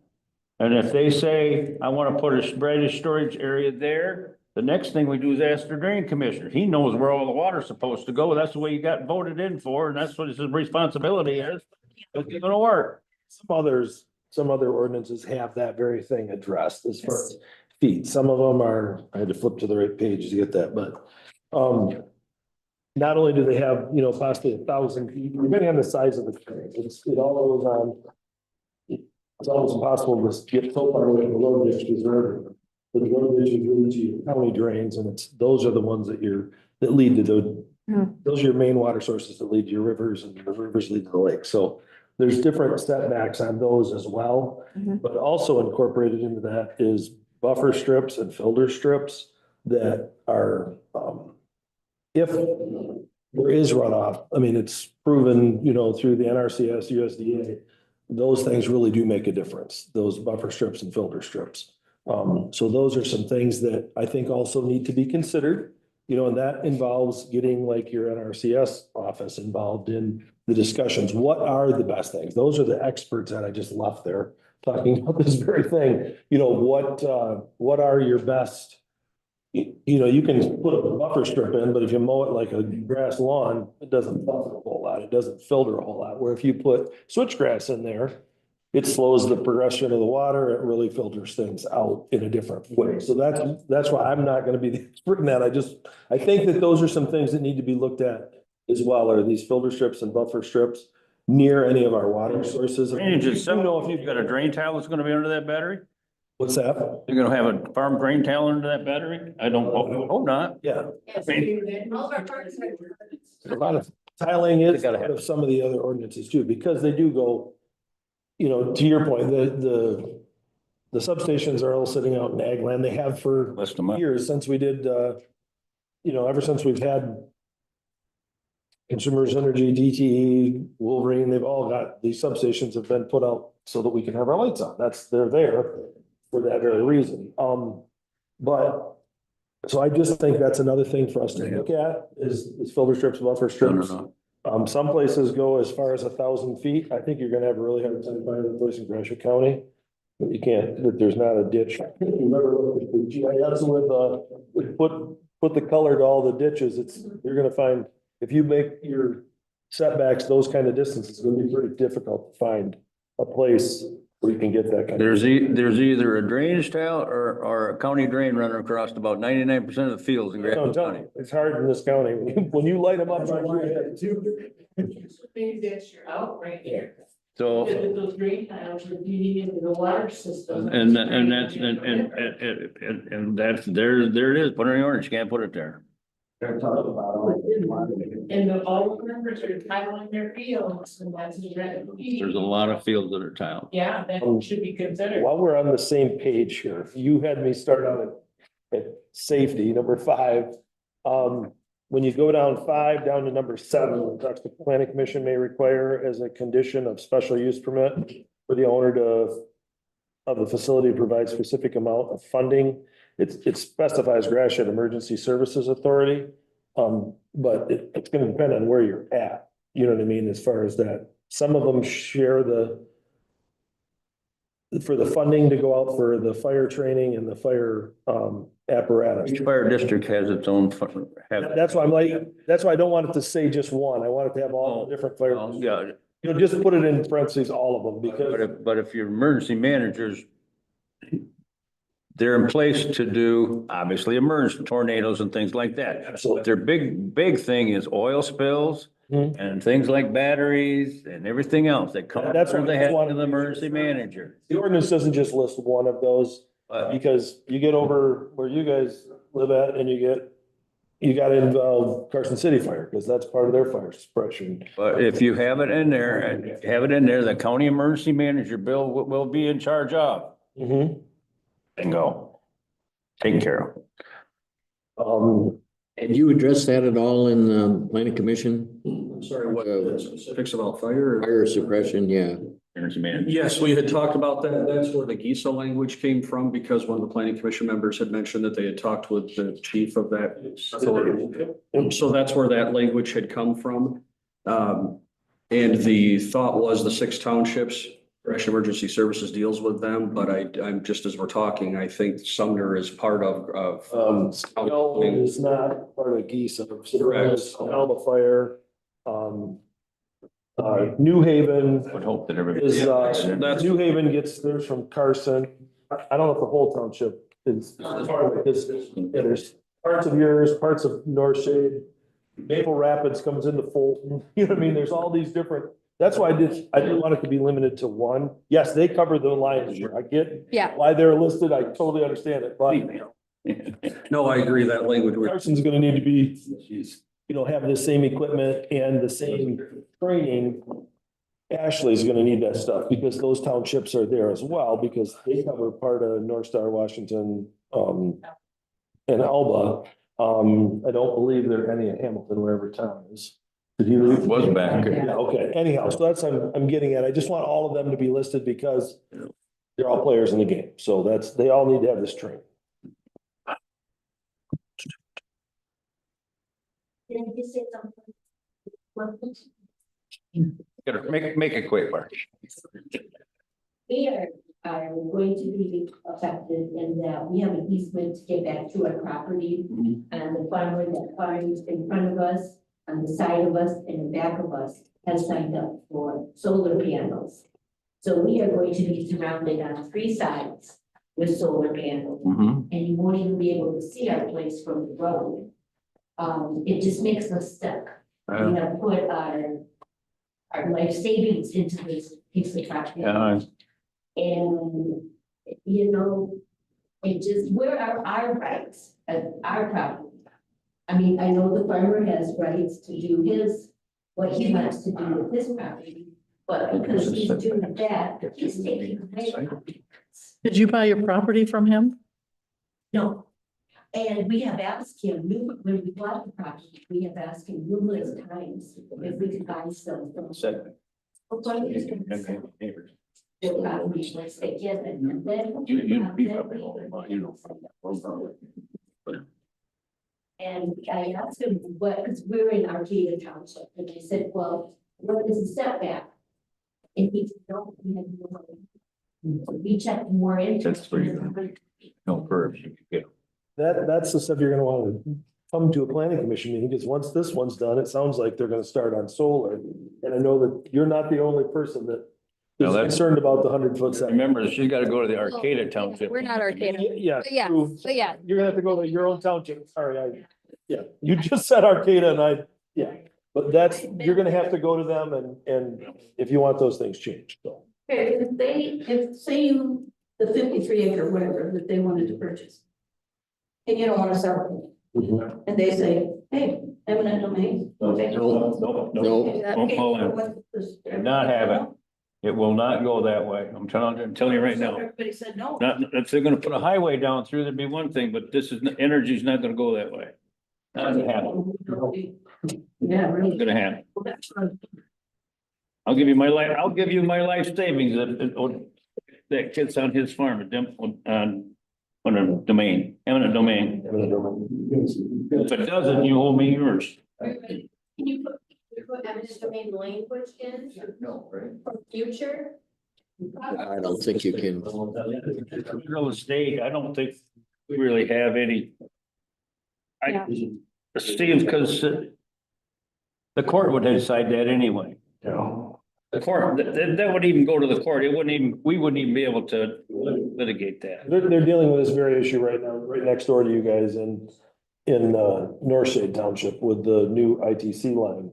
And if they say, I want to put a battery storage area there, the next thing we do is ask the drain commissioner. He knows where all the water's supposed to go. That's the way you got voted in for, and that's what his responsibility is. It's gonna work. some other ordinances have that very thing addressed as far as feet. Some of them are, I had to flip to the right page to get that, but, not only do they have, possibly 1,000 feet, depending on the size of the drain, it all goes on. It's almost impossible to get so far away from the road ditch because they're everywhere. But the road ditches lead to your county drains, and those are the ones that lead to those are your main water sources that lead to your rivers, and the rivers lead to the lake. So there's different setbacks on those as well. But also incorporated into that is buffer strips and filter strips that are, if there is runoff, I mean, it's proven, through the NRCS, USDA, those things really do make a difference, those buffer strips and filter strips. So those are some things that I think also need to be considered, and that involves getting like your NRCS office involved in the discussions. What are the best things? Those are the experts that I just left there talking about this very thing. What are your best? You can put a buffer strip in, but if you mow it like a grass lawn, it doesn't buffer a whole lot. It doesn't filter a whole lot. Where if you put switchgrass in there, it slows the progression of the water. It really filters things out in a different way. So that's why I'm not going to be the expert in that. I think that those are some things that need to be looked at as well. Are these filter strips and buffer strips near any of our water sources? Drainage itself, if you've got a drain tile that's gonna be under that battery, What's that? you're gonna have a farm drain tile under that battery? I don't hope not. Yeah. All of our parks A lot of tiling is They gotta part of some of the other ordinances too, because they do go, to your point, the substations are all sitting out in ag land. They have for List them up. years since we did, ever since we've had Consumers Energy, DTE, Wolverine, they've all got, these substations have been put out so that we can have our lights on. They're there for that very reason. So I just think that's another thing for us to look at is filter strips, buffer strips. Some places go as far as 1,000 feet. I think you're gonna have a really hard time finding a place in Gratiot County. But you can't, that there's not a ditch. If you've ever looked at the GIS with, put the color to all the ditches, you're gonna find, if you make your setbacks, those kind of distances, it's gonna be pretty difficult to find a place where you can get that kind of. There's either a drainage tile or a county drain running across about 99% of the fields in Gratiot County. It's hard in this county. When you light them up. Maybe that's your out right there. So, Those drain tiles are feeding into the water system. and that's, there it is, put it in orange, you can't put it there. They're talking about. And the all members are tiling their fields, and that's the red. There's a lot of fields that are tiled. Yeah, that should be considered. While we're on the same page here, you had me start on at safety, number 5. When you go down 5, down to number 7, it talks the planning commission may require as a condition of special use permit for the owner of the facility to provide specific amount of funding. It specifies Gratiot Emergency Services Authority. But it's gonna depend on where you're at, you know what I mean, as far as that. Some of them share for the funding to go out for the fire training and the fire, apparatus. Each fire district has its own. That's why I'm like, that's why I don't want it to say just one. I want it to have all the different fire. Yeah, You know, just put it in parentheses, all of them, because but if your emergency managers, they're in place to do, obviously, emergency tornadoes and things like that. Absolutely. Their big thing is oil spills and things like batteries and everything else that come That's through what the I head want. of the emergency manager. the ordinance doesn't just list one of those, because you get over where you guys live at and you gotta involve Carson City Fire, because that's part of their fire suppression. But if you have it in there, the county emergency manager, Bill, will be in charge of. Mm-hmm. Bingo. Take care of. And you address that at all in the planning commission? I'm sorry, what specifics about fire? Fire suppression, yeah. Emergency manager. Yes, we had talked about that. That's where the GISA language came from, because one of the planning commission members had mentioned that they had talked with the chief of that authority. So that's where that language had come from. And the thought was the 6 townships, Gratiot Emergency Services deals with them, but I'm just as we're talking, I think Sumner is part of. No, it's not part of GISA. It's Alma Fire, New Haven Would hope that everybody. is, New Haven gets theirs from Carson. I don't know if the whole township is part of it, because there's parts of yours, parts of North Shade. Maple Rapids comes into Fulton, you know what I mean? There's all these different, that's why I didn't want it to be limited to one. Yes, they cover the lion's share. I get Yeah. why they're listed. I totally understand it, but No, I agree that language. Carson's gonna need to be, you know, have the same equipment and the same training. Ashley's gonna need that stuff, because those townships are there as well, because they cover part of North Star, Washington, and Alba. I don't believe there are any in Hamilton, wherever town is. Did he leave? Was back. Yeah, okay, anyhow, so that's, I'm getting at, I just want all of them to be listed, because they're all players in the game, so they all need to have this training. Can I just say something? Make it quick, Mark. We are going to be affected in that we have an easement to get back to our property. And the farmer that farms in front of us, on the side of us, and the back of us has signed up for solar panels. So we are going to be surrounded on 3 sides with solar panels. And you won't even be able to see our place from the road. It just makes us stuck. We have put our life savings into this piece of property. And, you know, it just, where are our rights at our property? I mean, I know the farmer has rights to do what he wants to do with his property, but because he's doing that, he's taking away our rights. Did you buy your property from him? No. And we have asked him, when we bought the property, we have asked him numerous times if we could buy some from. The property, once they give it, and then. And I asked him what, because we're in Arcadia Township, and they said, well, what is the setback? And he said, no, we have no idea. So we checked more into. That's where you're gonna no curbs, you can get. That's the stuff you're gonna want to come to a planning commission meeting, because once this one's done, it sounds like they're gonna start on solar. And I know that you're not the only person that No, is that's- concerned about the 100-foot setback. Remember, she's gotta go to the Arcata Township. We're not Arcata. Yeah, But yeah, true. but yeah, You're gonna have to go to your own township. Sorry, you just said Arcata and but you're gonna have to go to them and if you want those things changed, so. Okay, if say you, the 53 acre, whatever, that they wanted to purchase. And you don't want to sell it, and they say, hey, eminent domain. No. Won't fall in. Not have it. It will not go that way. I'm telling you right now. Everybody said no. Not, if they're gonna put a highway down through, there'd be one thing, but energy's not gonna go that way. Not gonna happen. Yeah, really. It's gonna happen. Well, that's not- I'll give you my life savings that kid's on his farm, on a domain, eminent domain. If it doesn't, you owe me yours. Can you put eminent domain language in No, right? for future? I don't think you can. Real estate, I don't think we really have any. Yeah. Steve, because the court would decide that anyway, you know. The court, that would even go to the court. It wouldn't even, we wouldn't even be able to litigate that. They're dealing with this very issue right now, right next door to you guys in North Shade Township with the new ITC line.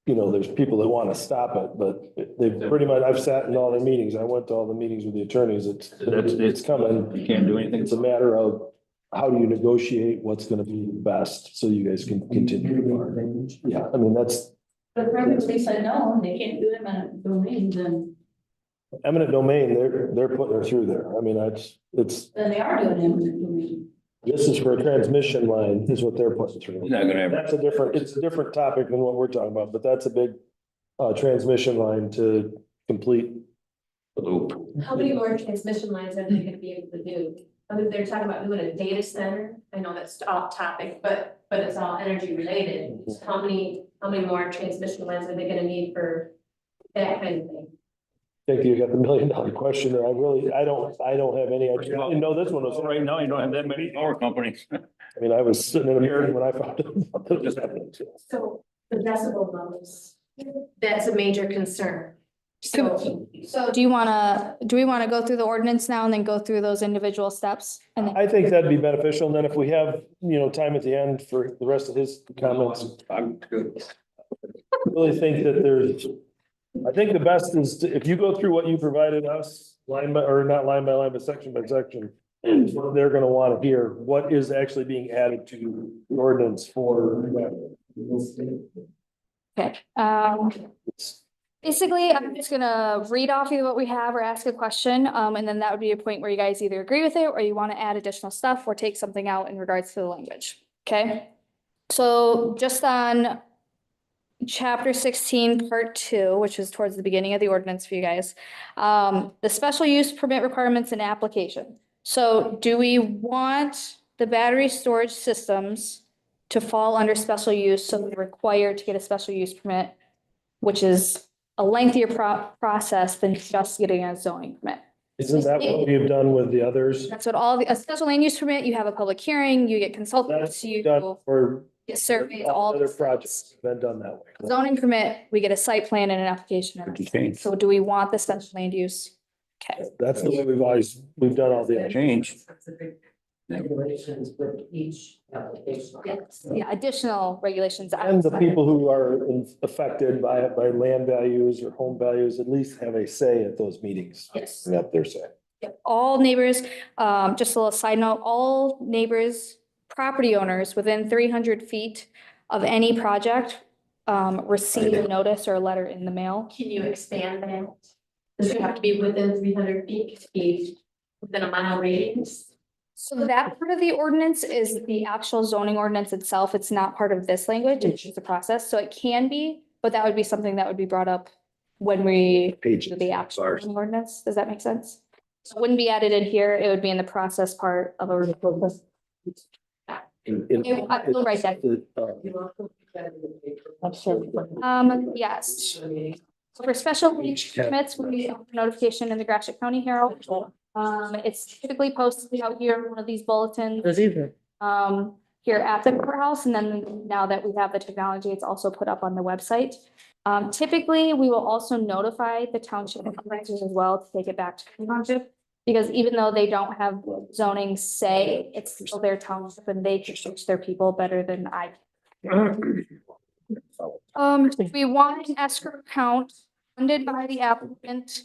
You know, there's people that want to stop it, but they've pretty much, I've sat in all their meetings. I went to all the meetings with the attorneys. It's coming. You can't do anything. It's a matter of how do you negotiate what's gonna be best so you guys can continue. Yeah, I mean, that's But previously said no, they can't do them in domains and eminent domain. They're putting her through there. I mean, it's, then they are doing eminent domain. this is for a transmission line is what they're putting through. You're not gonna have. That's it's a different topic than what we're talking about, but that's a big transmission line to complete the loop. How many more transmission lines are they gonna be able to do? I mean, they're talking about doing a data center. I know that's off topic, but it's all energy related. So how many more transmission lines are they gonna need for that kind of thing? I think you got the $1 million question there. I don't have any idea. I didn't know this one was. Right now, you don't have that many power companies. I mean, I was sitting in a meeting when I found out about this happening. So the decibel levels, that's a major concern. So So do we want to go through the ordinance now and then go through those individual steps? And then, I think that'd be beneficial. And then if we have, time at the end for the rest of his comments, I'm good. I really think that I think the best is if you go through what you provided us, line by, or not line by line, but section by section, what they're gonna want to hear, what is actually being added to the ordinance for. okay. Basically, I'm just gonna read off you what we have or ask a question, and then that would be a point where you guys either agree with it or you want to add additional stuff or take something out in regards to the language. Okay? So just on chapter 16, part 2, which is towards the beginning of the ordinance for you guys, the special use permit requirements and application. So do we want the battery storage systems to fall under special use, so we're required to get a special use permit, which is a lengthier process than just getting a zoning permit? Isn't that what we've done with the others? That's what a special land use permit, you have a public hearing, you get consultants, That's you done for get surveys, all all other this. projects been done that way. Zoning permit, we get a site plan and an application. and everything. So do we want the special land use? Okay, That's the way we've done all the. Change. Specific regulations with each application. yes, yeah, additional regulations. And the people who are affected by it, by land values or home values, at least have a say at those meetings. Yes. Not their say. Yep, all neighbors, just a little side note, all neighbors, property owners within 300 feet of any project receive a notice or a letter in the mail. can you expand that? Does it have to be within 300 feet, to be within a mile radius? So that part of the ordinance is the actual zoning ordinance itself. It's not part of this language. It's just a process. So it can be, but that would be something that would be brought up when we do the actual zoning ordinance. Does that make sense? So it wouldn't be added in here. It would be in the process part of a. I will write that. Yes. So for special use permits, we have notification in the Gratiot County Herald. It's typically posted out here in one of these bulletins. Here at the courthouse, and then now that we have the technology, it's also put up on the website. Typically, we will also notify the township supervisors as well to take it back to the township. Because even though they don't have zoning say, it's still their township and they can reach their people better than I can. We want an escrow account funded by the applicant,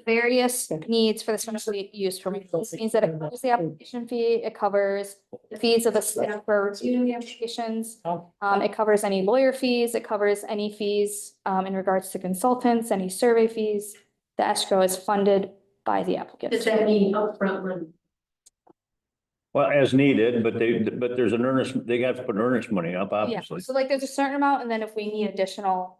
various needs for the special use permit. This means that it covers the application fee, it covers the fees of the staff for reviewing the applications. It covers any lawyer fees, it covers any fees in regards to consultants, any survey fees. The escrow is funded by the applicant. Does that mean upfront money? Well, as needed, but there's an earnest, they have to put earnest money up, Yeah, obviously. so like there's a certain amount, and then if we need additional,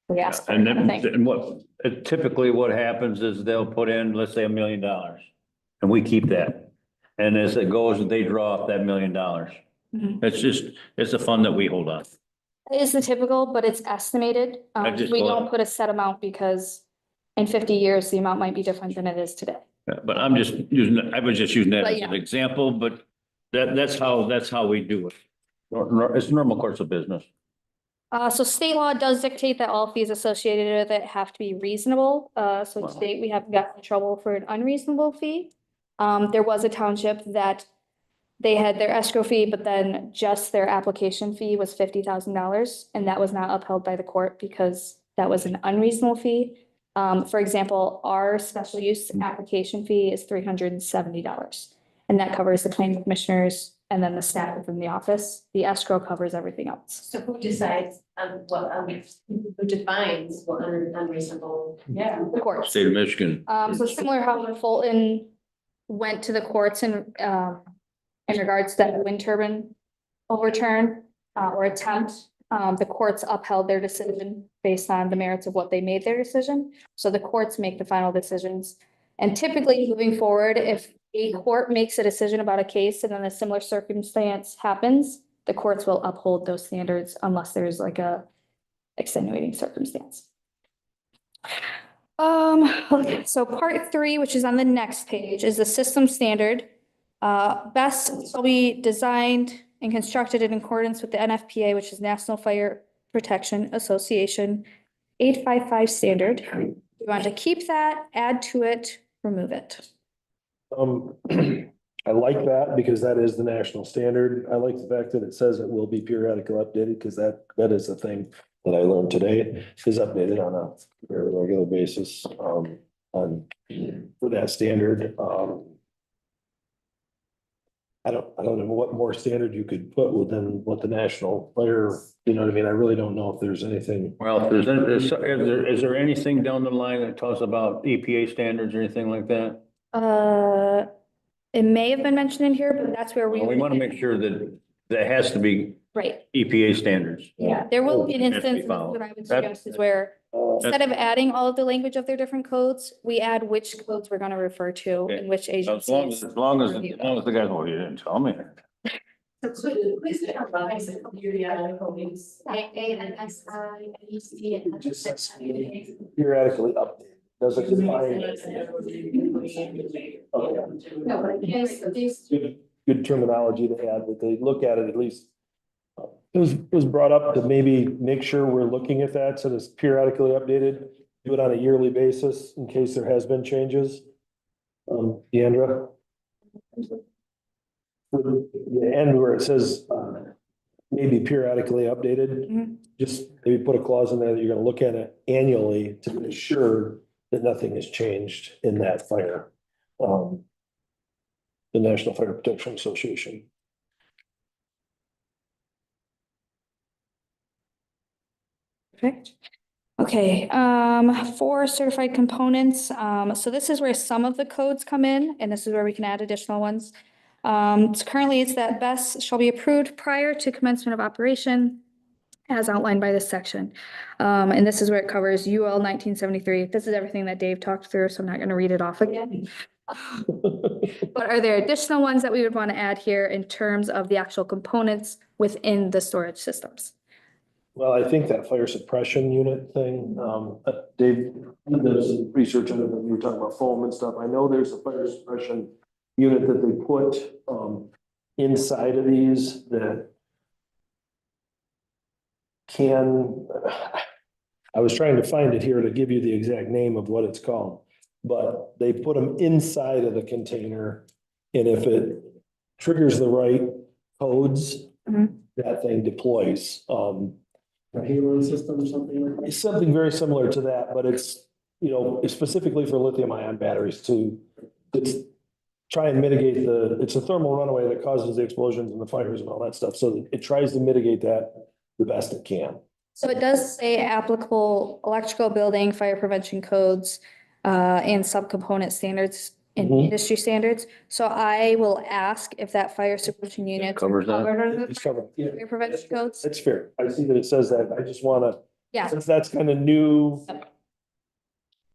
we ask for And it, I think. then typically what happens is they'll put in, let's say $1 million, and we keep that. And as it goes, they draw off that $1 million. Mhm. It's a fund that we hold on. It is the typical, but it's estimated. I just We thought- don't put a set amount because in 50 years, the amount might be different than it is today. But I was just using that But as yeah. an example, but that's how we do it. It's normal course of business. So state law does dictate that all fees associated with it have to be reasonable. So to date, we haven't gotten in trouble for an unreasonable fee. There was a township that they had their escrow fee, but then just their application fee was $50,000, and that was not upheld by the court because that was an unreasonable fee. For example, our special use application fee is $370, and that covers the planning commissioners and then the staff within the office. The escrow covers everything else. So who decides who defines what unreasonable? Yeah. The courts. State of Michigan. So similar how when Fulton went to the courts in regards to that wind turbine overturn or attempt, the courts upheld their decision based on the merits of what they made their decision. So the courts make the final decisions. And typically moving forward, if a court makes a decision about a case and then a similar circumstance happens, the courts will uphold those standards unless there's like a extenuating circumstance. Okay, so part 3, which is on the next page, is the system standard. Best will be designed and constructed in accordance with the NFPA, which is National Fire Protection Association 855 standard. You want to keep that, add to it, remove it. I like that because that is the national standard. I like the fact that it says it will be periodically updated because that is the thing that I learned today is updated on a very regular basis, for that standard. I don't know what more standard you could put within what the national fire, you know what I mean? I really don't know if there's anything. Well, is there anything down the line that talks about EPA standards or anything like that? It may have been mentioned in here, but that's where Well, we want to make sure that that has to be right. EPA standards. Yeah, there will be an Has to be instance, followed. what I would suggest is where instead of adding all of the language of their different codes, we add which codes we're gonna refer to Okay. and which agencies. As long as the guys, well, you didn't tell me. Please talk about periodical use. It just says periodically updated. Doesn't define it. No, but these. Good terminology to add, that they look at it at least. It was brought up to maybe make sure we're looking at that, so it's periodically updated, do it on a yearly basis in case there has been changes. Deandra? The end where it says, maybe periodically updated, just maybe put a clause in there that you're gonna look at it annually to be sure that nothing has changed in that fire. The National Fire Protection Association. Perfect. Okay, for certified components, so this is where some of the codes come in, and this is where we can add additional ones. So currently it's that BESS shall be approved prior to commencement of operation as outlined by this section. And this is where it covers UL 1973. This is everything that Dave talked through, so I'm not gonna read it off again. But are there additional ones that we would want to add here in terms of the actual components within the storage systems? Well, I think that fire suppression unit thing, Dave, there's some research on it when you were talking about foam and stuff. I know there's a fire suppression unit that they put inside of these that can, I was trying to find it here to give you the exact name of what it's called, but they put them inside of the container. And if it triggers the right codes, that thing deploys. A Halo system or something like that? It's something very similar to that, but it's, you know, it's specifically for lithium ion batteries to try and mitigate it's a thermal runaway that causes the explosions and the fires and all that stuff. So it tries to mitigate that the best it can. So it does say applicable electrical building, fire prevention codes, and subcomponent standards and industry standards. So I will ask if that fire suppression unit Covers that. It's covered. Yeah, fire prevention codes. that's fair. I see that it says that. I just wanna, Yeah. since that's kind of new.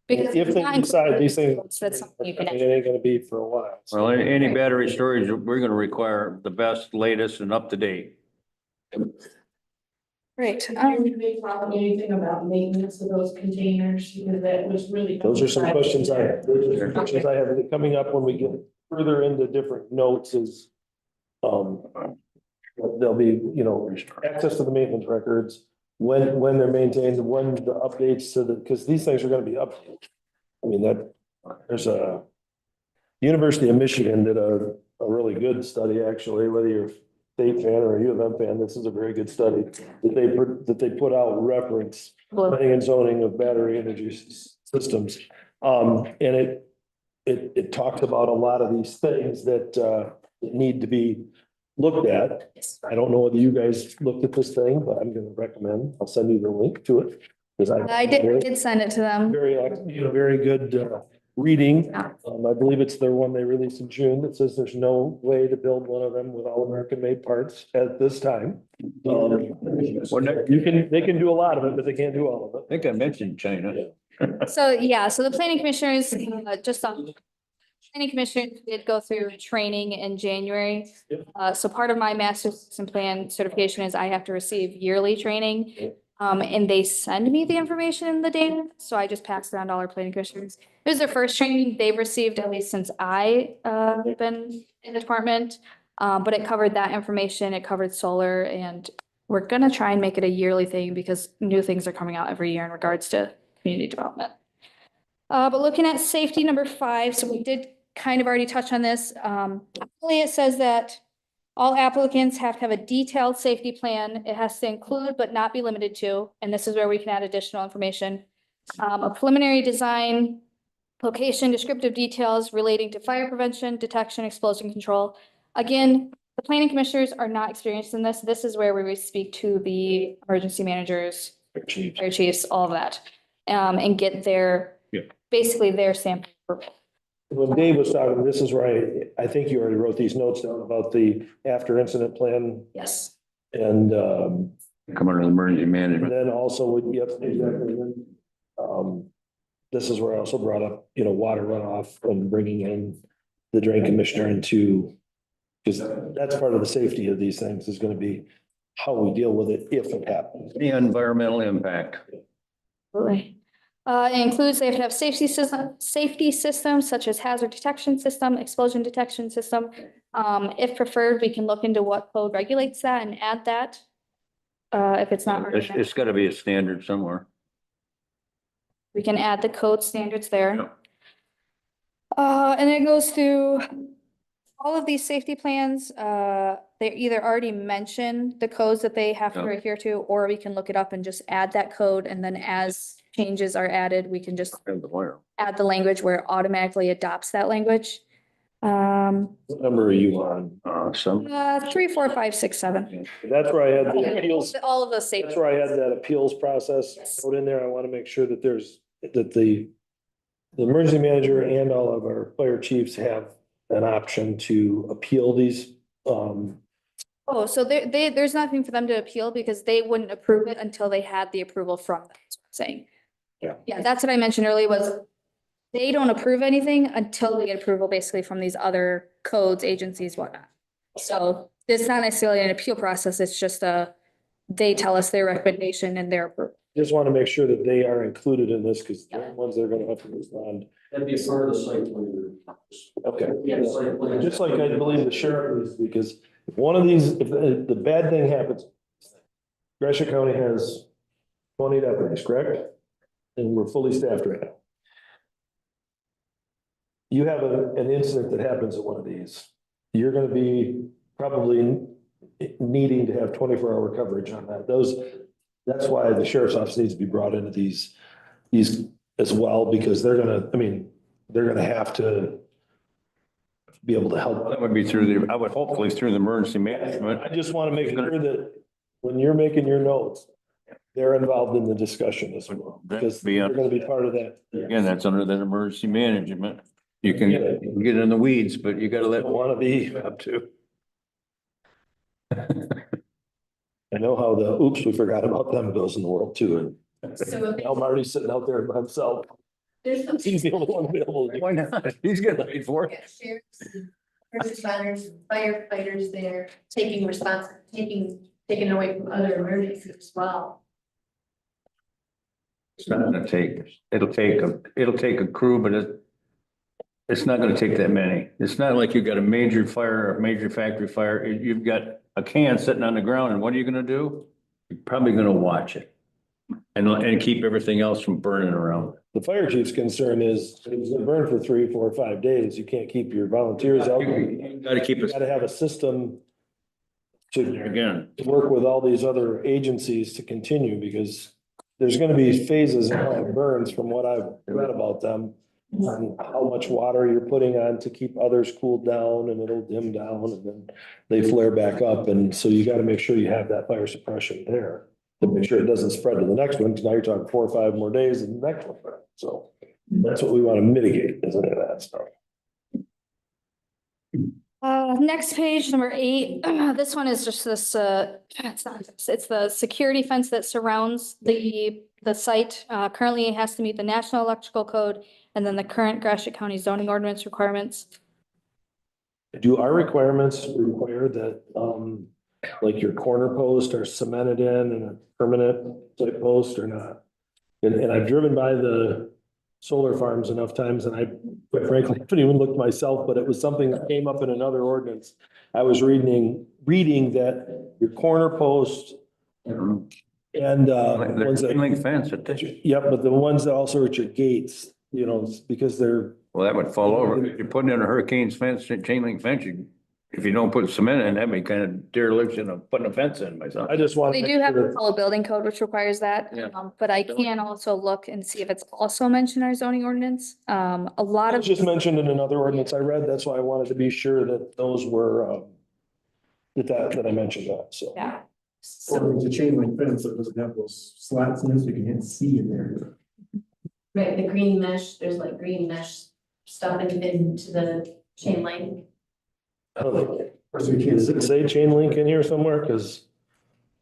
Because If it's they not decide these things, included, that's something you I can mean, it ain't gonna be for a while. So- Well, any battery storage, we're gonna require the best, latest and up to date. Great. Did they talk anything about maintenance of those containers, because that was really. Those are some questions I have coming up when we get further into different notes is, there'll be, access to the maintenance records, when they're maintained, when the updates to the, because these things are gonna be updated. I mean, there's a University of Michigan did a really good study, actually, whether you're a state fan or a U of M fan, this is a very good study that they put out reference planning and zoning of battery energy systems. And it talks about a lot of these things that need to be looked at. I don't know whether you guys looked at this thing, but I'm gonna recommend, I'll send you the link to it. I did send it to them. Very good reading. I believe it's the one they released in June that says there's no way to build one of them with all American made parts at this time. They can do a lot of it, but they can't do all of it. I think I mentioned China. So, yeah, so the planning commissioners, planning commission did go through training in January. So part of my master system plan certification is I have to receive yearly training. And they send me the information in the data, so I just pass it on to all our planning commissioners. It was their first training they've received, at least since I have been in the department. But it covered that information, it covered solar, and we're gonna try and make it a yearly thing because new things are coming out every year in regards to community development. But looking at safety number 5, so we did kind of already touch on this. It says that all applicants have to have a detailed safety plan. It has to include but not be limited to, and this is where we can add additional information. A preliminary design, location, descriptive details relating to fire prevention, detection, explosion control. Again, the planning commissioners are not experienced in this. This is where we would speak to the emergency managers, fire chiefs, all of that, and get basically their sample. When Dave was talking, this is where I think you already wrote these notes down about the after incident plan. Yes. And Come under the emergency management. then also, yep, exactly. This is where I also brought up, water runoff and bringing in the drain commissioner into, because that's part of the safety of these things is gonna be how we deal with it if it happens. The environmental impact. Absolutely. It includes, they have to have safety systems such as hazard detection system, explosion detection system. If preferred, we can look into what code regulates that and add that. If it's not. It's gotta be a standard somewhere. We can add the code standards there. And it goes through all of these safety plans. They either already mention the codes that they have to adhere to, or we can look it up and just add that code. And then as changes are added, we can just add the language where it automatically adopts that language. What number are you on? 3, 4, 5, 6, 7. That's where I had the appeals. All of those safety. That's where I had that appeals process put in there. I want to make sure that the emergency manager and all of our fire chiefs have an option to appeal these. Oh, so there's nothing for them to appeal because they wouldn't approve it until they had the approval from them, that's what I'm saying. Yeah, that's what I mentioned earlier was they don't approve anything until they get approval basically from these other codes, agencies, whatnot. So it's not necessarily an appeal process. It's just they tell us their recommendation and their approval. Just want to make sure that they are included in this because they're the ones that are going to have to respond. That'd be a part of the site plan. Okay. Yeah, site plan. Just like I believe the sheriff is, because if one of these, if the bad thing happens, Gratiot County has 20 deputies, correct? And we're fully staffed right now. You have an incident that happens at one of these, you're gonna be probably needing to have 24-hour coverage on that. That's why the sheriff's office needs to be brought into these as well, because they're gonna have to be able to help. That would be I would hopefully through the emergency management. I just want to make sure that when you're making your notes, they're involved in the discussion as well, because they're gonna be part of that. Again, that's under that emergency management. You can get in the weeds, but you gotta Want to be up to. I know how the oops, we forgot about them goes in the world too. And I'm already sitting out there by himself. He's the only one available. Why not? He's getting paid for it. Sheriffs, first responders, firefighters there taking taken away from other emergencies as well. It's not gonna take, it'll take a crew, but it's not gonna take that many. It's not like you've got a major fire, a major factory fire. You've got a can sitting on the ground, and what are you gonna do? You're probably gonna watch it and keep everything else from burning around. The fire chief's concern is it's gonna burn for 3, 4, 5 days. You can't keep your volunteers out. You gotta keep You it gotta have a system to again. work with all these other agencies to continue, because there's gonna be phases in how it burns from what I've read about them. On how much water you're putting on to keep others cooled down, and it'll dim down, and then they flare back up, and so you gotta make sure you have that fire suppression there. To make sure it doesn't spread to the next one, because now you're talking 4 or 5 more days and the next one, so that's what we wanna mitigate, isn't it, that stuff? Next page, number 8, this one is just this, it's the security fence that surrounds the site. Currently it has to meet the National Electrical Code and then the current Gratiot County zoning ordinance requirements. Do our requirements require that, like your corner posts are cemented in and a permanent type post or not? And I've driven by the solar farms enough times, and I, quite frankly, haven't even looked myself, but it was something that came up in another ordinance. I was reading that your corner post and, ones The that, link fence at this, yep, but the ones that also are at your gates, you know, because they're, well, that would fall over. If you're putting in a hurricane's fence, chain link fence, if you don't put cement in, that'd be kind of dereliction of putting a fence in myself. I just want. They do have a full building code which requires that, Yeah. but I can also look and see if it's also mentioned in our zoning ordinance. A lot It of. was just mentioned in another ordinance I read, that's why I wanted to be sure that those were, that I mentioned that, so. Yeah. Or it's a chain link fence that doesn't have those slats in it, so you can hit C in there. Right, the green mesh, there's like green mesh stuff into the chain link. Does it say chain link in here somewhere? Cause.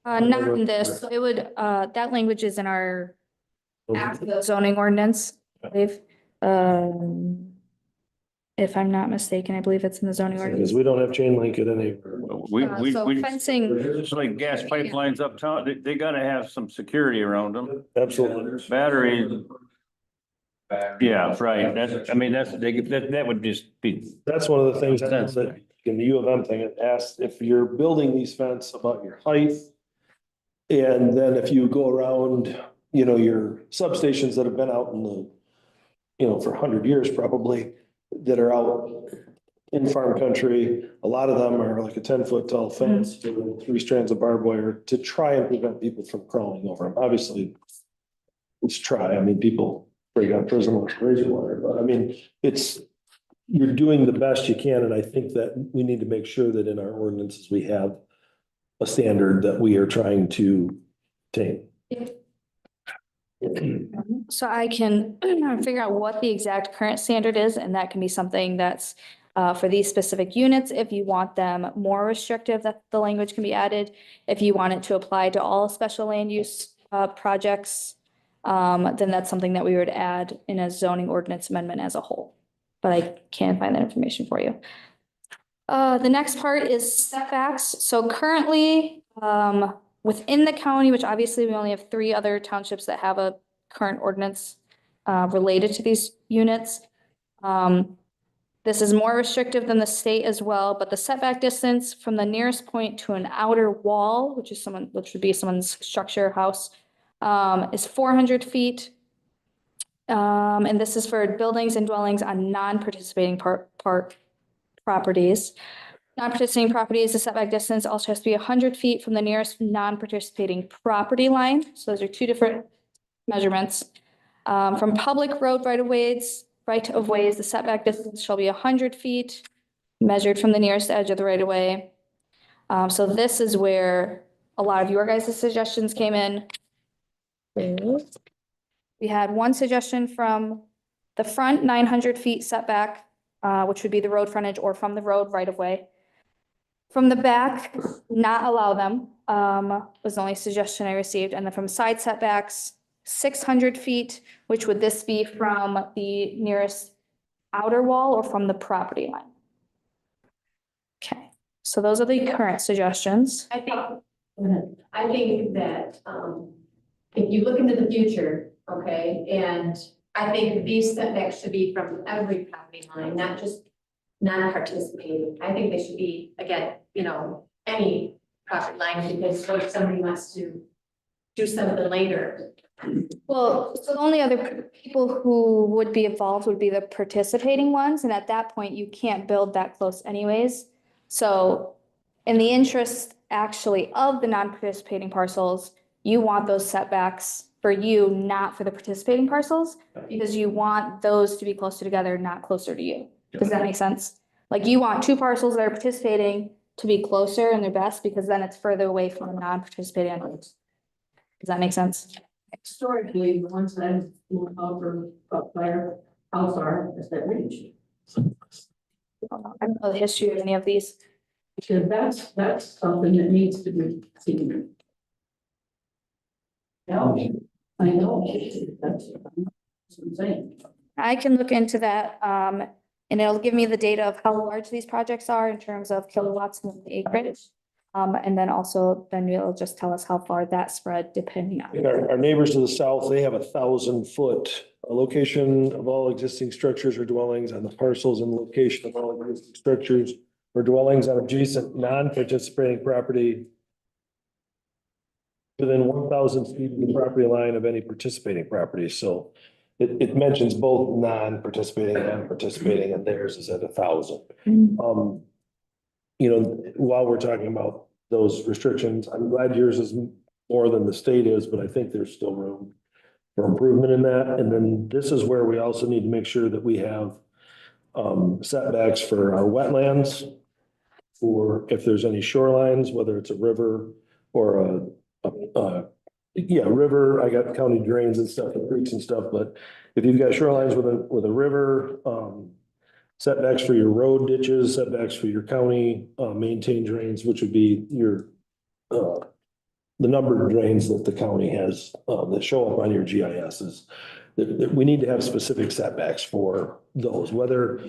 Not in this, it would, that language is in our zoning ordinance, I believe. If I'm not mistaken, I believe it's in the zoning ordinance. Because we don't have chain link at any. So fencing, It's like gas pipelines uptown, they gotta have some security around them. Absolutely. Batteries. Yeah, right, that would just be. That's one of the things that in the U of M thing, it asks if you're building these fence about your height. And then if you go around, you know, your substations that have been out in the, you know, for 100 years probably, that are out in farm country, a lot of them are like a 10-foot tall fence with 3 strands of barbed wire to try and prevent people from crawling over them. Obviously, let's try. I mean, people break out prison with razor wire, but I mean, you're doing the best you can, and I think that we need to make sure that in our ordinances, we have a standard that we are trying to attain. so I can figure out what the exact current standard is, and that can be something that's for these specific units. If you want them more restrictive, that the language can be added. If you want it to apply to all special land use projects, then that's something that we would add in a zoning ordinance amendment as a whole. But I can't find that information for you. The next part is setbacks. So currently, within the county, which obviously we only have 3 other townships that have a current ordinance related to these units. This is more restrictive than the state as well, but the setback distance from the nearest point to an outer wall, which would be someone's structure, house, is 400 feet. And this is for buildings and dwellings on non-participating properties. Non-participating properties, the setback distance also has to be 100 feet from the nearest non-participating property line. So those are 2 different measurements. From public road right-of-ways, the setback distance shall be 100 feet measured from the nearest edge of the right-of-way. So this is where a lot of your guys' suggestions came in. We had one suggestion from the front 900 feet setback, which would be the road frontage or from the road right of way. From the back, not allow them, was the only suggestion I received. And then from side setbacks, 600 feet, which would this be from the nearest outer wall or from the property line? Okay, so those are the current suggestions. I think I think that, if you look into the future, okay, and I think these setbacks should be from every property line, not just non-participating. I think they should be, again, any property line, because what if somebody wants to do something later? Well, so the only other people who would be involved would be the participating ones, and at that point, you can't build that close anyways. So in the interest actually of the non-participating parcels, you want those setbacks for you, not for the participating parcels, because you want those to be closer together, not closer to you. Does that make sense? Like you want two parcels that are participating to be closer and they're best, because then it's further away from the non-participating ones. Does that make sense? Historically, the ones that I'm looking over, fire, how far is that reach? I don't know the history of any of these. Because that's something that needs to be seen. No, I know, that's what I'm saying. I can look into that, and it'll give me the data of how large these projects are in terms of kilowatts and acreage. And then also, then it'll just tell us how far that spread depending on. And our neighbors to the south, they have 1,000-foot location of all existing structures or dwellings on the parcels and location of all existing structures or dwellings on adjacent non-participating property within 1,000 feet of the property line of any participating property. So it mentions both non-participating and participating, and theirs is at 1,000. While we're talking about those restrictions, I'm glad yours is more than the state is, but I think there's still room for improvement in that. And then this is where we also need to make sure that we have setbacks for our wetlands, for if there's any shorelines, whether it's a river or river. I got county drains and stuff, and creeks and stuff, but if you've got shorelines with a river, setbacks for your road ditches, setbacks for your county maintained drains, which would be your the number of drains that the county has that show up on your GISs. That we need to have specific setbacks for those, whether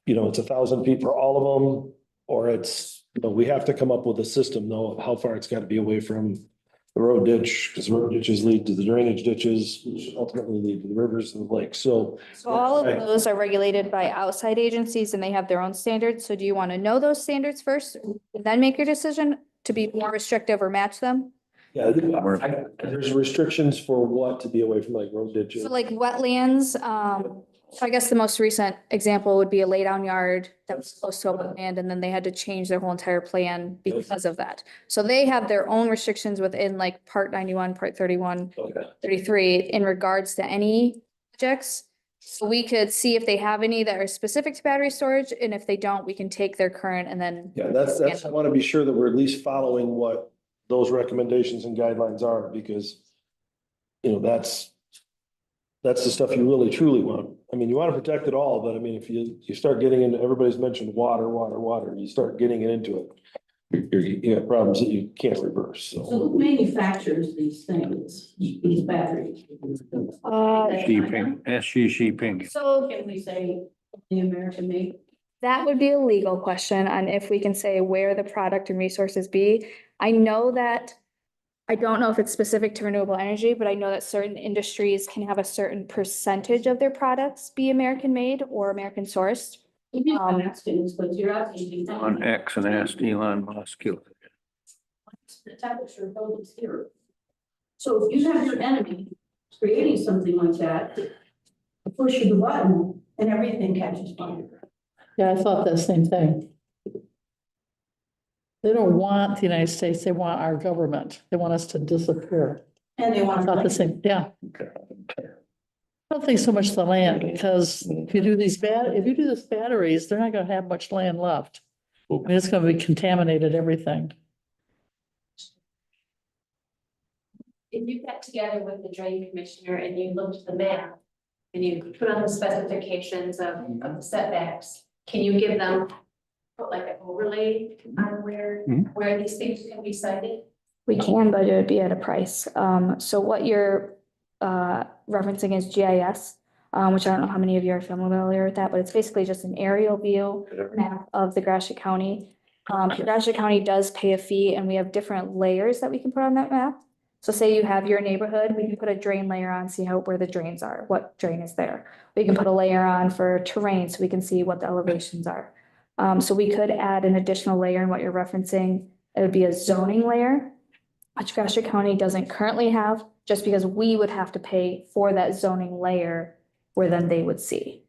it's 1,000 feet for all of them, or it's we have to come up with a system though of how far it's got to be away from the road ditch, because road ditches lead to the drainage ditches, which ultimately lead to the rivers and the lakes. So all of those are regulated by outside agencies and they have their own standards. So do you want to know those standards first, and then make your decision to be more restrictive or match them? Yeah, there's restrictions for what to be away from, like road ditches. So like wetlands, so I guess the most recent example would be a laydown yard that was close to a wetland, and then they had to change their whole entire plan because of that. So they have their own restrictions within like Part 91, Part 31, 33 in regards to any projects. So we could see if they have any that are specific to battery storage, and if they don't, we can take their current and then. Yeah, that's, I want to be sure that we're at least following what those recommendations and guidelines are, because that's the stuff you really truly want. I mean, you want to protect it all, but I mean, if you start getting into, everybody's mentioned water, you start getting into it, you have problems that you can't reverse, So who manufactures these things, these batteries? SG Ping. So Can we say the American made? that would be a legal question on if we can say where the product and resources be. I know that, I don't know if it's specific to renewable energy, but I know that certain industries can have a certain percentage of their products be American made or American sourced. I'm asking this, but you're asking. On X and asked Elon Musk. The temperature of buildings here. So if you have your enemy creating something like that, push the button and everything catches fire. Yeah, I thought the same thing. They don't want the United States, they want our government. They want us to disappear. And they I want. thought the same, yeah. I don't think so much the land, because if you do these batteries, they're not gonna have much land left. I mean, it's gonna be contaminated, everything. If you got together with the drain commissioner and you looked at the map and you put on the specifications of the setbacks, can you give them like an overlay on where these things can be cited? We can, but it would be at a price. So what you're referencing is GIS, which I don't know how many of you are familiar with that, but it's basically just an aerial view map of the Gratiot County. Gratiot County does pay a fee and we have different layers that we can put on that map. So say you have your neighborhood, we can put a drain layer on, see where the drains are, what drain is there. We can put a layer on for terrain so we can see what the elevations are. So we could add an additional layer in what you're referencing. It would be a zoning layer, which Gratiot County doesn't currently have, just because we would have to pay for that zoning layer where then they would see.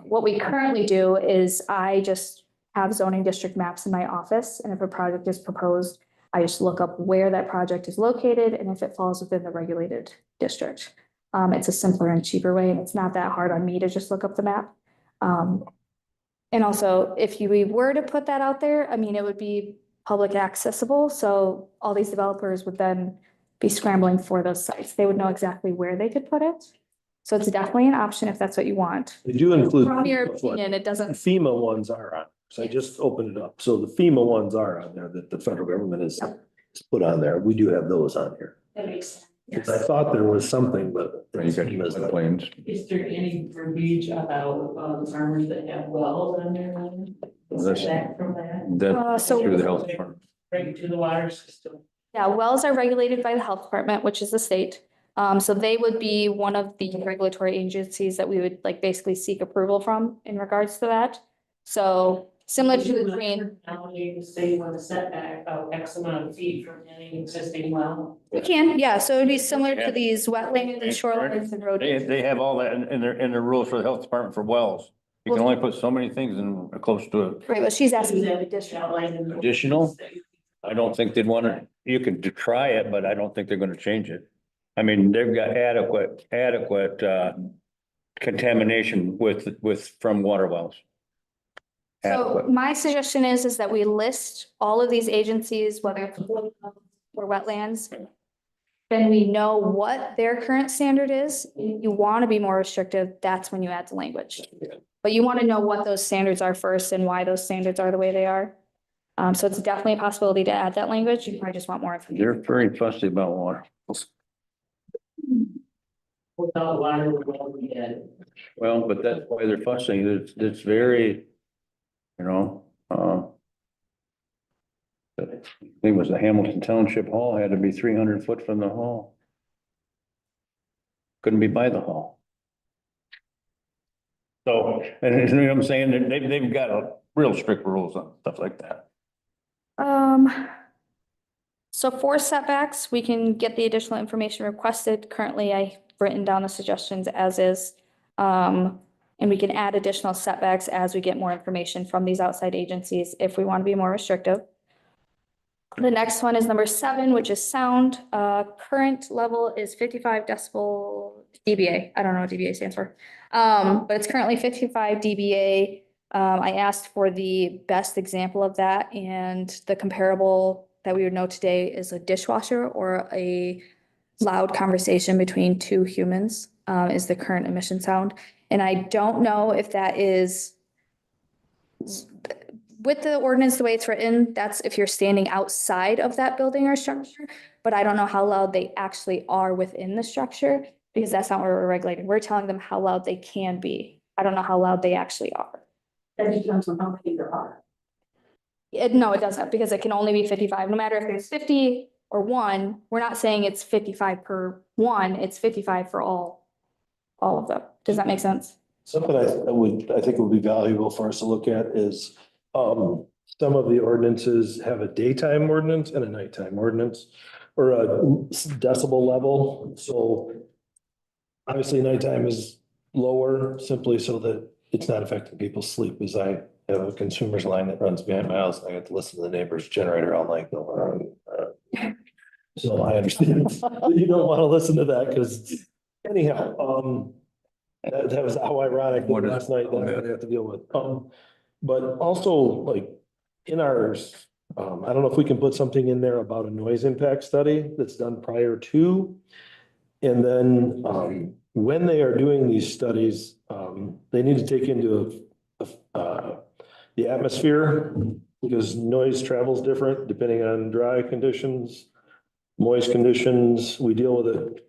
What we currently do is I just have zoning district maps in my office, and if a project is proposed, I just look up where that project is located and if it falls within the regulated district. It's a simpler and cheaper way, and it's not that hard on me to just look up the map. And also, if we were to put that out there, I mean, it would be public accessible, so all these developers would then be scrambling for those sites. They would know exactly where they could put it. So it's definitely an option if that's what you want. They do include. From your opinion, it doesn't. FEMA ones are on, so I just opened it up. So the FEMA ones are on there that the federal government has put on there. We do have those on here. That makes sense. Yes. I thought there was something, but. You got your floodplains. Is there any verbiage about, farmers that have wells on their land? Is That's- that from that? That's So- through the health department. Right to the water system? Yeah, wells are regulated by the health department, which is the state. So they would be one of the regulatory agencies that we would like basically seek approval from in regards to that. So similar to the green. County to say when the setback of X amount of feet from any existing well. You can, yeah, so it'd be similar to these wetlands and shorelines and road. They have all that in their rules for the health department for wells. You can only put so many things in close to it. Right, but she's asking. Is that additional? Additional? I don't think they'd want to, you could try it, but I don't think they're gonna change it. I mean, they've got adequate contamination from water wells. So Adequate. my suggestion is that we list all of these agencies, whether it's or wetlands. Then we know what their current standard is. If you want to be more restrictive, that's when you add the language. But you want to know what those standards are first and why those standards are the way they are. So it's definitely a possibility to add that language. You probably just want more information. They're very fussy about water. Without water, we won't be dead. Well, but that's why they're fussy. It's very, you know, I think it was the Hamilton Township Hall had to be 300 foot from the hall. Couldn't be by the hall. So, and you know what I'm saying? They've got a real strict rules on stuff like that. So for setbacks, we can get the additional information requested. Currently, I've written down the suggestions as is. And we can add additional setbacks as we get more information from these outside agencies if we want to be more restrictive. The next one is number 7, which is sound. Current level is 55 decibel dBA. I don't know what dBA stands for. But it's currently 55 dBA. I asked for the best example of that, and the comparable that we would know today is a dishwasher or a loud conversation between two humans, is the current emission sound. And I don't know if that is with the ordinance, the way it's written, that's if you're standing outside of that building or structure, but I don't know how loud they actually are within the structure, because that's not what we're regulating. We're telling them how loud they can be. I don't know how loud they actually are. That depends on how big there are. No, it doesn't, because it can only be 55, no matter if there's 50 or 1, we're not saying it's 55 per 1, it's 55 for all of them. Does that make sense? Something I think would be valuable for us to look at is, some of the ordinances have a daytime ordinance and a nighttime ordinance, or a decibel level. So obviously nighttime is lower simply so that it's not affecting people's sleep, as I have a consumer's line that runs behind my house and I get to listen to the neighbor's generator all night. So I understand you don't want to listen to that because anyhow, that was how ironic last night that I have to deal with. But also like in ours, I don't know if we can put something in there about a noise impact study that's done prior to. And then when they are doing these studies, they need to take into the atmosphere, because noise travels different depending on dry conditions, moist conditions. We deal with it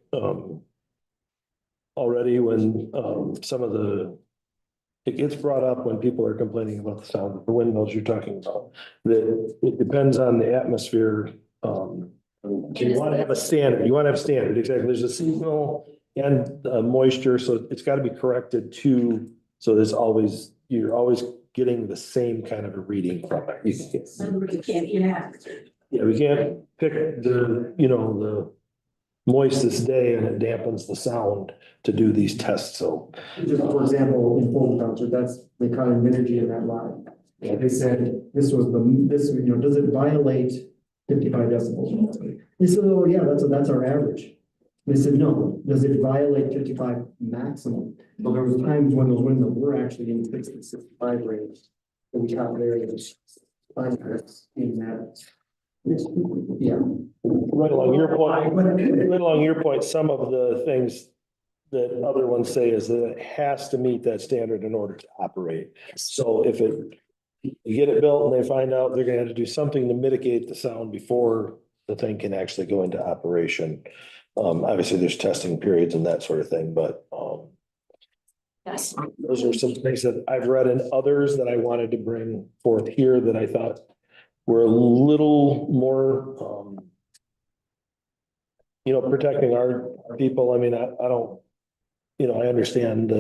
already when some of the it gets brought up when people are complaining about the sound of the windmills you're talking about. That it depends on the atmosphere. You want to have a standard, exactly. There's a seasonal and moisture, so it's got to be corrected to, so you're always getting the same kind of a reading from it. You can't eat it. Yeah, we can't pick the moistest day and it dampens the sound to do these tests, so. Just for example, in Fulton Township, that's the kind of energy in that line. They said does it violate 55 decibels? They said, oh yeah, that's our average. They said, no, does it violate 55 maximum? So there was times when those windows were actually in 65 range. And we got various findings in that. Yeah. Right along your point, some of the things that other ones say is that it has to meet that standard in order to operate. So if you get it built and they find out they're gonna have to do something to mitigate the sound before the thing can actually go into operation. Obviously there's testing periods and that sort of thing, but, Yes. those are some things that I've read in others that I wanted to bring forth here that I thought were a little more, protecting our people. I mean, I don't, I understand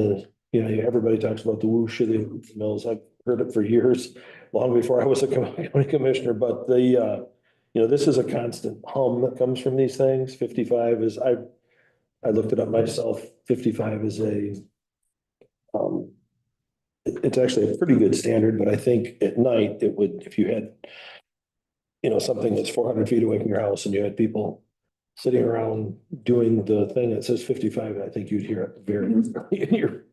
everybody talks about the whoosh of the mills. I've heard it for years, long before I was a county commissioner, but this is a constant hum that comes from these things. 55 is, I looked it up myself. 55 is it's actually a pretty good standard, but I think at night it would, if you had, something that's 400 feet away from your house and you had people sitting around doing the thing that says 55, I think you'd hear it very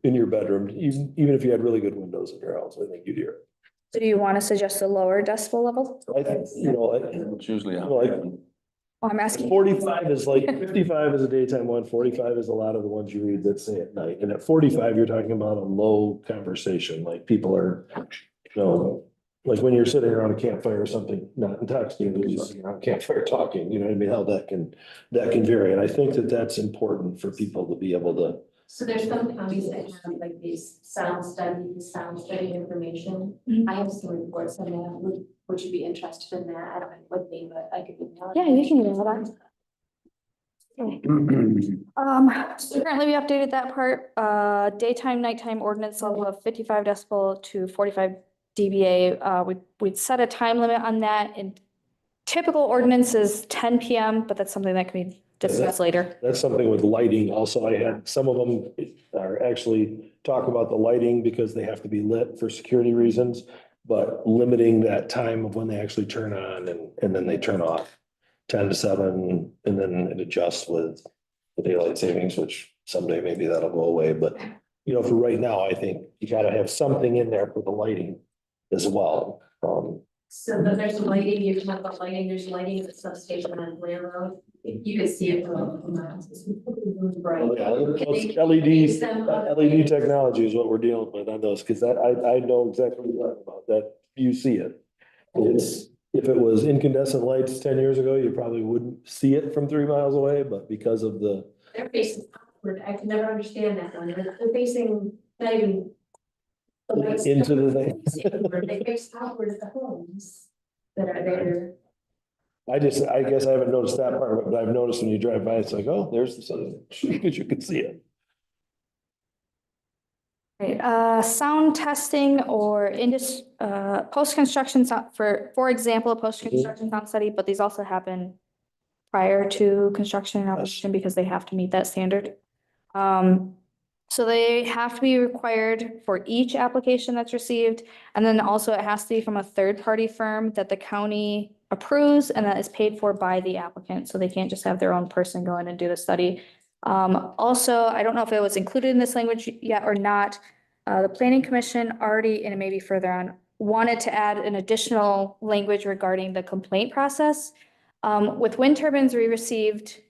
in your bedroom, even if you had really good windows in your house, I think you'd hear it. So do you want to suggest a lower decibel level? I think, It's usually. I'm asking. 45 is like, 55 is a daytime one, 45 is a lot of the ones you read that say at night. And at 45, you're talking about a low conversation, like people are, like when you're sitting around a campfire or something, not intoxicated, but just sitting around a campfire talking, you know what I mean? How that can vary. And I think that that's important for people to be able to. So there's some counties that have like these sound study information. I have some reports on that. Would you be interested in that? I don't have it with me, but I could. Yeah, you can do that. So currently we updated that part, daytime, nighttime ordinance level of 55 decibel to 45 dBA. We'd set a time limit on that, and typical ordinance is 10 PM, but that's something that can be discussed later. That's something with lighting. Also, I had, some of them are actually talk about the lighting because they have to be lit for security reasons, but limiting that time of when they actually turn on and then they turn off 10 to 7, and then it adjusts with the daylight savings, which someday maybe that'll go away. But, for right now, I think you gotta have something in there for the lighting as well. So there's lighting, you can talk about lighting, there's lighting at the substation on Blair Road. You could see it from bright. LED technology is what we're dealing with on those, because I know exactly what you're talking about, that you see it. If it was incandescent lights 10 years ago, you probably wouldn't see it from 3 miles away, but because of the. They're facing outward. I can never understand that one. They're facing, not even. Into the thing. They face outward at the homes that are there. I guess I haven't noticed that part of it, but I've noticed when you drive by, it's like, oh, there's the sun, because you could see it. Right, sound testing or post-construction, for example, a post-construction sound study, but these also happen prior to construction and operation because they have to meet that standard. So they have to be required for each application that's received. And then also it has to be from a third-party firm that the county approves and that is paid for by the applicant. So they can't just have their own person go in and do the study. Also, I don't know if it was included in this language yet or not. The Planning Commission already, and maybe further on, wanted to add an additional language regarding the complaint process. With wind turbines, we received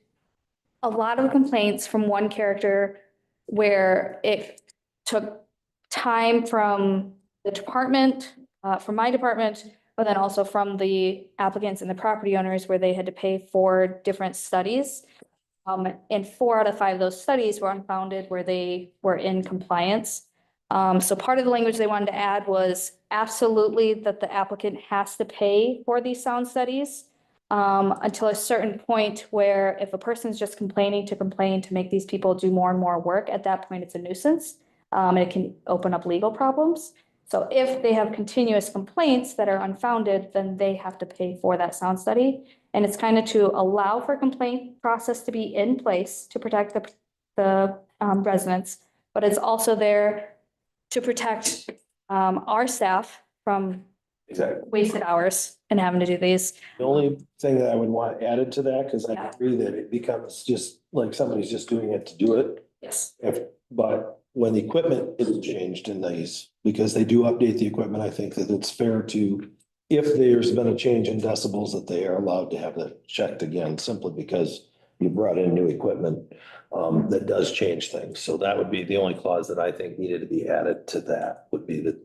a lot of complaints from one character where it took time from the department, from my department, but then also from the applicants and the property owners where they had to pay for different studies. And 4 out of 5 of those studies were unfounded where they were in compliance. So part of the language they wanted to add was absolutely that the applicant has to pay for these sound studies until a certain point where if a person's just complaining to complain to make these people do more and more work, at that point it's a nuisance. And it can open up legal problems. So if they have continuous complaints that are unfounded, then they have to pay for that sound study. And it's kind of to allow for complaint process to be in place to protect the residents, but it's also there to protect our staff from Exactly. wasted hours and having to do these. The only thing that I would want added to that, because I Yeah. agree that it becomes just like somebody's just doing it to do it. Yes. But when the equipment is changed in these, because they do update the equipment, I think that it's fair to, if there's been a change in decibels, that they are allowed to have that checked again, simply because you brought in new equipment that does change things. So that would be the only clause that I think needed to be added to that, would be that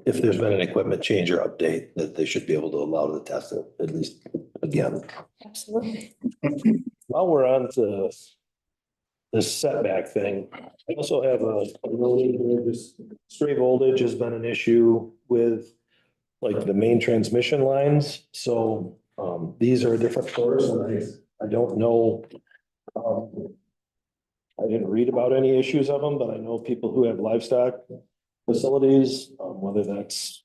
if there's been an equipment change or update, that they should be able to allow to test it at least again. Absolutely. While we're on to this setback thing, I also have this stray voltage has been an issue with like the main transmission lines. So these are a different source, and I don't know. I didn't read about any issues of them, but I know people who have livestock facilities, whether that's,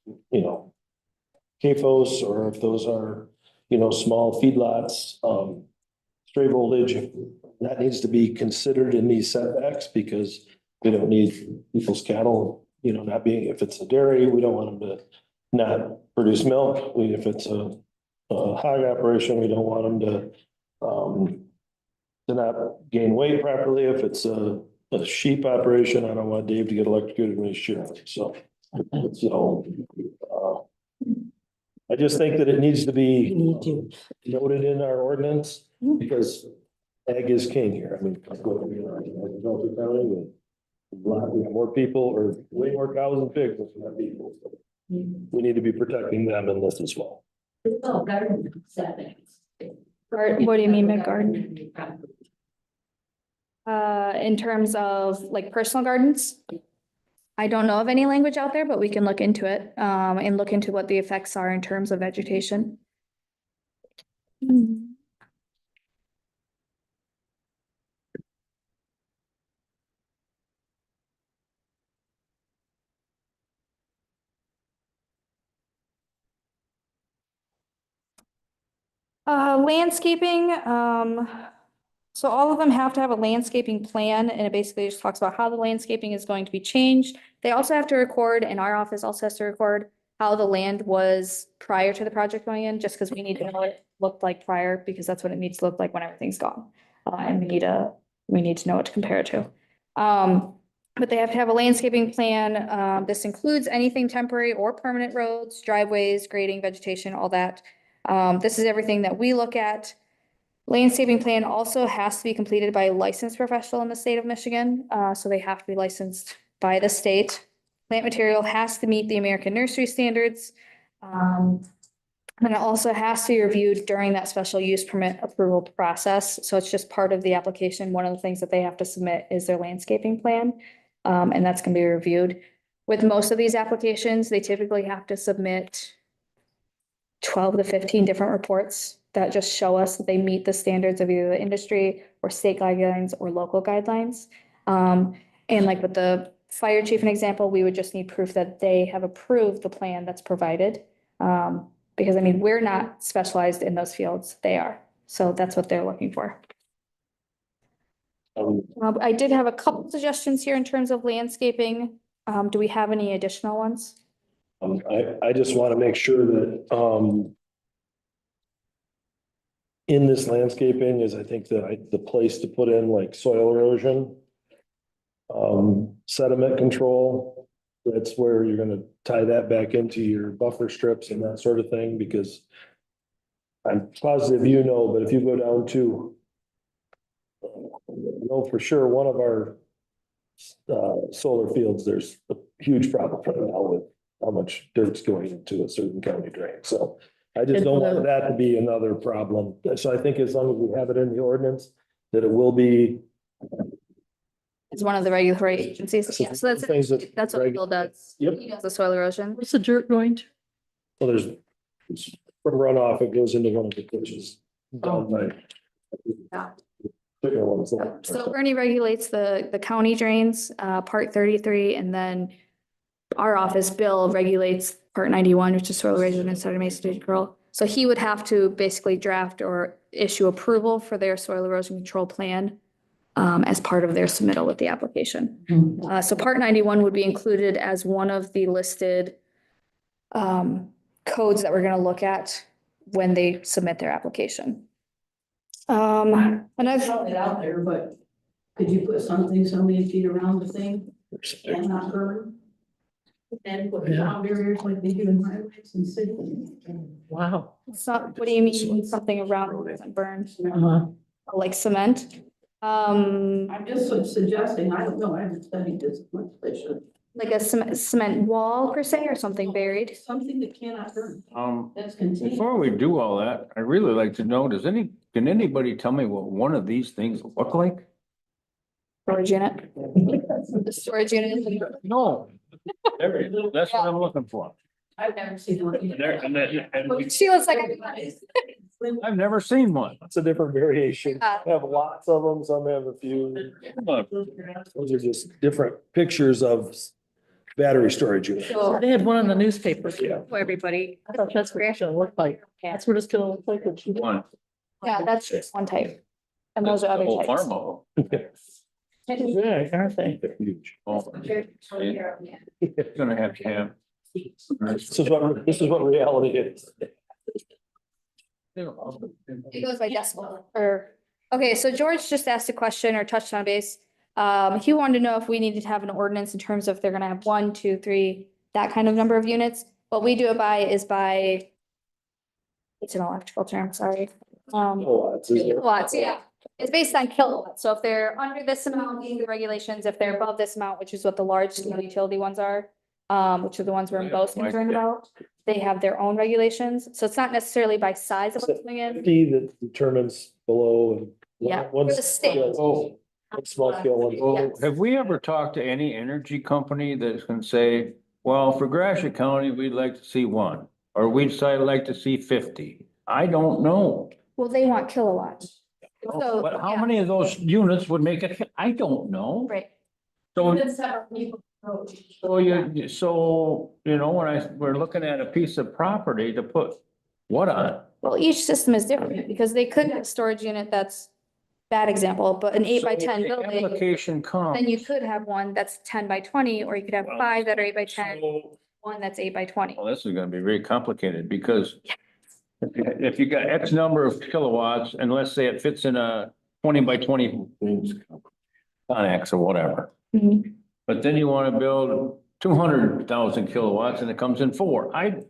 CAFOs or if those are, small feedlots, stray voltage, that needs to be considered in these setbacks because we don't need people's cattle, not being, if it's a dairy, we don't want them to not produce milk. If it's a hog operation, we don't want them to not gain weight properly. If it's a sheep operation, I don't want Dave to get electrocuted when he's shearing. So I just think that it needs to be noted in our ordinance because ag is king here. I mean, we have more people or way more cows and pigs than we have people. We need to be protecting them in this as well. What do you mean by garden? In terms of like personal gardens? I don't know of any language out there, but we can look into it, and look into what the effects are in terms of vegetation. Landscaping, so all of them have to have a landscaping plan, and it basically just talks about how the landscaping is going to be changed. They also have to record, and our office also has to record how the land was prior to the project going in, just because we need to know what it looked like prior, because that's what it needs to look like when everything's gone. And we need to know what to compare it to. But they have to have a landscaping plan. This includes anything temporary or permanent roads, driveways, grading, vegetation, all that. This is everything that we look at. Landscaping plan also has to be completed by a licensed professional in the state of Michigan. So they have to be licensed by the state. Plant material has to meet the American nursery standards. And it also has to be reviewed during that special use permit approval process. So it's just part of the application. One of the things that they have to submit is their landscaping plan. And that's gonna be reviewed. With most of these applications, they typically have to submit 12 to 15 different reports that just show us that they meet the standards of either the industry or state guidelines or local guidelines. And like with the fire chief, an example, we would just need proof that they have approved the plan that's provided. Because I mean, we're not specialized in those fields, they are. So that's what they're looking for. I did have a couple suggestions here in terms of landscaping. Do we have any additional ones? I just want to make sure that in this landscaping is, I think that the place to put in like soil erosion, sediment control. That's where you're gonna tie that back into your buffer strips and that sort of thing, because I'm positive but if you go down to, for sure, one of our solar fields, there's a huge problem right now with how much dirt's going into a certain county drain. So I just don't want that to be another problem. So I think as long as we have it in the ordinance, that it will be is one of the regulatory agencies. Yeah, so Things that. that's what Bill does. Yep. He does the soil erosion. What's the dirt going to? Well, there's from runoff, it goes into one of the ditches. Down by. Yeah. Bigger ones. So Bernie regulates the county drains, part 33, and then our office, Bill, regulates part 91, which is soil erosion and sedimentation control. So he would have to basically draft or issue approval for their soil erosion control plan as part of their submittal with the application. So part 91 would be included as one of the listed codes that we're going to look at when they submit their application. And I've Shot it out there, but could you put something so many feet around the thing and not burn? And put sound barriers like they do in highways and cities. Wow. what do you mean, something around it doesn't burn? Uh-huh. Like cement? I'm just suggesting, I don't know, I haven't studied this much, they should. Like a cement wall per se, or something buried? Something that cannot burn, that's contained. Before we do all that, I'd really like to know, can anybody tell me what one of these things look like? Storage unit? The storage unit? No. That's what I'm looking for. I've never seen one. She looks like. I've never seen one. It's a different variation. Have lots of them, some have a few. Look, Those are just different pictures of battery storage units. So They had one in the newspapers. Yeah. for everybody. I thought that's what it's gonna look like. That's what it's gonna look like when she. one. Yeah, that's just one type. And those are other Whole types. farm of them. Yeah, aren't they? They're huge. Oh, it's gonna have to have. This is what reality is. It goes by decibel or, okay, so George just asked a question or touched on a base. He wanted to know if we needed to have an ordinance in terms of if they're gonna have 1, 2, 3, that kind of number of units. What we do it by is by, it's an electrical term, sorry. Kilowatts, yeah. It's based on kilowatts. So if they're under this amount, meeting the regulations, if they're above this amount, which is what the large scale utility ones are, which are the ones we're most concerned about, they have their own regulations. So it's not necessarily by size of what's coming in. Fee that determines below and. Yeah, One for the state. Oh. small scale one. Well, have we ever talked to any energy company that's gonna say, well, for Gratiot County, we'd like to see 1, or we'd like to see 50? I don't know. Well, they want kilowatts. So, But how yeah, many of those units would make it? I don't know. right. So, you know, when we're looking at a piece of property to put what on? Well, each system is different because they could have a storage unit that's bad example, but an 8 by 10 So the building, application comes. then you could have one that's 10 by 20, or you could have Well, 5 that are 8 by 10, So- one that's 8 by 20. Well, this is gonna be very complicated because if you got X number of kilowatts, and let's say it fits in a 20 by 20 Connex or whatever, Mhm. but then you wanna build 200,000 kilowatts and it comes in 4. I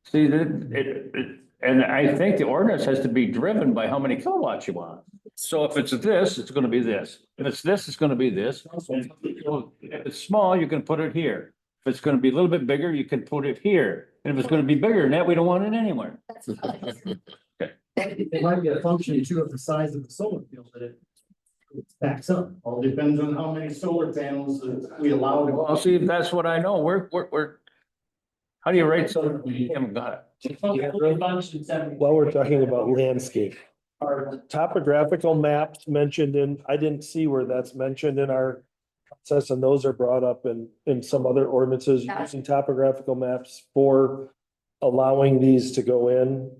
see that and I think the ordinance has to be driven by how many kilowatts you want. So if it's this, it's gonna be this. If it's this, it's gonna be this. If it's small, you can put it here. If it's gonna be a little bit bigger, you can put it here. And if it's gonna be bigger than that, we don't want it anywhere. It might be a function too of the size of the solar field that it backs up. All depends on how many solar panels that we allow to. Well, see, that's what I know. We're, how do you rate something? We haven't got it. While we're talking about landscape, are topographical maps mentioned in, I didn't see where that's mentioned in our process, and those are brought up in some other ordinances, Yeah. using topographical maps for allowing these to go in,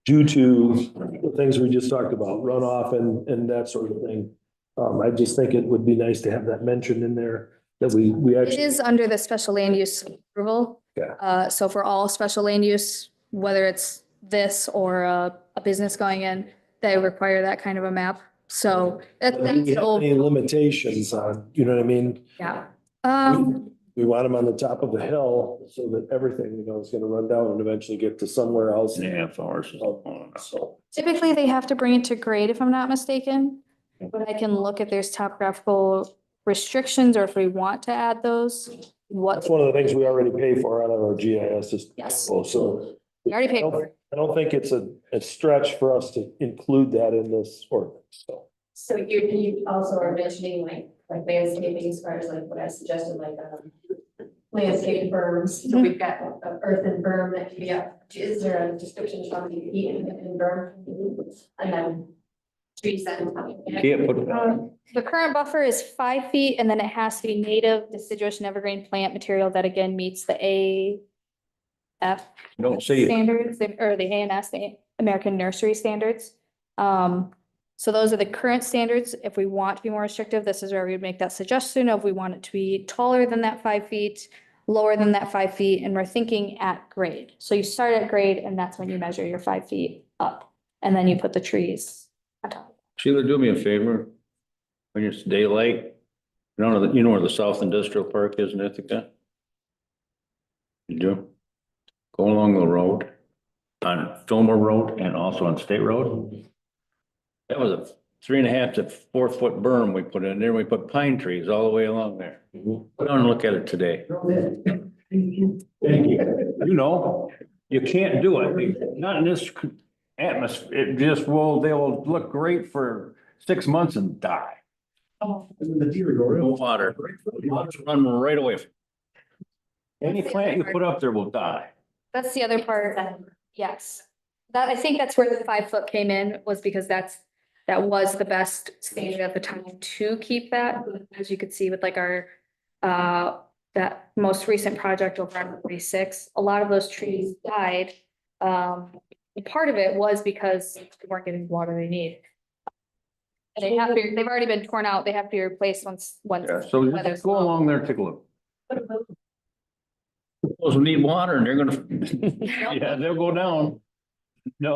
due to the things we just talked about, runoff and that sort of thing. I just think it would be nice to have that mentioned in there, that we It actually. is under the special land use approval. Yeah. So for all special land use, whether it's this or a business going in, they require that kind of a map. So that's Any limitations on, you know what I mean? yeah. We want them on the top of the hill so that everything, you know, is gonna run down and eventually get to somewhere else. Hours. So, Typically, they have to bring it to grade if I'm not mistaken. But I can look if there's topographical restrictions or if we want to add those. that's one of the things we already pay for out of our GIS is. Yes. So. We already paid for it. I don't think it's a stretch for us to include that in this ordinance, so. So you also are mentioning like landscaping as far as like what I suggested, like landscape berms. So we've got an earthen berm that can be up. Is there a description of the earthen berm? And then trees that. Can't put, The current buffer is 5 feet and then it has to be native deciduous and evergreen plant material that again meets the AF don't see it. standards, or the ANS, the American Nursery Standards. So those are the current standards. If we want to be more restrictive, this is where we would make that suggestion of we want it to be taller than that 5 feet, lower than that 5 feet, and we're thinking at grade. So you start at grade and that's when you measure your 5 feet up. And then you put the trees on top. Sheila, do me a favor. When it's daylight, you know where the South Industrial Park is in Ithaca? You do? Go along the road, on Fillmore Road and also on State Road. That was a 3.5 to 4 foot berm we put in there. We put pine trees all the way along there. Go down and look at it today. Thank you. You know, you can't do it. Not in this atmosphere. It just will, they will look great for 6 months and die. The deer go No water. Run right away. Any plant you put up there will die. That's the other part. Yes. That, I think that's where the 5 foot came in, was because that was the best standard at the time to keep that. As you could see with like our, that most recent project over on 46, a lot of those trees died. Part of it was because they weren't getting the water they need. They've already been torn out. They have to be replaced once. Yeah, so just go along there, take a look. Those will need water and they're gonna, yeah, they'll go down. No,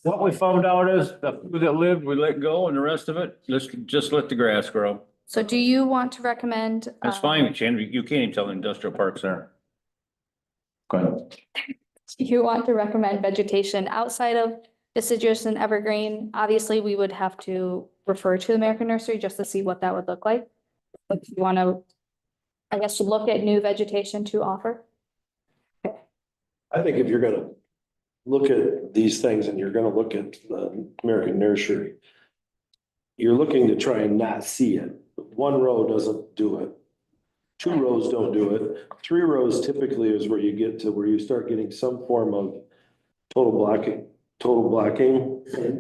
what we found out is the few that lived, we let go, and the rest of it, just let the grass grow. So do you want to recommend? That's fine, Chan, you can't even tell the industrial parks there. Go ahead. Do you want to recommend vegetation outside of deciduous and evergreen? Obviously, we would have to refer to the American Nursery just to see what that would look like. But if you want to, I guess, to look at new vegetation to offer. I think if you're gonna look at these things and you're gonna look at the American Nursery, you're looking to try and not see it. 1 row doesn't do it. 2 rows don't do it. 3 rows typically is where you get to where you start getting some form of total blocking.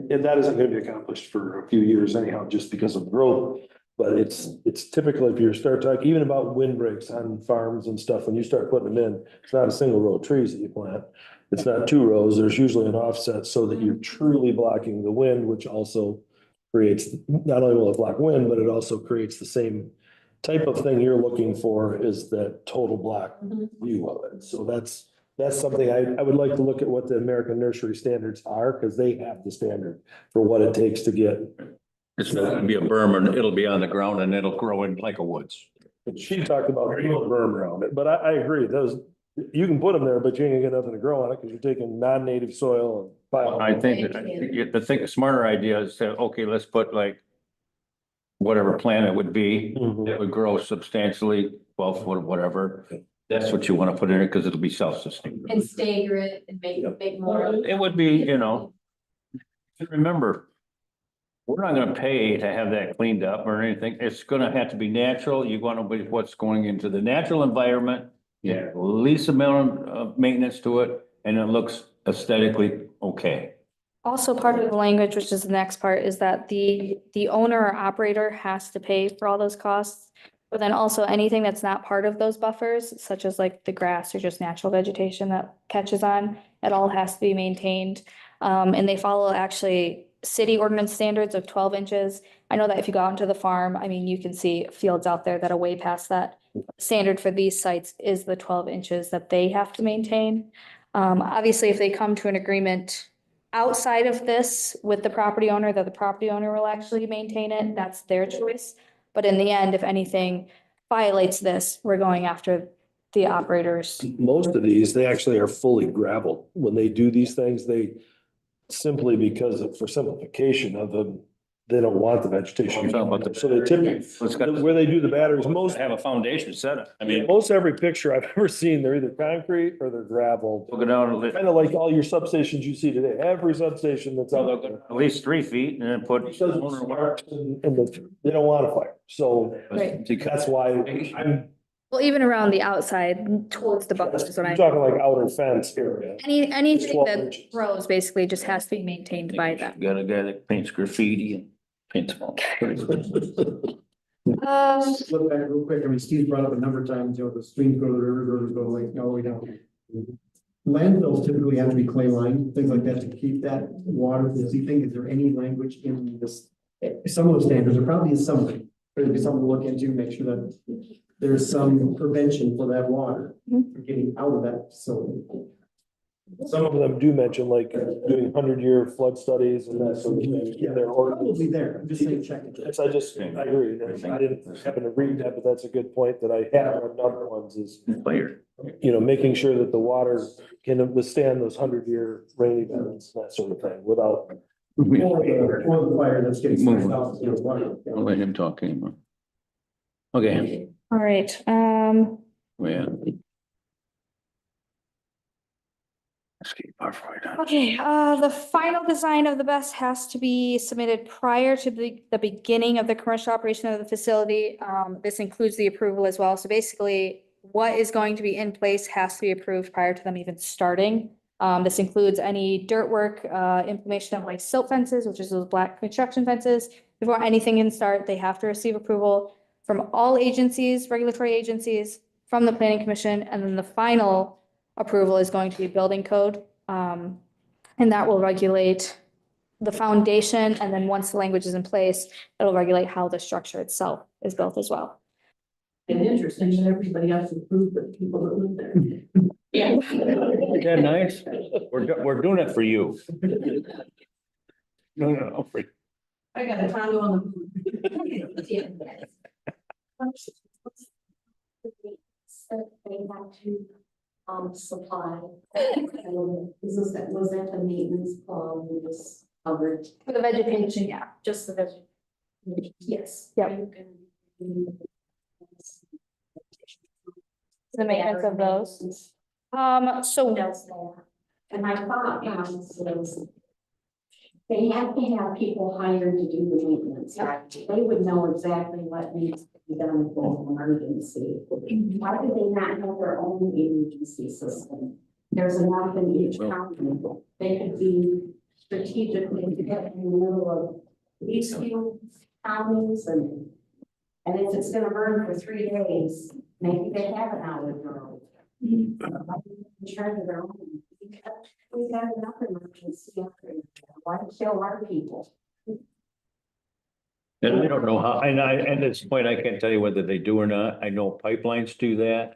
And that isn't gonna be accomplished for a few years anyhow, just because of growth. But it's typical if you start talking even about windbreaks on farms and stuff, when you start putting them in, it's not a single row of trees that you plant. It's not 2 rows. There's usually an offset so that you're truly blocking the wind, which also creates, not only will it block wind, but it also creates the same type of thing you're looking for, is that total block view of it. So that's something I would like to look at what the American Nursery standards are, because they have the standard for what it takes to get. It's not gonna be a berm and it'll be on the ground and it'll grow in like a woods. She talked about putting a berm around it, but I agree, those, you can put them there, but you ain't gonna get nothing to grow on it, because you're taking non-native soil and. I think the smarter idea is to, okay, let's put like whatever plant it would be, that would grow substantially 12 foot, whatever. That's what you want to put in it, because it'll be self-sustaining. And stagger it and make more. It would be, you know, remember, we're not gonna pay to have that cleaned up or anything. It's gonna have to be natural. You want to be what's going into the natural environment. Yeah, least amount of maintenance to it, and it looks aesthetically okay. Also, part of the language, which is the next part, is that the owner or operator has to pay for all those costs. But then also anything that's not part of those buffers, such as like the grass or just natural vegetation that catches on, it all has to be maintained. And they follow actually city ordinance standards of 12 inches. I know that if you go out into the farm, I mean, you can see fields out there that are way past that. Standard for these sites is the 12 inches that they have to maintain. Obviously, if they come to an agreement outside of this with the property owner, that the property owner will actually maintain it, that's their choice. But in the end, if anything violates this, we're going after the operators. Most of these, they actually are fully gravel. When they do these things, they simply because of, for simplification of them, they don't want the vegetation. I'm talking about the- So they typically, where they do the batteries, most, Have a foundation set up. I mean, most every picture I've ever seen, they're either concrete or they're gravel. we'll go down Kind of like all your substations you see today, every substation that's out there. at least 3 feet and then put. Because it's sparks and they don't want a fire, so Right. that's why I'm, Well, even around the outside towards the buffers is what I'm I, talking like outer fence area. anything 12 that inches. grows basically just has to be maintained by them. Got a guy that paints graffiti and paints them all. Look back real quick, I mean, Steve brought up a number of times, you know, the streams go to the river, rivers go to the lake, all the way down. Landfills typically have to be clay lined, things like that to keep that water. Does he think, is there any language in this? Some of those standards, there probably is something, there'd be something to look into, make sure that there's some prevention for that water from getting out of that facility. Some of them do mention like doing 100-year flood studies and that sort of thing in their ordinance. Probably there, I'm just saying, check it. Yes, I agree. I didn't happen to read that, but that's a good point that I have on other ones is, Player. you know, making sure that the water can withstand those 100-year rain events, that sort of thing, without. Or the fire that's getting smashed out. You know, water. I'll let him talk anymore. Okay, All right, yeah. Let's keep our fire down. okay, the final design of the best has to be submitted prior to the beginning of the commercial operation of the facility. This includes the approval as well. So basically, what is going to be in place has to be approved prior to them even starting. This includes any dirt work, implementation of like silt fences, which is those black construction fences. Before anything can start, they have to receive approval from all agencies, regulatory agencies, from the planning commission, and then the final approval is going to be building code. And that will regulate the foundation, and then once the language is in place, it'll regulate how the structure itself is built as well. And interesting that everybody has to approve the people that live there. Yeah. Isn't that nice? We're doing it for you. No, for I got a condo on the. They have to, supply. Was that the maintenance plan we just covered? For the vegetation, yeah, just the vegetation. Yes, yeah. The maintenance of those. So Does that. And I thought, was they have to have people hired to do the maintenance, right? They would know exactly what needs to be done if there's an emergency. Why do they not have their own emergency system? There's enough in each county. They could be strategically in the middle of these few counties and if it's gonna burn for 3 days, maybe they have an hour drill. In charge of their own. We've got enough emergency. Why kill our people? And I don't know how, and at this point, I can't tell you whether they do or not. I know pipelines do that.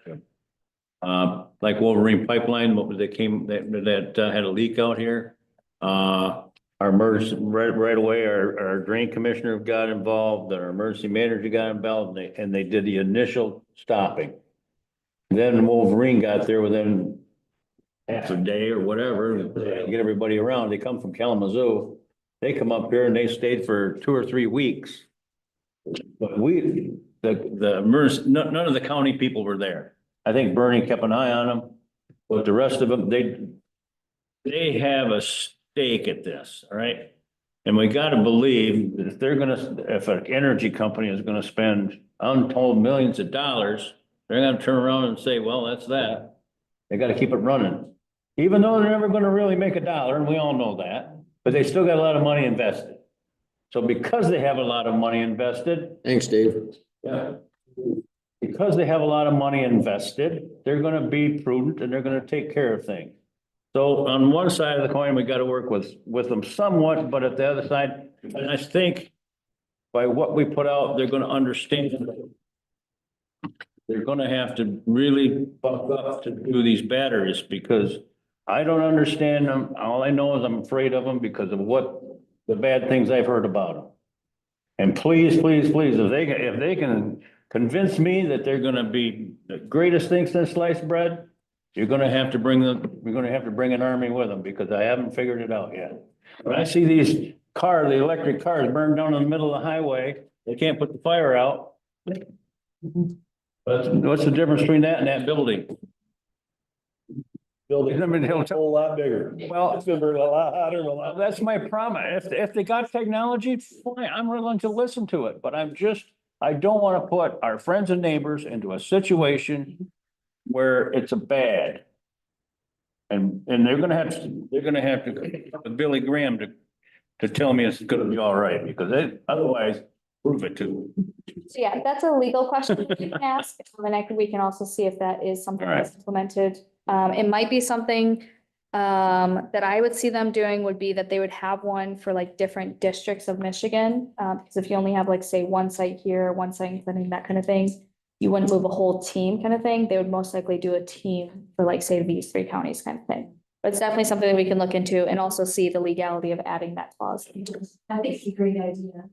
Like Wolverine Pipeline, what was that had a leak out here? Our emergency, right away, our drain commissioner got involved, our emergency manager got involved, and they did the initial stopping. Then Wolverine got there within half a day or whatever, get everybody around. They come from Kalamazoo. They come up here and they stayed for 2 or 3 weeks. But the emergency, none of the county people were there. I think Bernie kept an eye on them, but the rest of them, they have a stake at this, all right? And we gotta believe that if an energy company is gonna spend untold millions of dollars, they're gonna turn around and say, well, that's that. They gotta keep it running. Even though they're never gonna really make a dollar, and we all know that, but they still got a lot of money invested. So because they have a lot of money invested. Thanks, Dave. Yeah. Because they have a lot of money invested, they're gonna be prudent and they're gonna take care of things. So on one side of the coin, we gotta work with them somewhat, but at the other side, and I think by what we put out, they're gonna understand. They're gonna have to really buck up to do these batteries because I don't understand them. All I know is I'm afraid of them because of what the bad things I've heard about them. And please, please, please, if they can convince me that they're gonna be the greatest thing since sliced bread, we're gonna have to bring an army with them because I haven't figured it out yet. When I see these car, the electric car is burned down in the middle of the highway. They can't put the fire out. But what's the difference between that and that building? Building, I mean, a whole lot bigger. Well, It's gonna burn a lot hotter and a lot. that's my problem. If they got technology, fine, I'm willing to listen to it, but I don't want to put our friends and neighbors into a situation where it's a bad. And they're gonna have to, with Billy Graham to tell me it's gonna be all right, because otherwise, prove it to. So yeah, that's a legal question you can ask, and we can also see if that is something All right. that's implemented. It might be something that I would see them doing would be that they would have one for like different districts of Michigan. Because if you only have like, say, one site here, one site in Clinton, that kind of thing, you wouldn't move a whole team kind of thing. They would most likely do a team for like, say, these 3 counties kind of thing. But it's definitely something that we can look into and also see the legality of adding that clause. I think it's a great idea.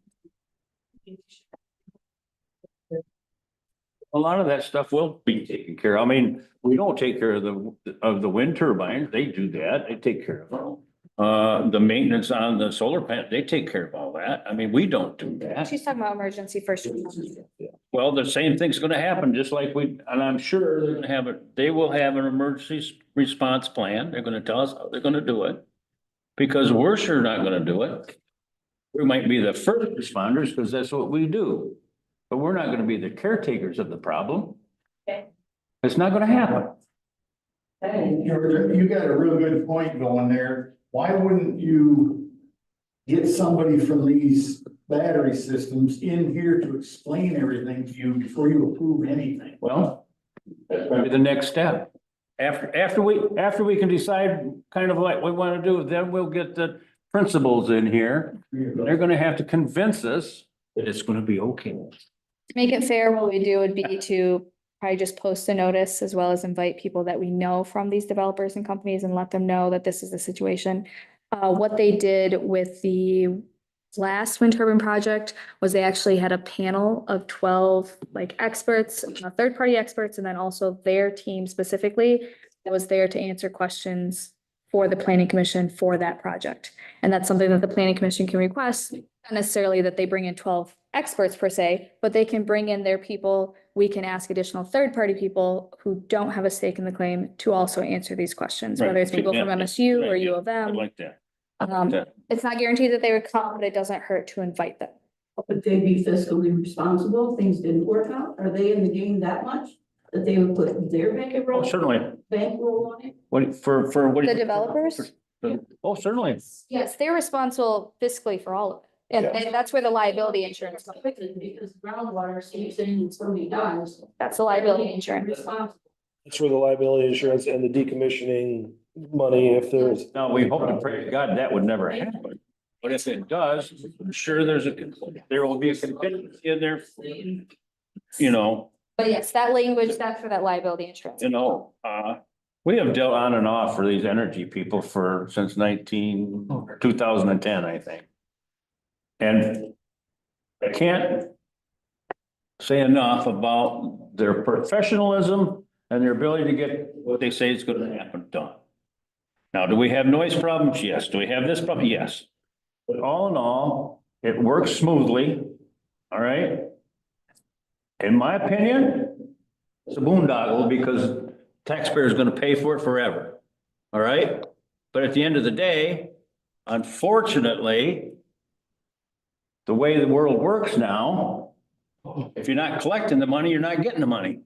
A lot of that stuff will be taken care of. I mean, we don't take care of the wind turbines. They do that. They take care of it. The maintenance on the solar plant, they take care of all that. I mean, we don't do that. She's talking about emergency first. Well, the same thing's gonna happen, just like and I'm sure they're gonna have they will have an emergency response plan. They're gonna tell us how they're gonna do it. Because we're sure not gonna do it. We might be the first responders, because that's what we do. But we're not gonna be the caretakers of the problem. It's not gonna happen. You got a real good point going there. Why wouldn't you get somebody from these battery systems in here to explain everything to you before you approve anything? Well, that's probably the next step. After we can decide kind of what we want to do, then we'll get the principals in here. They're gonna have to convince us that it's gonna be okay. To make it fair, what we do would be to probably just post a notice as well as invite people that we know from these developers and companies and let them know that this is the situation. What they did with the last wind turbine project was they actually had a panel of 12 like experts, third-party experts, and then also their team specifically that was there to answer questions for the planning commission for that project. And that's something that the planning commission can request, not necessarily that they bring in 12 experts per se, but they can bring in their people. We can ask additional third-party people who don't have a stake in the claim to also answer these questions, whether it's people from MSU or U of I M. like that. It's not guaranteed that they would come, but it doesn't hurt to invite them. Would they be fiscally responsible? Things didn't work out? Are they in the game that much that they would put their bankroll? Oh, certainly. Bankroll on it? What, for what? The developers? Oh, certainly. Yes, they're responsible fiscally for all of it. And that's where the liability insurance comes. Because groundwater keeps saying it's gonna be done. That's the liability insurance. Responsible. It's for the liability insurance and the decommissioning money if there's. Now, we hope and pray to God that would never happen. But if it does, I'm sure there will be a contingency in there, you know. But yes, that language, that's for that liability insurance. You know, we have dealt on and off for these energy people since 2010, I think. And I can't say enough about their professionalism and their ability to get what they say is gonna happen done. Now, do we have noise problems? Yes. Do we have this problem? Yes. But all in all, it works smoothly, all right? In my opinion, it's a boondoggle because taxpayer is gonna pay for it forever, all right? But at the end of the day, unfortunately, the way the world works now, if you're not collecting the money, you're not getting the money.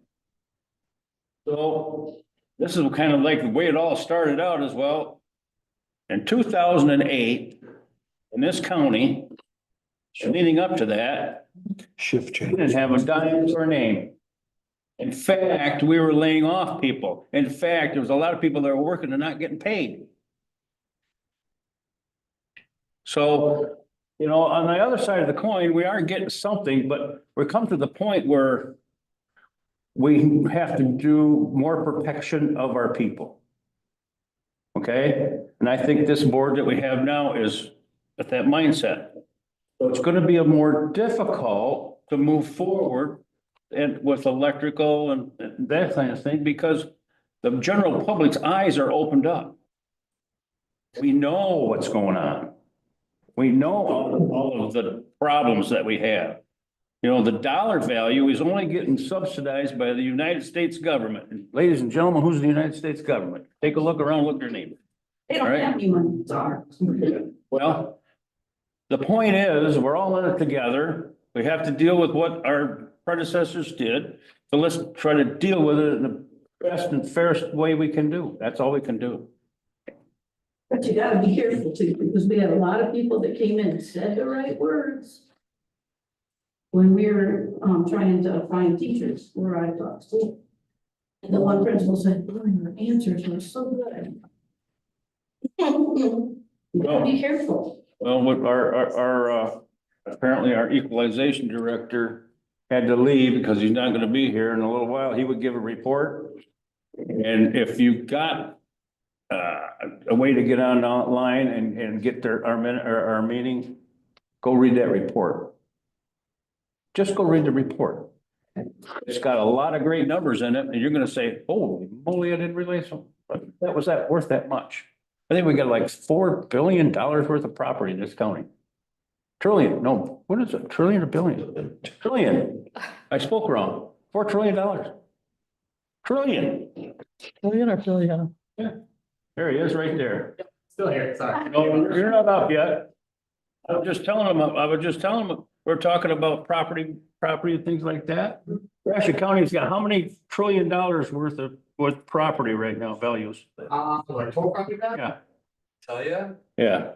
So this is kind of like the way it all started out as well. In 2008, in this county, leading up to that, Shift we change. didn't have a dime to our name. In fact, we were laying off people. In fact, there was a lot of people that were working and not getting paid. So, you know, on the other side of the coin, we are getting something, but we're come to the point where we have to do more protection of our people. Okay? And I think this board that we have now is at that mindset. So it's gonna be a more difficult to move forward and with electrical and that kind of thing, because the general public's eyes are opened up. We know what's going on. We know all of the problems that we have. You know, the dollar value is only getting subsidized by the United States government. And ladies and gentlemen, who's the United States government? Take a look around, look at your neighbor. They don't All right. have anyone, sorry. Well, the point is, we're all in it together. We have to deal with what our predecessors did. So let's try to deal with it in the best and fairest way we can do. That's all we can do. But you gotta be careful too, because we had a lot of people that came in and said the right words. When we were, trying to find teachers where I taught school. And the one principal said, "Oh, your answers were so good." You gotta be careful. Well, with apparently our equalization director had to leave because he's not gonna be here in a little while. He would give a report. And if you got a way to get online and get our meeting, go read that report. Just go read the report. It's got a lot of great numbers in it, and you're gonna say, holy moly, I didn't realize that was worth that much. I think we got like $4 billion worth of property in this county. Trillion, no, what is it? Trillion or billion? Trillion. I spoke wrong. $4 trillion. Trillion. Billion or billion? Yeah, there he is right there. Still here, sorry. No, you're not up yet. I was just telling him, we're talking about property and things like that. Gratiot County's got how many $1 trillion worth property right now, values? Like total property value? Yeah, Tell ya? yeah.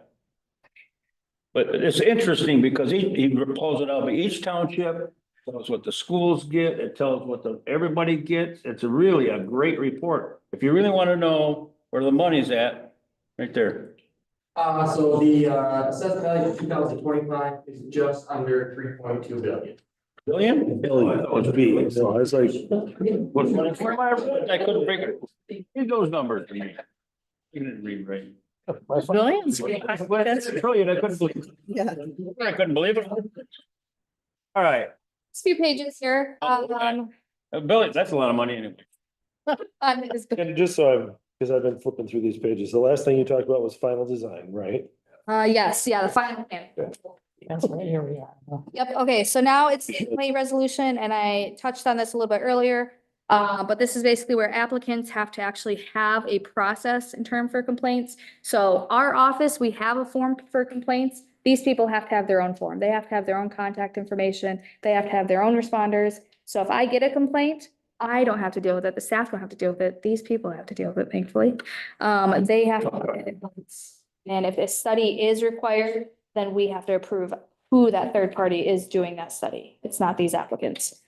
But it's interesting because he pulls it out, but each township tells what the schools get, it tells what everybody gets. It's really a great report. If you really want to know where the money's at, right there. So the assessed value for 2025 is just under 3.2 billion. Billion? Billion. That was big. So I was like, Where am I couldn't figure it. Read those numbers to me. You didn't read right. Billions? Well, that's a trillion. I couldn't believe it. Yeah. I couldn't believe it. All right. It's a few pages here. A billion, that's a lot of money anyway. and just so because I've been flipping through these pages, the last thing you talked about was final design, right? Yes, yeah, the final plan. That's right, here we are. Yep, okay, so now it's the complaint resolution, and I touched on this a little bit earlier. But this is basically where applicants have to actually have a process in term for complaints. So our office, we have a form for complaints. These people have to have their own form. They have to have their own contact information. They have to have their own responders. So if I get a complaint, I don't have to deal with it. The staff don't have to deal with it. These people have to deal with it, thankfully. They have to. And if a study is required, then we have to approve who that third party is doing that study. It's not these applicants.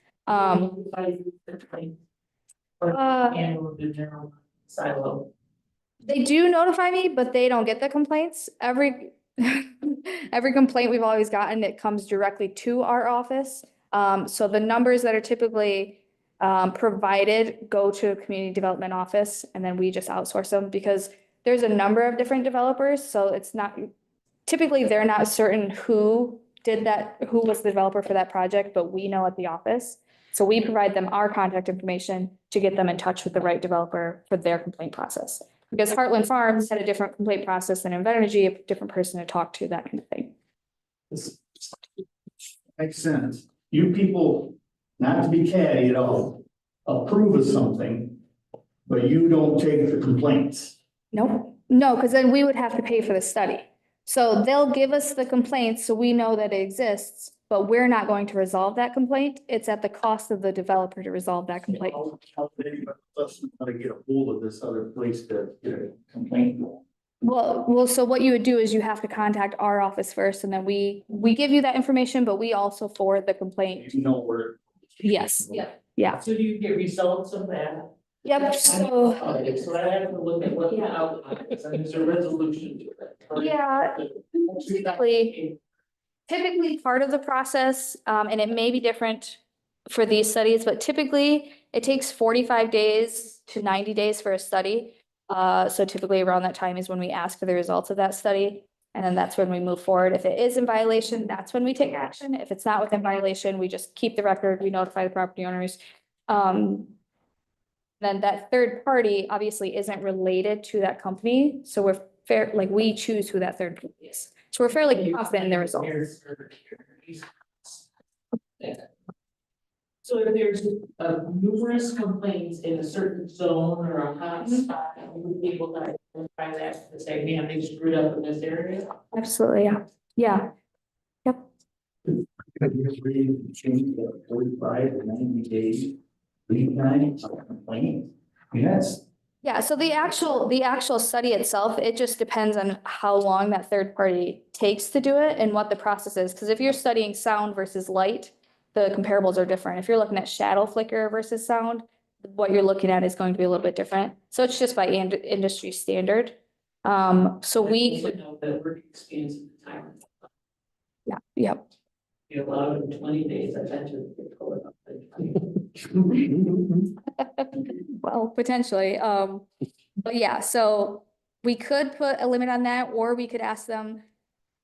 Silo. They do notify me, but they don't get the complaints. Every complaint we've always gotten, it comes directly to our office. So the numbers that are typically provided go to a community development office, and then we just outsource them because there's a number of different developers. So it's not, typically they're not certain who did that, who was the developer for that project, but we know at the office. So we provide them our contact information to get them in touch with the right developer for their complaint process. Because Heartland Farms had a different complaint process than Invenergy, a different person to talk to, that kind of thing. This makes sense. You people, not to be catty at all, approve of something, but you don't take the complaints. Nope, no, because then we would have to pay for the study. So they'll give us the complaint so we know that it exists, but we're not going to resolve that complaint. It's at the cost of the developer to resolve that complaint. How did anybody else want to get a hold of this other place to get a complaint? Well, so what you would do is you have to contact our office first, and then we give you that information, but we also forward the complaint. You know where. Yes, yeah. So do you get results of that? Yep, so, So I have to look at what the outcome is, and there's a resolution to it. yeah, typically part of the process, and it may be different for these studies, but typically it takes 45 days to 90 days for a study. So typically around that time is when we ask for the results of that study. And then that's when we move forward. If it is in violation, that's when we take action. If it's not within violation, we just keep the record, we notify the property owners. Then that third party obviously isn't related to that company. So fair, like we choose who that third party is. So we're fairly confident in the results. So if there's numerous complaints in a certain zone or a hot spot, we would be able to identify that to say, man, they screwed up in this area. Absolutely, yeah. Yeah. Yep. Could you agree to change the 45 to 90 days lead time of complaint? I mean, that's. Yeah, so the actual study itself, it just depends on how long that third party takes to do it and what the process is. Because if you're studying sound versus light, the comparables are different. If you're looking at shadow flicker versus sound, what you're looking at is going to be a little bit different. So it's just by industry standard. So we, know that work experience in the time. yeah, yep. You allow it in 20 days, I bet you could pull it up. Well, potentially, but yeah, so we could put a limit on that, or we could ask them,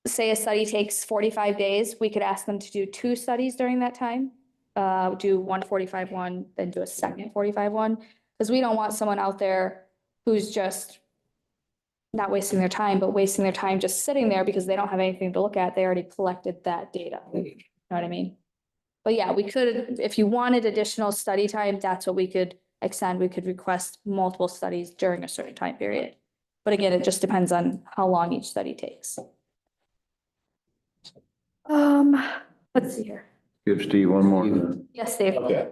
say a study takes 45 days, we could ask them to do 2 studies during that time. Do one 45 one, then do a second 45 one, because we don't want someone out there who's just not wasting their time, but wasting their time just sitting there because they don't have anything to look at. They already collected that data. You know what I mean? But yeah, we could, if you wanted additional study time, that's what we could extend. We could request multiple studies during a certain time period. But again, it just depends on how long each study takes. Let's see here. Give Steve one more. Yes, Dave. Okay.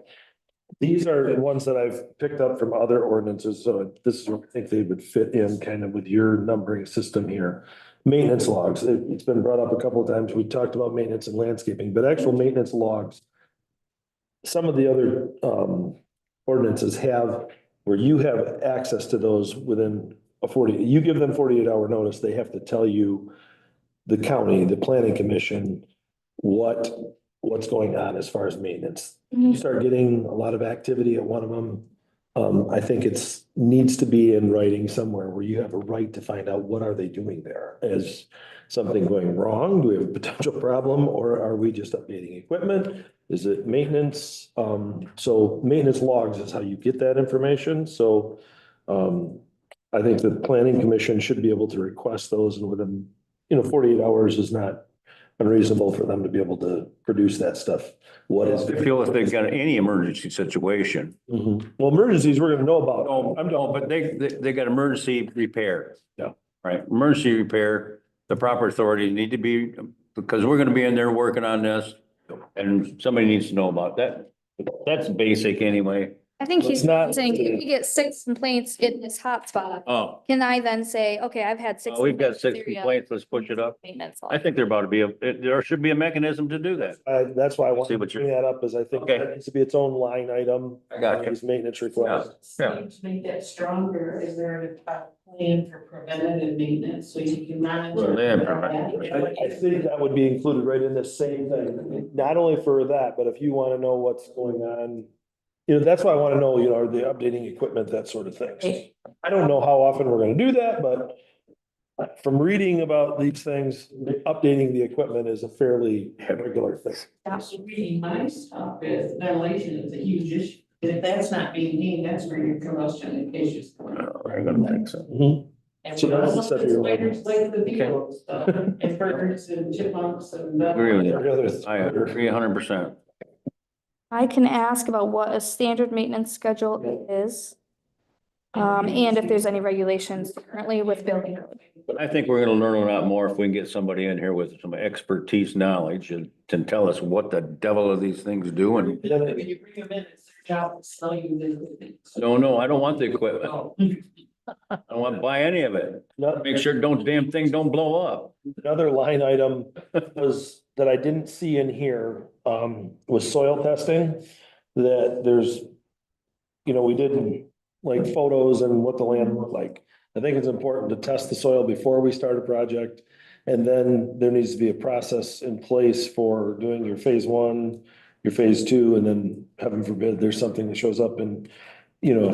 These are the ones that I've picked up from other ordinances, so this is where I think they would fit in kind of with your numbering system here. Maintenance logs, it's been brought up a couple of times. We talked about maintenance and landscaping, but actual maintenance logs. Some of the other ordinances have, where you have access to those within a 40, you give them 48-hour notice, they have to tell you, the county, the planning commission, what's going on as far as maintenance. You start getting a lot of activity at one of them. I think needs to be in writing somewhere where you have a right to find out what are they doing there. Is something going wrong? Do we have a potential problem, or are we just updating equipment? Is it maintenance? So maintenance logs is how you get that information. So I think the planning commission should be able to request those, and within 48 hours is not unreasonable for them to be able to produce that stuff. What is? They feel if they've got any emergency situation. Well, emergencies, we're gonna know about. No, but they got emergency repair. Yeah. Right, emergency repair, the proper authorities need to be, because we're gonna be in there working on this. And somebody needs to know about that. That's basic anyway. I think he's It's not- saying, if we get 6 complaints in this hotspot, Oh, can I then say, okay, I've had 6. we've got complaints 6 in this area, complaints, let's push it up. Maintenance I log. think there about to be there should be a mechanism to do that. That's why I want See to what bring you're- that up, is I think Okay. that needs to be its own line item. I got you. These maintenance requests. Yeah. To make that stronger, is there a plan for preventative maintenance so you can monitor? Well, they have preventative. I think that would be included right in this same thing, not only for that, but if you want to know what's going on. That's why I want to know, are they updating equipment, that sort of thing. I don't know how often we're gonna do that, but from reading about these things, updating the equipment is a fairly regular thing. Reading my stuff is ventilation is a huge issue. If that's not being maintained, that's where your combustion issues come in. I'm gonna think so. And So we that's the also stuff have you're spiders like the beetles, and birds and chipmunks and. Agree with you. Regular- I agree 100%. I can ask about what a standard maintenance schedule is. And if there's any regulations currently with building code. But I think we're gonna learn a lot more if we can get somebody in here with some expertise knowledge and to tell us what the devil of these things do. And When you bring them in, it's their job to sell you the. no, I don't want the equipment. Oh. I don't want to buy any of it. Not- Make sure damn thing don't blow up. Another line item was, that I didn't see in here, was soil testing. That there's, we did like photos and what the land looked like. I think it's important to test the soil before we start a project. And then there needs to be a process in place for doing your phase 1, your phase 2, and then heaven forbid, there's something that shows up in,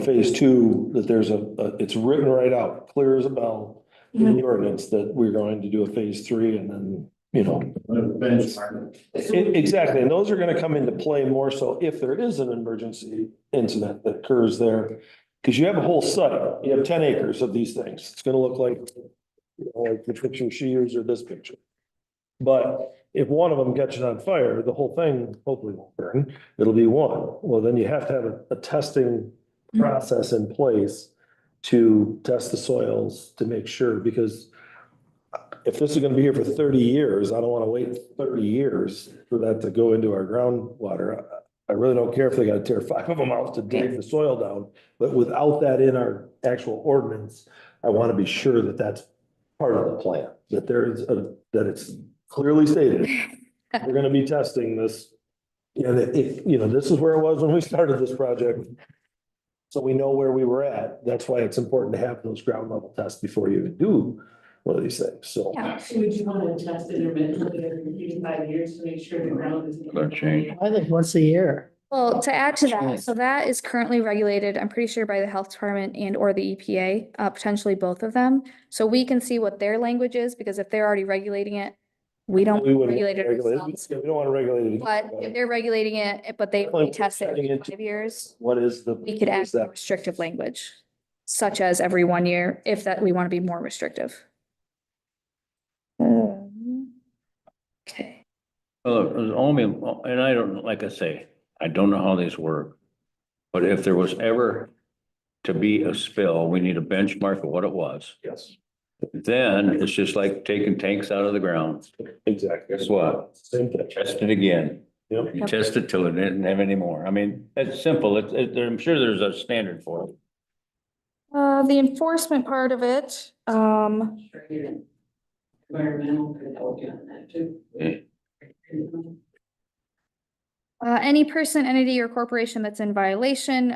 phase 2, that there's it's written right out, clear as a bell in the ordinance that we're going to do a phase 3, and then, Benchmark. Exactly, and those are gonna come into play more so if there is an emergency incident that occurs there. Cause you have a whole site, you have 10 acres of these things, it's gonna look like like the picture she used or this picture. But if one of them catches on fire, the whole thing hopefully won't burn. It'll be one. Well, then you have to have a testing process in place to test the soils to make sure, because if this is gonna be here for 30 years, I don't wanna wait 30 years for that to go into our groundwater. I really don't care if they gotta tear 5 of them out to dig the soil down, but without that in our actual ordinance, I wanna be sure that that's part of the plan, that there is that it's clearly stated. We're gonna be testing this. And this is where it was when we started this project. So we know where we were at. That's why it's important to have those ground level tests before you even do one of these things, so. Yeah. Would you want to test intermittently every 5 years to make sure the ground is? That change. I think once a year. Well, to add to that, so that is currently regulated, I'm pretty sure by the health department and or the EPA, potentially both of them. So we can see what their language is, because if they're already regulating it, we don't We wouldn't regulate it regulate ourselves. We don't wanna regulate it. But if they're regulating it, but they Definitely test it checking every into- 5 years, What is the? we could what add is that? restrictive language, such as every 1 year, if that we want to be more restrictive. Okay. Well, it was only, and I don't, like I say, I don't know how these work. But if there was ever to be a spill, we need a benchmark of what it was. Yes, Then it's just like taking tanks out of the ground. exactly. Guess what? Same thing. Test it again. Yep. You test it till it didn't have any more. I mean, it's simple. I'm sure there's a standard for it. The enforcement part of it, Environmental could help you on that too. Yeah. any person, entity, or corporation that's in violation,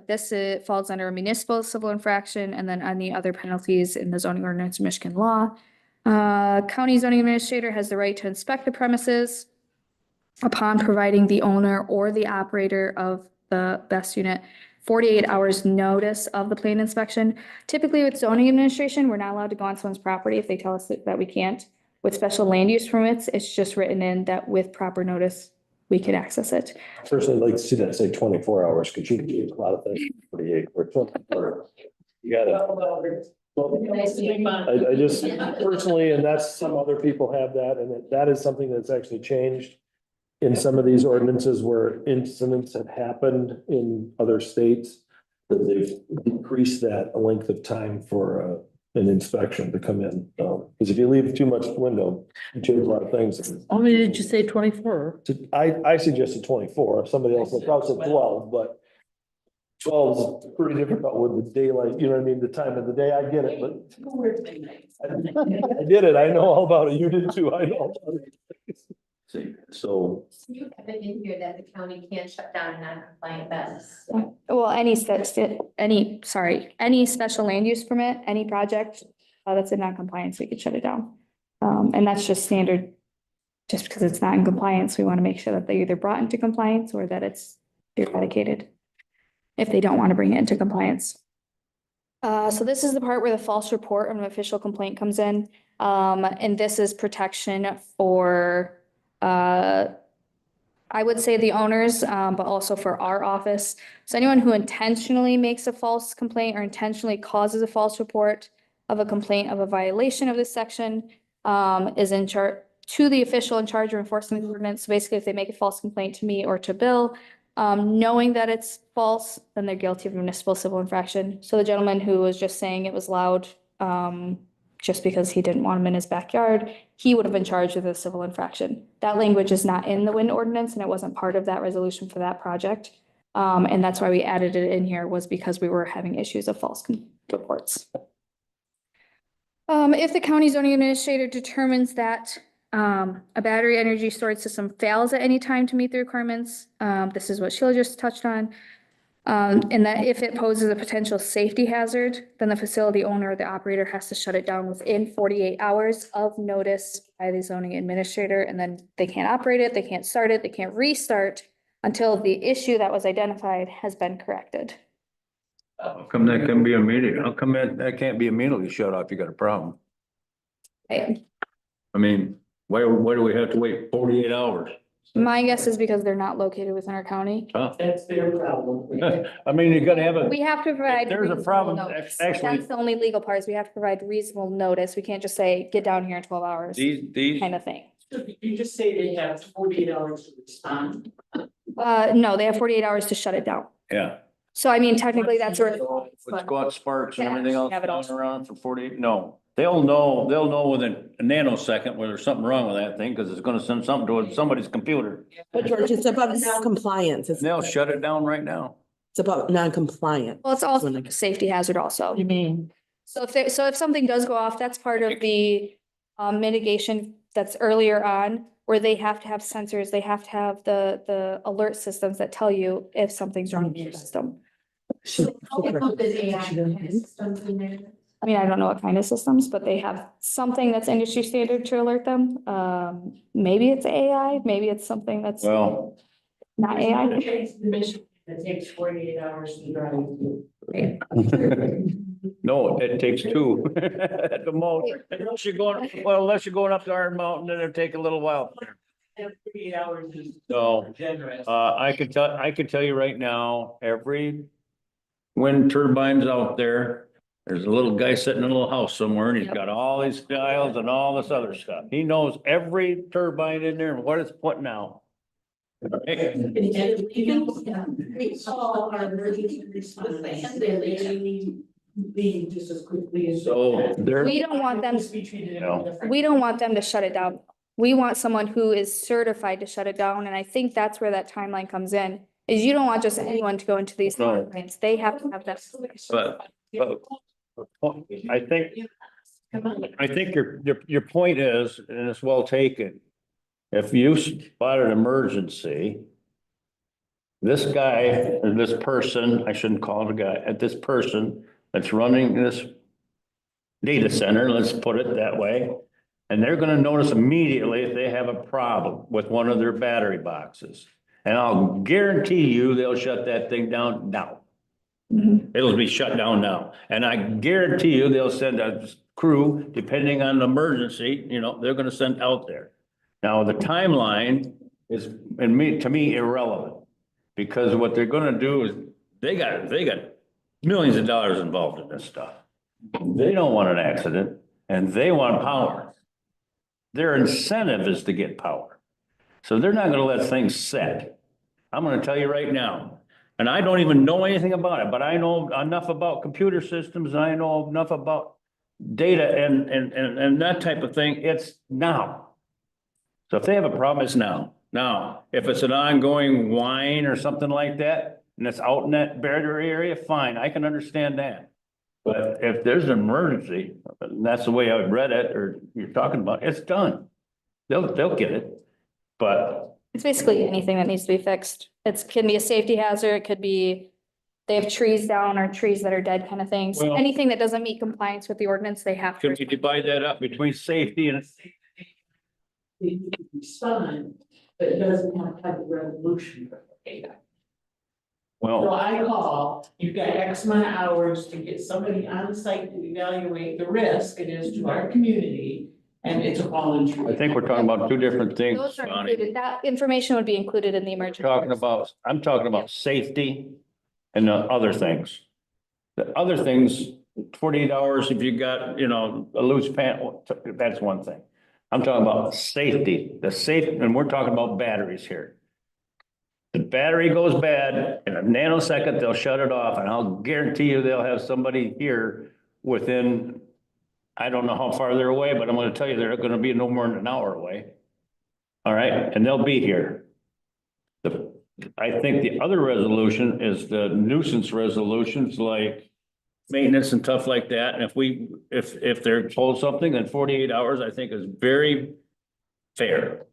this falls under a municipal civil infraction, and then any other penalties in the zoning ordinance of Michigan law. County zoning administrator has the right to inspect the premises upon providing the owner or the operator of the best unit 48 hours notice of the planned inspection. Typically with zoning administration, we're not allowed to go on someone's property if they tell us that we can't. With special land use permits, it's just written in that with proper notice, we could access it. Personally, I'd like to see that say 24 hours, because you can do a lot of things in 48 or 24. You gotta. I just personally, and that's some other people have that, and that is something that's actually changed in some of these ordinances where incidents have happened in other states, that they've decreased that length of time for an inspection to come in. Because if you leave too much window, you change a lot of things. How many did you say, 24? I suggested 24. If somebody else said 12, but 12 is pretty difficult with the daylight, you know what I mean, the time of the day. I get it, but I did it. I know all about it. You did too. I know. All about it. So. You have it in here that the county can't shut down a non-compliant business. Well, any special land use permit, any project that's in non-compliance, we could shut it down. And that's just standard. Just because it's not in compliance, we want to make sure that they either brought into compliance or that it's eradicated if they don't want to bring it into compliance. So this is the part where the false report of an official complaint comes in. And this is protection for I would say the owners, but also for our office. So anyone who intentionally makes a false complaint or intentionally causes a false report of a complaint of a violation of this section, is in charge to the official in charge of enforcing the ordinance. So basically, if they make a false complaint to me or to Bill, knowing that it's false, then they're guilty of municipal civil infraction. So the gentleman who was just saying it was loud, just because he didn't want him in his backyard, he would have been charged with a civil infraction. That language is not in the wind ordinance, and it wasn't part of that resolution for that project. And that's why we added it in here, was because we were having issues of false reports. If the county zoning administrator determines that a battery energy storage system fails at any time to meet the requirements, this is what Sheila just touched on, and that if it poses a potential safety hazard, then the facility owner or the operator has to shut it down within 48 hours of notice by the zoning administrator, and then they can't operate it, they can't start it, they can't restart until the issue that was identified has been corrected. How come that can be immediate? How come that can't be immediately shut off? You got a problem? Okay. I mean, why do we have to wait 48 hours? My guess is because they're not located within our county. That's their problem. I mean, you gotta have a, We have to provide. there's a reasonable problem, notice. actually- That's the only legal part is we have to provide reasonable notice. We can't just say, get down here in 12 hours, these, kind of thing. You just say they have 48 hours to respond. No, they have 48 hours to shut it down. yeah. So I mean, technically that's where. Let's go out sparks and Yeah, everything else have it all. down around for 48, no. They'll know within a nanosecond whether there's something wrong with that thing, because it's gonna send something to somebody's computer. But George, it's about compliance. And they'll shut it down right now. It's about non-compliance. Well, it's also a safety hazard also. You mean? So if something does go off, that's part of the mitigation that's earlier on, where they have to have sensors, they have to have the alert systems that tell you if something's wrong with your system. I mean, I don't know what kind of systems, but they have something that's industry standard to alert them. Maybe it's AI, maybe it's something that's Well, not AI. The mission that takes 48 hours to drive. no, it takes two at the most. Unless you're going up to Iron Mountain, then it'll take a little while. 48 hours is So, generous. I could tell you right now, every wind turbine's out there. There's a little guy sitting in a little house somewhere and he's got all these dials and all this other stuff. He knows every turbine in there and what it's putting out. We saw our emergency response and they leave just as quickly as. So they're, We don't want them, Be treated any No. different. we don't want them to shut it down. We want someone who is certified to shut it down, and I think that's where that timeline comes in, is you don't want just anyone to go into these No. plants. They have to have that. but I think your point is, and it's well taken. If you spot an emergency, this guy, or this person, I shouldn't call it a guy, this person that's running this data center, let's put it that way, and they're gonna notice immediately if they have a problem with one of their battery boxes. And I'll guarantee you they'll shut that thing down now. Mhm. It'll be shut down now. And I guarantee you they'll send a crew, depending on the emergency, they're gonna send out there. Now, the timeline is, to me, irrelevant. Because what they're gonna do is, they got millions of dollars involved in this stuff. They don't want an accident and they want power. Their incentive is to get power. So they're not gonna let things set. I'm gonna tell you right now. And I don't even know anything about it, but I know enough about computer systems and I know enough about data and that type of thing. It's now. So if they have a problem, it's now. Now, if it's an ongoing whine or something like that, and it's out in that battery area, fine, I can understand that. But if there's an emergency, and that's the way I read it, or you're talking about, it's done. They'll get it. But It's basically anything that needs to be fixed. It can be a safety hazard, it could be they have trees down or trees that are dead kind of things. Well- Anything that doesn't meet compliance with the ordinance, they have to. can we divide that up between safety and, They need to respond, but it doesn't have to have a resolution for data. So well, I call, you've got X amount of hours to get somebody on site to evaluate the risk it is to our community, and it's a voluntary. I think we're talking about two different things, Those are Bonnie. included, that information would be included in the emergency. I'm talking about safety and the other things. The other things, 48 hours, if you got, a loose pant, that's one thing. I'm talking about safety, and we're talking about batteries here. The battery goes bad, in a nanosecond, they'll shut it off, and I'll guarantee you they'll have somebody here within, I don't know how far they're away, but I'm gonna tell you, they're gonna be no more than an hour away. All right, and they'll be here. I think the other resolution is the nuisance resolutions, like maintenance and stuff like that. And if they're told something, then 48 hours, I think is very fair.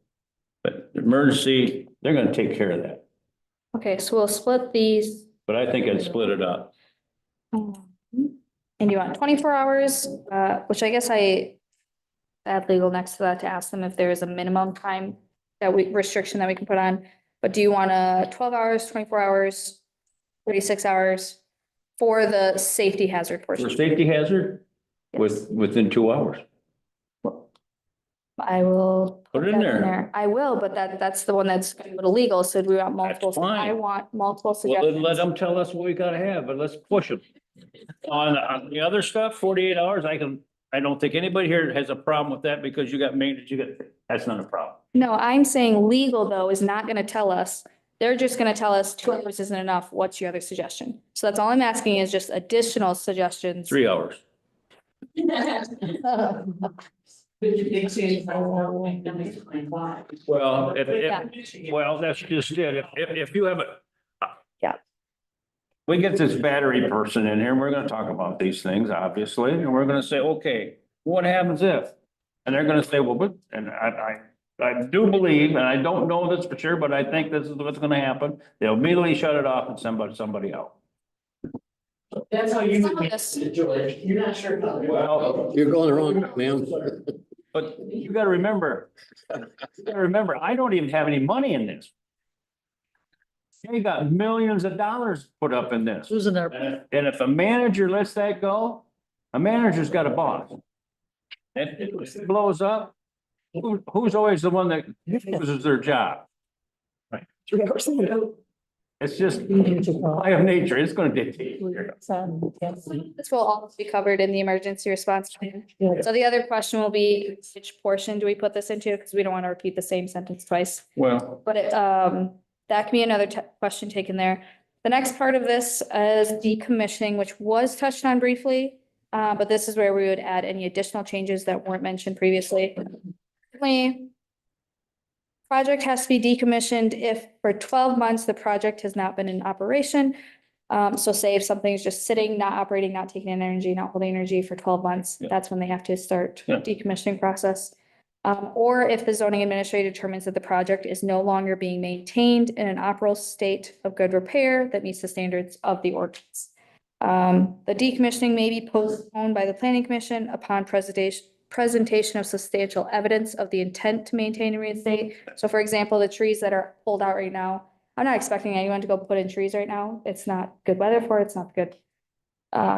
But emergency, they're gonna take care of that. Okay, so we'll split these. But I think I'd split it up. And you want 24 hours, which I guess I add legal next to that to ask them if there is a minimum time restriction that we can put on. But do you want 12 hours, 24 hours, 36 hours for the safety hazard portion? For safety hazard, within 2 hours. I will Put it in there. I will, but that's the one that's a little legal, so do we want multiple? fine. I want multiple Well, then let suggestions. them tell us what we gotta have, but let's push them. On the other stuff, 48 hours, I don't think anybody here has a problem with that because you got maintenance, that's not a problem. No, I'm saying legal though is not gonna tell us, they're just gonna tell us 2 hours isn't enough, what's your other suggestion? So that's all I'm asking is just additional suggestions. 3 hours. Well, well, that's just it. If you have a. Yeah. We get this battery person in here and we're gonna talk about these things, obviously, and we're gonna say, okay, what happens if? And they're gonna say, well, but, and I do believe, and I don't know this for sure, but I think this is what's gonna happen. They'll immediately shut it off and send somebody out. That's how you Some of would this- get it, George. You're not sure how. Well, You're going the wrong, ma'am. but you gotta remember, I don't even have any money in this. They got millions of dollars put up in this. Who's in there? And if a manager lets that go, a manager's got a boss. If it blows up, who's always the one that loses their job? 3 hours. It's just law of nature. It's gonna dictate. This will all be covered in the emergency response plan. So the other question will be, which portion do we put this into? Because we don't want to repeat the same sentence twice. Well, But that can be another question taken there. The next part of this is decommissioning, which was touched on briefly. But this is where we would add any additional changes that weren't mentioned previously. Project has to be decommissioned if for 12 months the project has not been in operation. So say if something's just sitting, not operating, not taking in energy, not holding energy for 12 months, Yeah. that's when they have to start Yeah. decommissioning process. Or if the zoning administrator determines that the project is no longer being maintained in an operable state of good repair that meets the standards of the ordinance. The decommissioning may be postponed by the planning commission upon presentation of substantial evidence of the intent to maintain and reinstate. So for example, the trees that are pulled out right now, I'm not expecting anyone to go put in trees right now. It's not good weather for it. It's not good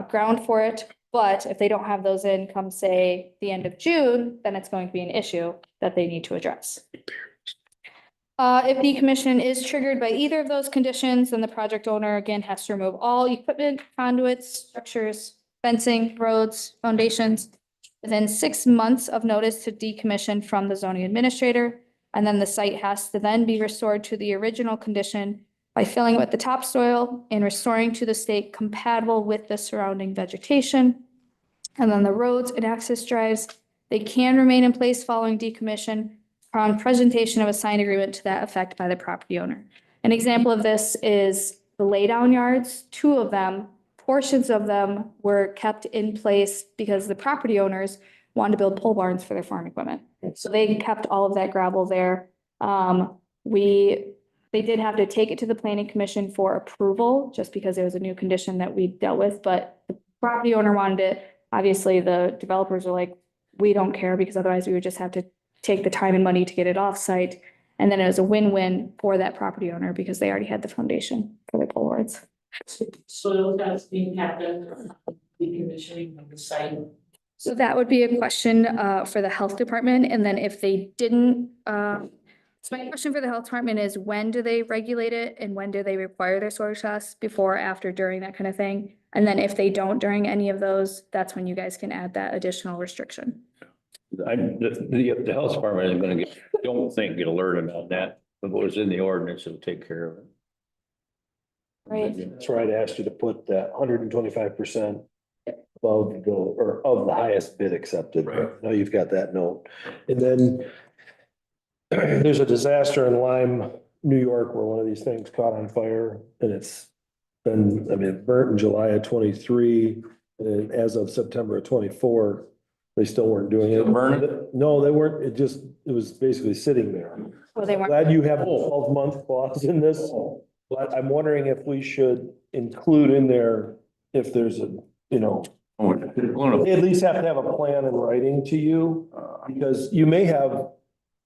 ground for it. But if they don't have those in come say the end of June, then it's going to be an issue that they need to address. If decommission is triggered by either of those conditions, then the project owner again has to remove all equipment, conduits, structures, fencing, roads, foundations within 6 months of notice to decommission from the zoning administrator. And then the site has to then be restored to the original condition by filling it with the topsoil and restoring to the state compatible with the surrounding vegetation. And then the roads and access drives, they can remain in place following decommission upon presentation of a signed agreement to that effect by the property owner. An example of this is the laydown yards. 2 of them, portions of them were kept in place because the property owners wanted to build pole barns for their farm equipment. So they kept all of that gravel there. They did have to take it to the planning commission for approval, just because there was a new condition that we dealt with, but the property owner wanted it. Obviously, the developers are like, we don't care, because otherwise we would just have to take the time and money to get it off-site. And then it was a win-win for that property owner because they already had the foundation for their pole barns. Soil that's being kept in decommissioning of the site. So that would be a question for the health department. And then if they didn't, so my question for the health department is, when do they regulate it and when do they require their soil tests? Before, after, during, that kind of thing? And then if they don't during any of those, that's when you guys can add that additional restriction. The health department isn't gonna get alerted on that. If it was in the ordinance, it'll take care of it. Right. That's where I'd asked you to put that 125% above the, or of the highest bid accepted. Right. Now you've got that note. And then there's a disaster in Lyme, New York, where one of these things caught on fire, and it's been, I mean, it burnt in July of 23, and as of September of 24, they still weren't doing it. Still burning? No, they weren't. It was basically sitting there. Well, they weren't. Glad you have a 12-month clause in this, but I'm wondering if we should include in there if there's a, you know, they at least have to have a plan in writing to you, because you may have,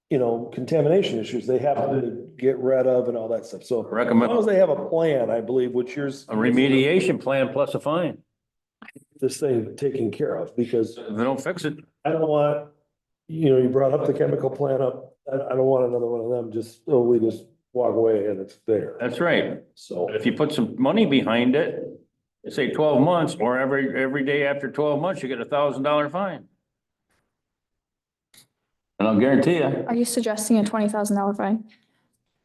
you know, contamination issues they have to get rid of and all that stuff. So as long as they have a plan, I believe, which yours. A remediation plan plus a fine. This thing taken care of, because If they don't fix it. I don't want, you know, you brought up the chemical plant up I don't want another one of them, just, oh, we just walk away and it's there. That's right. So, But if you put some money behind it, say 12 months, or every day after 12 months, you get $1,000 fine. And I'll guarantee you, Are you suggesting a $20,000 fine?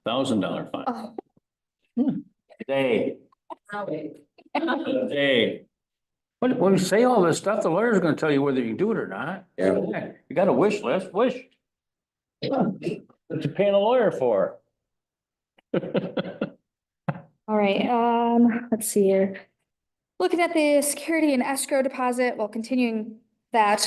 $1,000 fine. Oh, Day. Day. When you say all this stuff, the lawyer's gonna tell you whether you can do it or not. Yeah. You got a wish list, wish. What you paying a lawyer for? all right, let's see here. Looking at the security and escrow deposit, well, continuing that,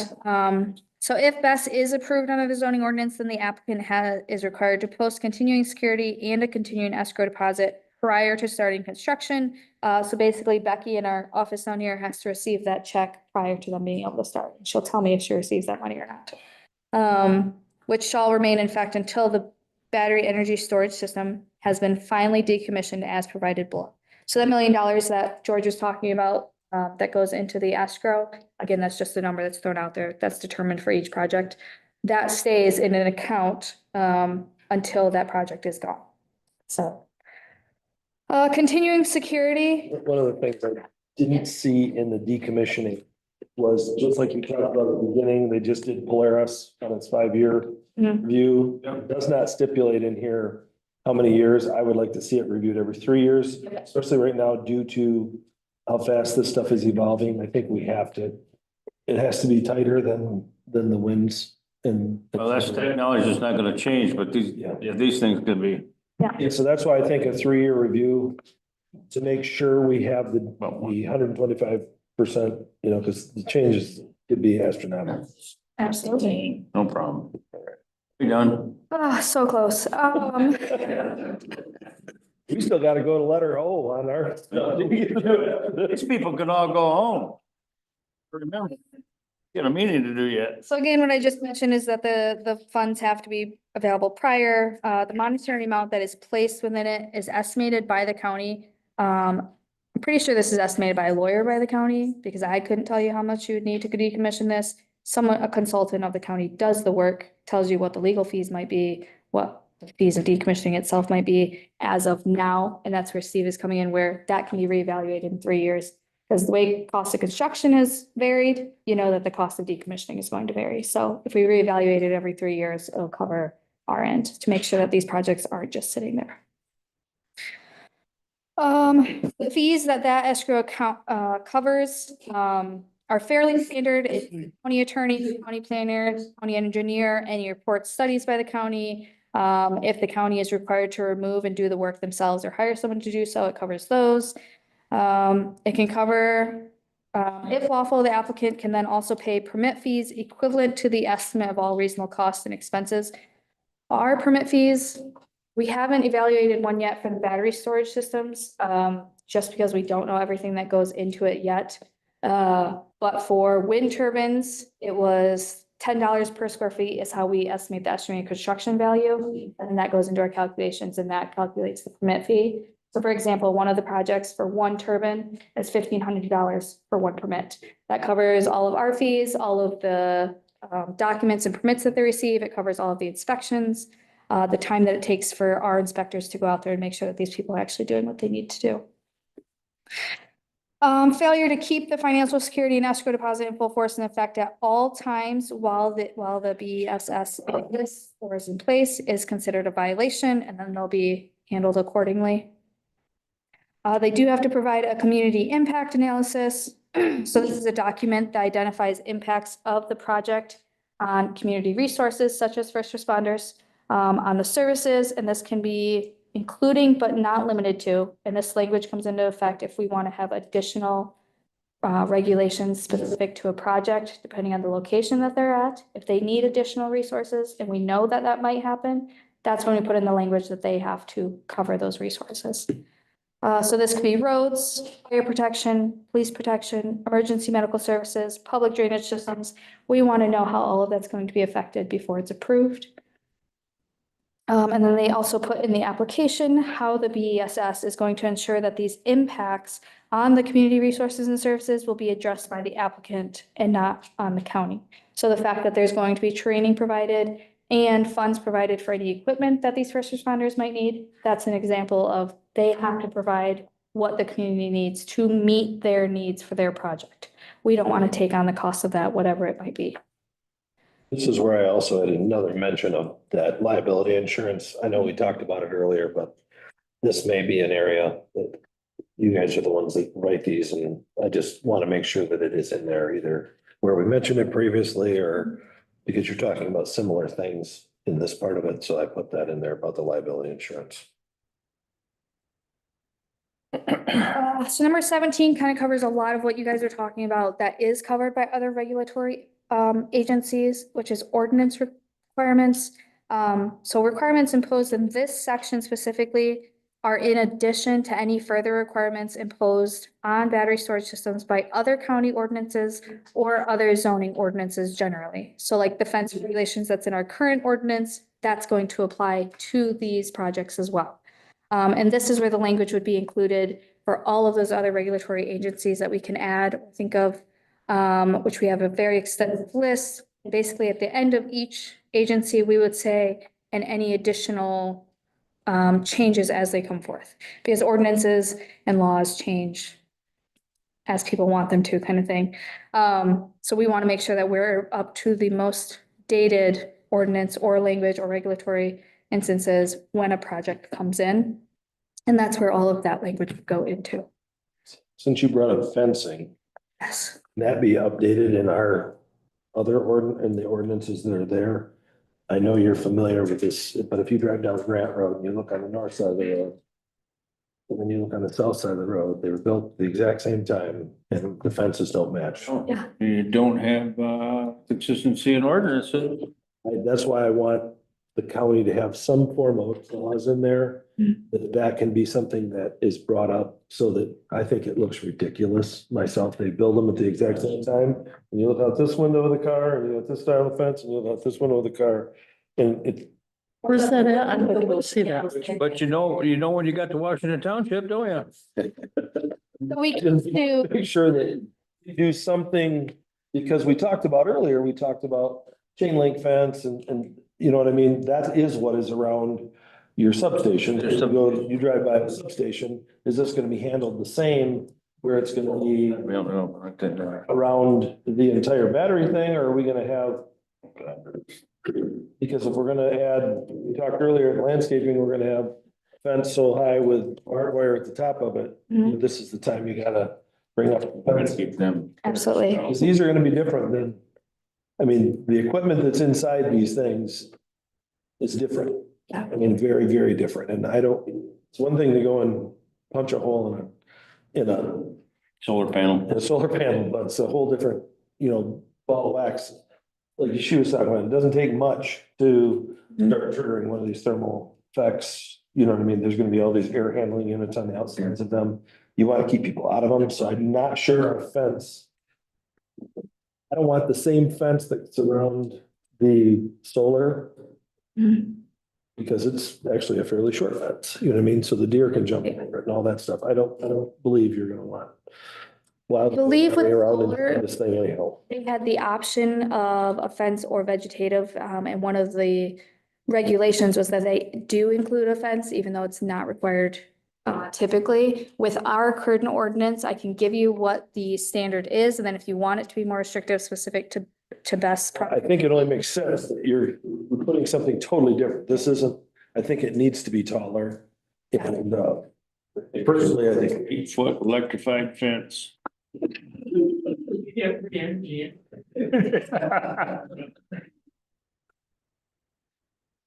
so if BES is approved under the zoning ordinance, then the applicant is required to post continuing security and a continuing escrow deposit prior to starting construction. So basically Becky in our office down here has to receive that check prior to them being able to start. She'll tell me if she receives that money or not. Which shall remain in effect until the battery energy storage system has been finally decommissioned as provided below. So that $1 million that George was talking about, that goes into the escrow, again, that's just the number that's thrown out there. That's determined for each project. That stays in an account, until that project is gone. So. Continuing security, one of the things I didn't see in the decommissioning was, just like you talked about at the beginning, they just did Polaris on its 5-year review. It does not stipulate in here how many years. I would like to see it reviewed every 3 years, especially right now due to how fast this stuff is evolving. I think we have to, it has to be tighter than the winds and. Well, that's technology is not gonna change, but these things could be. Yeah, so that's why I think a 3-year review to make sure we have the 125%, you know, because the changes could be astronomical. absolutely. No problem. We done? Ah, so close. We still gotta go to letter O on our. These people can all go home. Remember, get a meeting to do yet. So again, what I just mentioned is that the funds have to be available prior. The monetary amount that is placed within it is estimated by the county. I'm pretty sure this is estimated by a lawyer by the county, because I couldn't tell you how much you would need to decommission this. A consultant of the county does the work, tells you what the legal fees might be, what the fees of decommissioning itself might be as of now, and that's where Steve is coming in, where that can be reevaluated in 3 years. Because the way cost of construction has varied, you know that the cost of decommissioning is going to vary. So if we reevaluate it every 3 years, it'll cover our end to make sure that these projects aren't just sitting there. The fees that escrow account covers are fairly standard. It's county attorney, county planner, county engineer, any reports, studies by the county. If the county is required to remove and do the work themselves or hire someone to do so, it covers those. It can cover, if lawful, the applicant can then also pay permit fees equivalent to the estimate of all reasonable costs and expenses. Our permit fees, we haven't evaluated one yet for the battery storage systems, just because we don't know everything that goes into it yet. But for wind turbines, it was $10 per square feet is how we estimate the estimated construction value. And then that goes into our calculations and that calculates the permit fee. So for example, one of the projects for one turbine is $1,500 for one permit. That covers all of our fees, all of the documents and permits that they receive. It covers all of the inspections, the time that it takes for our inspectors to go out there and make sure that these people are actually doing what they need to do. Failure to keep the financial security and escrow deposit in full force and effect at all times while the BSS exists or is in place is considered a violation, and then they'll be handled accordingly. They do have to provide a community impact analysis. So this is a document that identifies impacts of the project on community resources such as first responders, on the services, and this can be including but not limited to, and this language comes into effect if we want to have additional regulations specific to a project, depending on the location that they're at. If they need additional resources, and we know that that might happen, that's when we put in the language that they have to cover those resources. So this could be roads, fire protection, police protection, emergency medical services, public drainage systems. We want to know how all of that's going to be affected before it's approved. And then they also put in the application how the BESS is going to ensure that these impacts on the community resources and services will be addressed by the applicant and not on the county. So the fact that there's going to be training provided and funds provided for any equipment that these first responders might need. That's an example of they have to provide what the community needs to meet their needs for their project. We don't want to take on the cost of that, whatever it might be. This is where I also had another mention of that liability insurance. I know we talked about it earlier, but this may be an area that you guys are the ones that write these, and I just want to make sure that it is in there either where we mentioned it previously or because you're talking about similar things in this part of it. So I put that in there about the liability insurance. So number 17 kind of covers a lot of what you guys are talking about that is covered by other regulatory agencies, which is ordinance requirements. So requirements imposed in this section specifically are in addition to any further requirements imposed on battery storage systems by other county ordinances or other zoning ordinances generally. So like the fence regulations that's in our current ordinance, that's going to apply to these projects as well. And this is where the language would be included for all of those other regulatory agencies that we can add, think of, which we have a very extensive list. Basically, at the end of each agency, we would say, and any additional changes as they come forth, because ordinances and laws change as people want them to, kind of thing. So we want to make sure that we're up to the most dated ordinance or language or regulatory instances when a project comes in. And that's where all of that language would go into. Since you brought up fencing, Yes. can that be updated in our other in the ordinances that are there? I know you're familiar with this, but if you drive down Grant Road and you look on the north side of the road, and then you look on the south side of the road, they were built the exact same time and the fences don't match. Yeah. You don't have consistency in ordinances. That's why I want the county to have some form of clause in there, that can be something that is brought up so that I think it looks ridiculous myself. They build them at the exact same time. And you look out this window of the car and you look this side of the fence and you look out this window of the car. And it, Where's that at? I'm going to go see that. But you know when you got to Washington Township, don't you? We just can do, make sure that you do something, because we talked about earlier, we talked about chain link fence and you know what I mean? That is what is around your substation. You drive by the substation, is this gonna be handled the same where it's gonna be We don't know. around the entire battery thing, or are we gonna have? Because if we're gonna add, we talked earlier, landscaping, we're gonna have fence so high with barbed wire at the top of it. This is the time you gotta bring up. Keep them. absolutely. Because these are gonna be different than, I mean, the equipment that's inside these things is different. Yeah. I mean, very, very different. And it's one thing to go and punch a hole in a Solar panel. solar panel, but it's a whole different, ball of wax. Like she was talking about, it doesn't take much to start triggering one of these thermal effects. You know what I mean? There's gonna be all these air handling units on the outsides of them. You wanna keep people out of them, so I'm not sure a fence. I don't want the same fence that's around the solar. Because it's actually a fairly short fence, you know what I mean? So the deer can jump over it and all that stuff. I don't believe you're gonna want. I believe with around solar, this thing anyhow. they had the option of a fence or vegetative, and one of the regulations was that they do include a fence, even though it's not required typically. With our current ordinance, I can give you what the standard is, and then if you want it to be more restrictive, specific to best. I think it only makes sense that you're putting something totally different. This isn't, I think it needs to be taller. And personally, I think 8-foot electrified fence.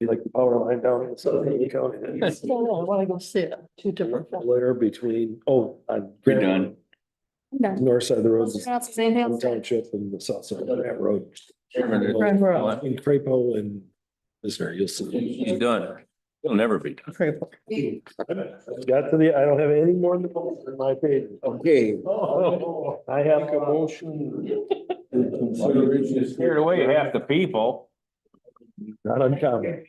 you like the power line down in the south of the county. I want to go see it. Two different. Layer between, on You're done. Done. north side of the road. Anything else? Anything else? Township and the south side of that road. Grand Road. In Crapo and Lisner, you'll see. He's done. He'll never be done. Got to the, I don't have any more than my page. Okay, I have a motion. Scared away half the people. Not uncommon,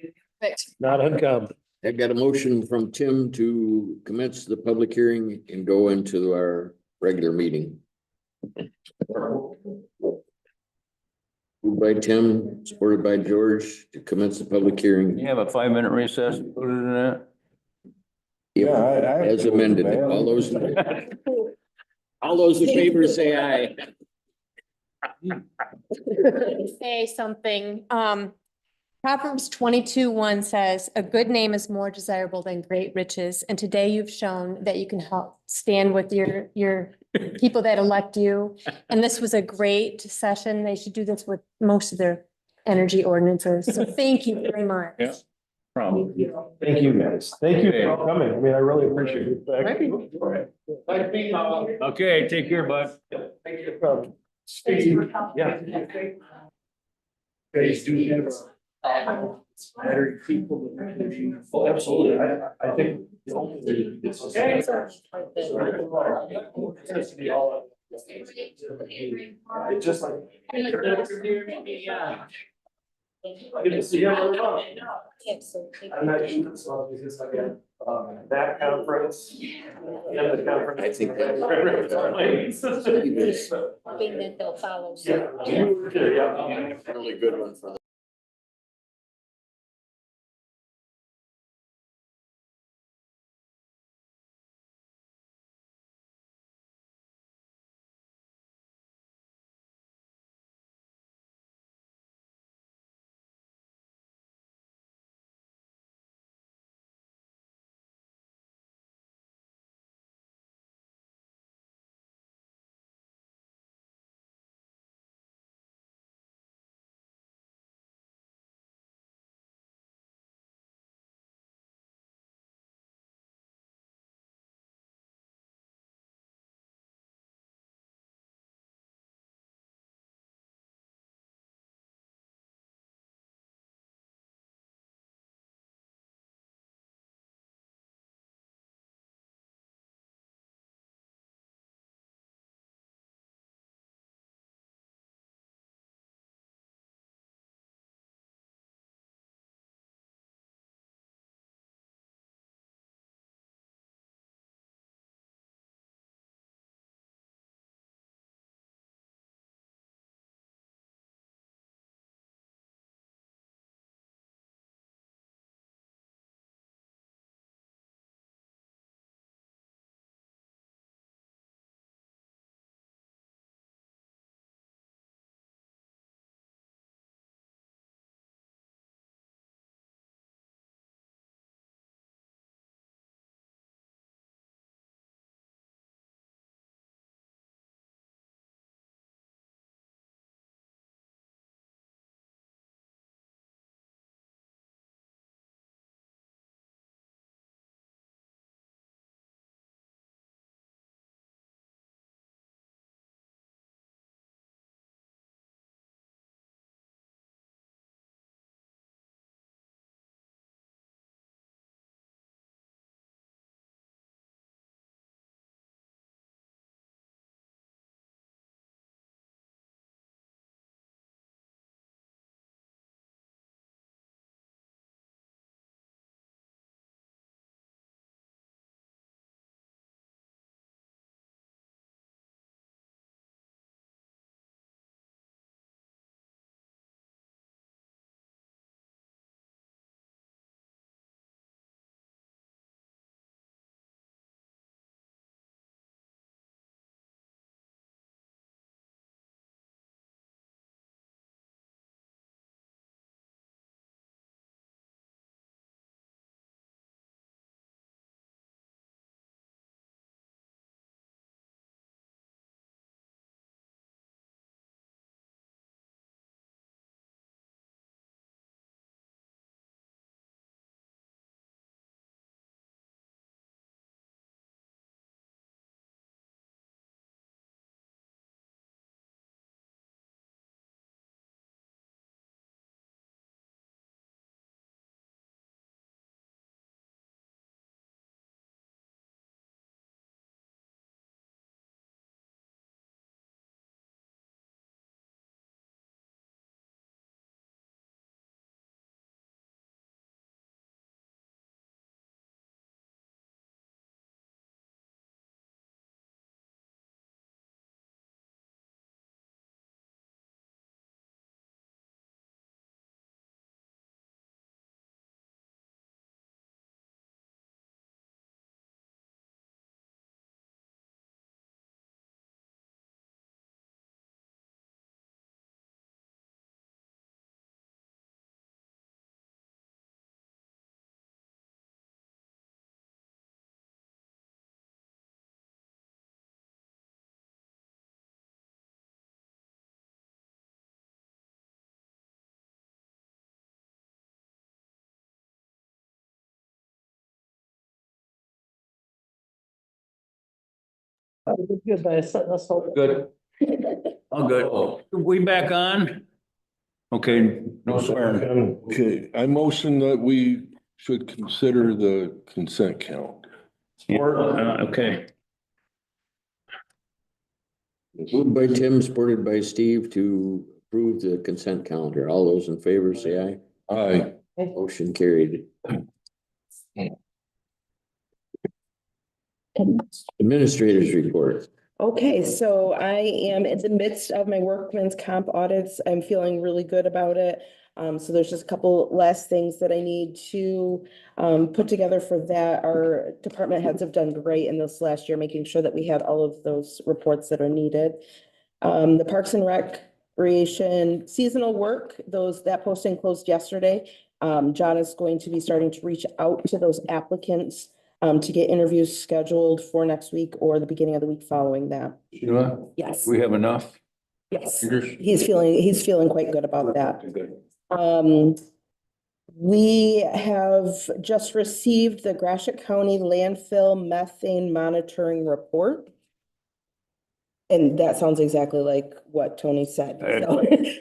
not uncommon. I got a motion from Tim to commence the public hearing and go into our regular meeting. Moved by Tim, supported by George to commence the public hearing. You have a 5-minute recess included in that? As amended, all those in favor say aye. Say something. Proverbs 22:1 says, "A good name is more desirable than great riches." And today you've shown that you can help stand with your people that elect you. And this was a great session. They should do this with most of their energy ordinances. So thank you very much. Yeah. Problem. Thank you, guys. Thank you for coming. I mean, I really appreciate it. Thank you. Okay, take care, bud. Thank you. Steve, yeah. Guys do have battery people. Oh, absolutely. I think. It's just like. Good to see you. I'm not sure this one because again, that conference. Yeah, the conference. I think that- Hoping that they'll follow. Yeah. Really good one for Good, but let's hope. Good. All good. We back on? Okay, no swearing. Okay, I motion that we should consider the consent calendar. Okay. Moved by Tim, supported by Steve to approve the consent calendar. All those in favor, say aye. Aye. Motion carried. Administrators report. Okay, so I am in the midst of my workman's comp audits. I'm feeling really good about it. So there's just a couple last things that I need to put together for that. Our department heads have done great in this last year, making sure that we had all of those reports that are needed. The Parks and Recreation seasonal work, that posting closed yesterday. John is going to be starting to reach out to those applicants to get interviews scheduled for next week or the beginning of the week following that. Sheila, Yes, we have enough? yes. Peters? He's feeling quite good about that. Good. We have just received the Gratiot County landfill methane monitoring report. And that sounds exactly like what Tony said.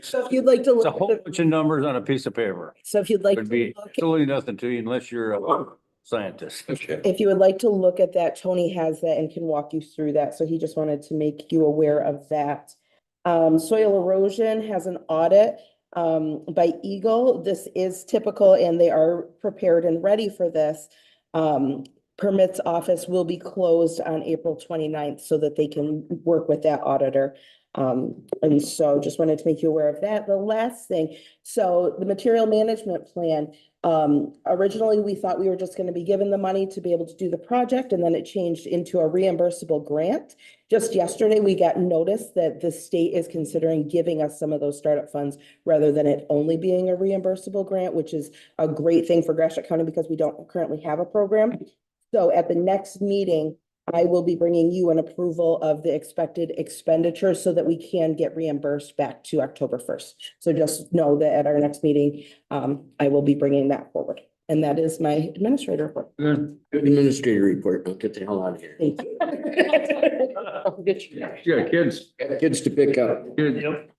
So if you'd like to It's a look, whole bunch of numbers on a piece of paper. so if you'd like Would to be look, absolutely nothing to you unless you're a scientist. Okay. if you would like to look at that, Tony has that and can walk you through that. So he just wanted to make you aware of that. Soil erosion has an audit by Eagle. This is typical and they are prepared and ready for this. Permits office will be closed on April 29th so that they can work with that auditor. And so just wanted to make you aware of that. The last thing, so the material management plan, originally we thought we were just going to be given the money to be able to do the project, and then it changed into a reimbursable grant. Just yesterday, we got notice that the state is considering giving us some of those startup funds rather than it only being a reimbursable grant, which is a great thing for Gratiot County because we don't currently have a program. So at the next meeting, I will be bringing you an approval of the expected expenditure so that we can get reimbursed back to October 1st. So just know that at our next meeting, I will be bringing that forward. And that is my administrator report. Good administrator report. I'll get the hell out of here. Thank you. Yeah, kids. Got kids to pick up. Yep.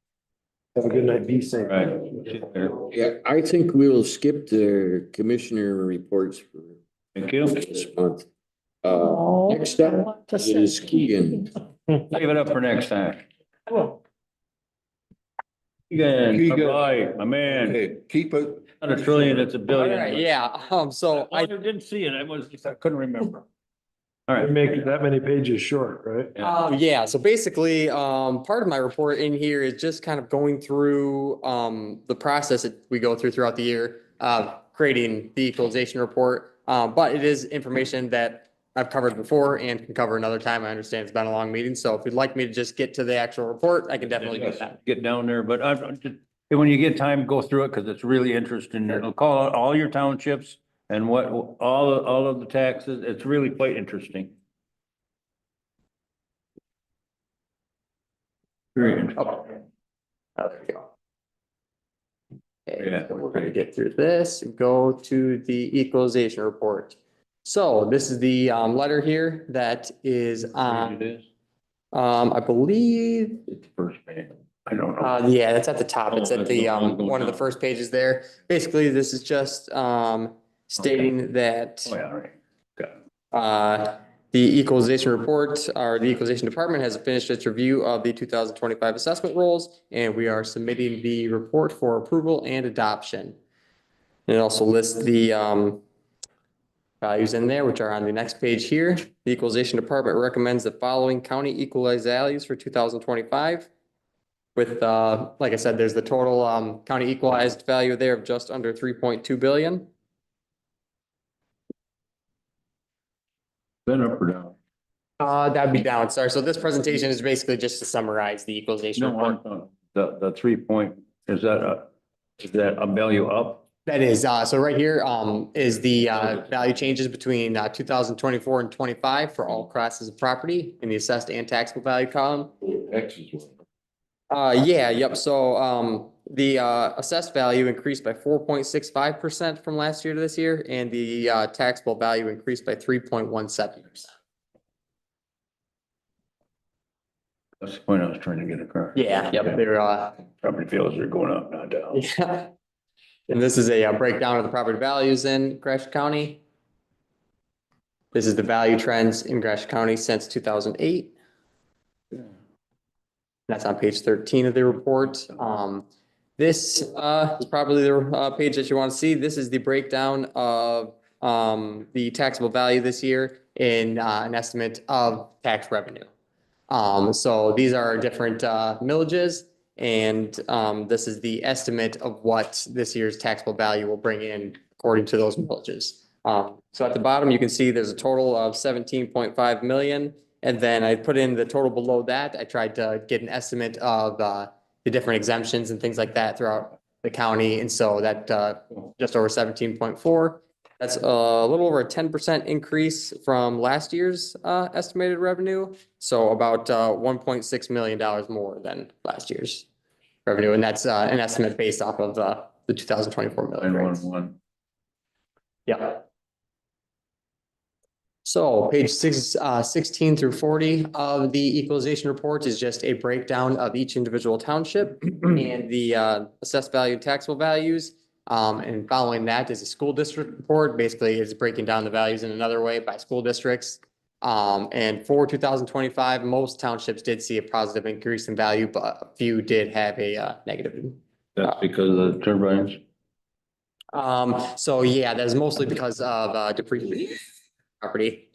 Have a good night. Be safe. Right. Yeah, I think we'll skip the commissioner reports for Thank you. this month. Oh, Next up is Keegan. Leave it up for next time. Keegan, bye, my man. Okay, keep it. Not a trillion, it's a billion. Alright, yeah, so I didn't see it. I couldn't remember. All right. Make it that many pages short, right? Yeah, so basically, part of my report in here is just kind of going through, the process that we go through throughout the year, creating the equalization report. But it is information that I've covered before and can cover another time. I understand it's been a long meeting, so if you'd like me to just get to the actual report, I can definitely do that. Get down there, but when you get time, go through it because it's really interesting. It'll call out all your townships and what, all of the taxes. It's really quite interesting. Very interesting. Oh, there we go. Okay, Yeah. so we're gonna get through this and go to the equalization report. So this is the letter here that is on, I believe, It's first page. I don't know. yeah, that's at the top. It's Oh, at the that's the one of the first pages there. Basically, this is just stating that Oh, yeah, all right. Got it. the equalization report, or the equalization department has finished its review of the 2025 assessment rolls, and we are submitting the report for approval and adoption. And it also lists the values in there, which are on the next page here. The equalization department recommends the following county equalized values for 2025. With, like I said, there's the total county equalized value there of just under 3.2 billion. Been up or down? That'd be down, sorry. So this presentation is basically just to summarize the equalization report. No, the 3 point, is that a value up? That is, so right here, is the, value changes between, 2024 and 25 for all classes of property in the assessed and taxable value column. Yeah, yep. So, the, assessed value increased by 4.65% from last year to this year, and the, taxable value increased by 3.17%. That's the point I was trying to get across. Yeah, yep, they're, Property values are going up, not down. yeah. And this is a breakdown of the property values in Gratiot County. This is the value trends in Gratiot County since 2008. That's on page 13 of the report. This is probably the page that you want to see. This is the breakdown of the taxable value this year in an estimate of tax revenue. So these are different millages, and this is the estimate of what this year's taxable value will bring in according to those millages. So at the bottom, you can see there's a total of 17.5 million. And then I put in the total below that. I tried to get an estimate of the different exemptions and things like that throughout the county. And so that just over 17.4. That's a little over a 10% increase from last year's estimated revenue. So about $1.6 million more than last year's revenue. And that's an estimate based off of the 2024 millage rates. Yeah. So page 16 through 40 of the equalization report is just a breakdown of each individual township and the assessed value and taxable values. And following that is a school district report. Basically, it's breaking down the values in another way by school districts. And for 2025, most townships did see a positive increase in value, but a few did have a negative. That's because of the turbines. So yeah, that's mostly because of depreciation property.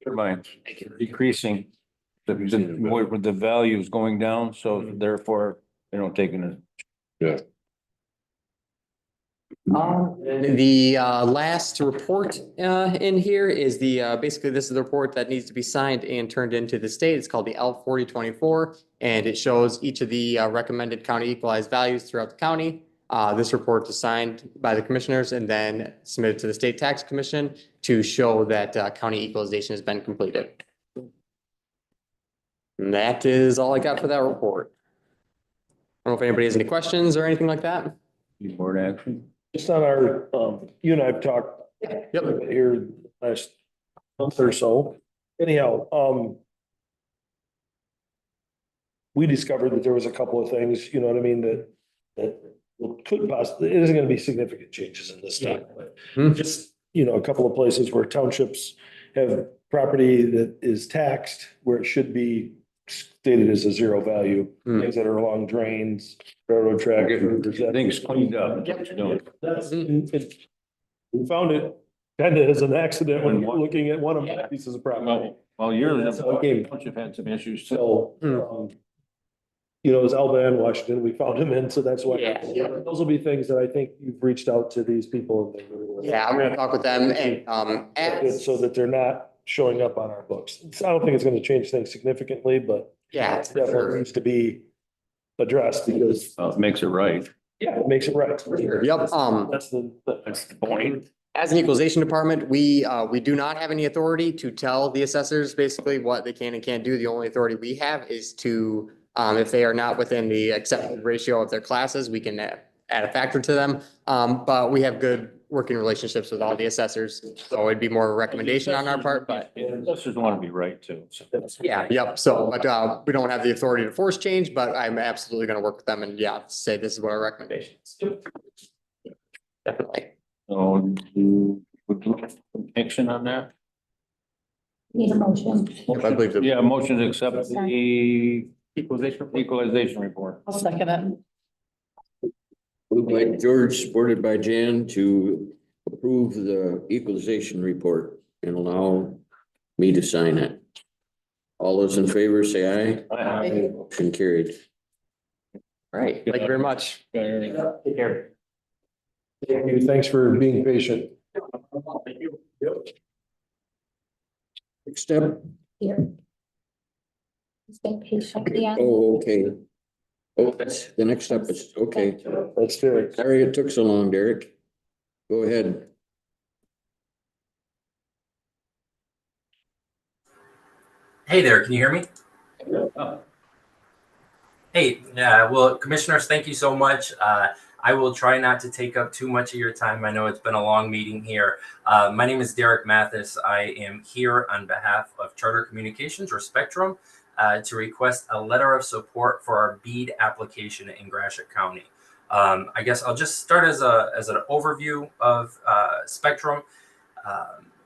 Turbines decreasing, the value is going down, so therefore they don't take in it. Yeah. The last report in here is the basically this is the report that needs to be signed and turned into the state. It's called the L 4024, and it shows each of the recommended county equalized values throughout the county. This report is signed by the commissioners and then submitted to the state tax commission to show that county equalization has been completed. And that is all I got for that report. I don't know if anybody has any questions or anything like that. Board action. Just on our, you and I have talked here last month or so. Anyhow, we discovered that there was a couple of things, you know what I mean, that could possibly, it isn't gonna be significant changes in this time, but just, you know, a couple of places where townships have property that is taxed where it should be stated as a zero value, things that are along drains, railroad track. Things cleaned up. That's, we found it kind of as an accident when we were looking at one of my pieces of property. Well, you're That's how it came. have had some issues. So, you know, it was Alba and Washington, we found him in, so that's why. Yeah. Those will be things that I think you've reached out to these people. Yeah, I'm gonna talk with them and So that they're not showing up on our books. I don't think it's gonna change things significantly, but yeah, it definitely needs to be addressed because. It makes it right. Yeah, it makes it right. Yep, That's the point. as an equalization department, we do not have any authority to tell the assessors basically what they can and can't do. The only authority we have is to, if they are not within the accepted ratio of their classes, we can add a factor to them. But we have good working relationships with all the assessors, so it'd be more of a recommendation on our part, but. Assessors want to be right too. So. Yeah, yep. So, but we don't have the authority to force change, but I'm absolutely gonna work with them and say this is what our recommendation is. Definitely. So would you like some action on that? Need a motion. I believe that. Yeah, motion to accept the equalization report. I'll second it. Moved by George, supported by Jan to approve the equalization report and allow me to sign it. All those in favor say aye. Aye. Motion carried. All right, thank you very much. Take care. Thank you. Thanks for being patient. Thank you. Next step. Here. Stay patient, yeah. Oh, okay. Oh, that's the next step is, okay. That's Derek. Sorry it took so long, Derek. Go ahead. Hey there, can you hear me? Hey, well, commissioners, thank you so much. I will try not to take up too much of your time. I know it's been a long meeting here. My name is Derek Mathis. I am here on behalf of Charter Communications, or Spectrum. to request a letter of support for our BEAD application in Gratiot County. I guess I'll just start as an overview of Spectrum.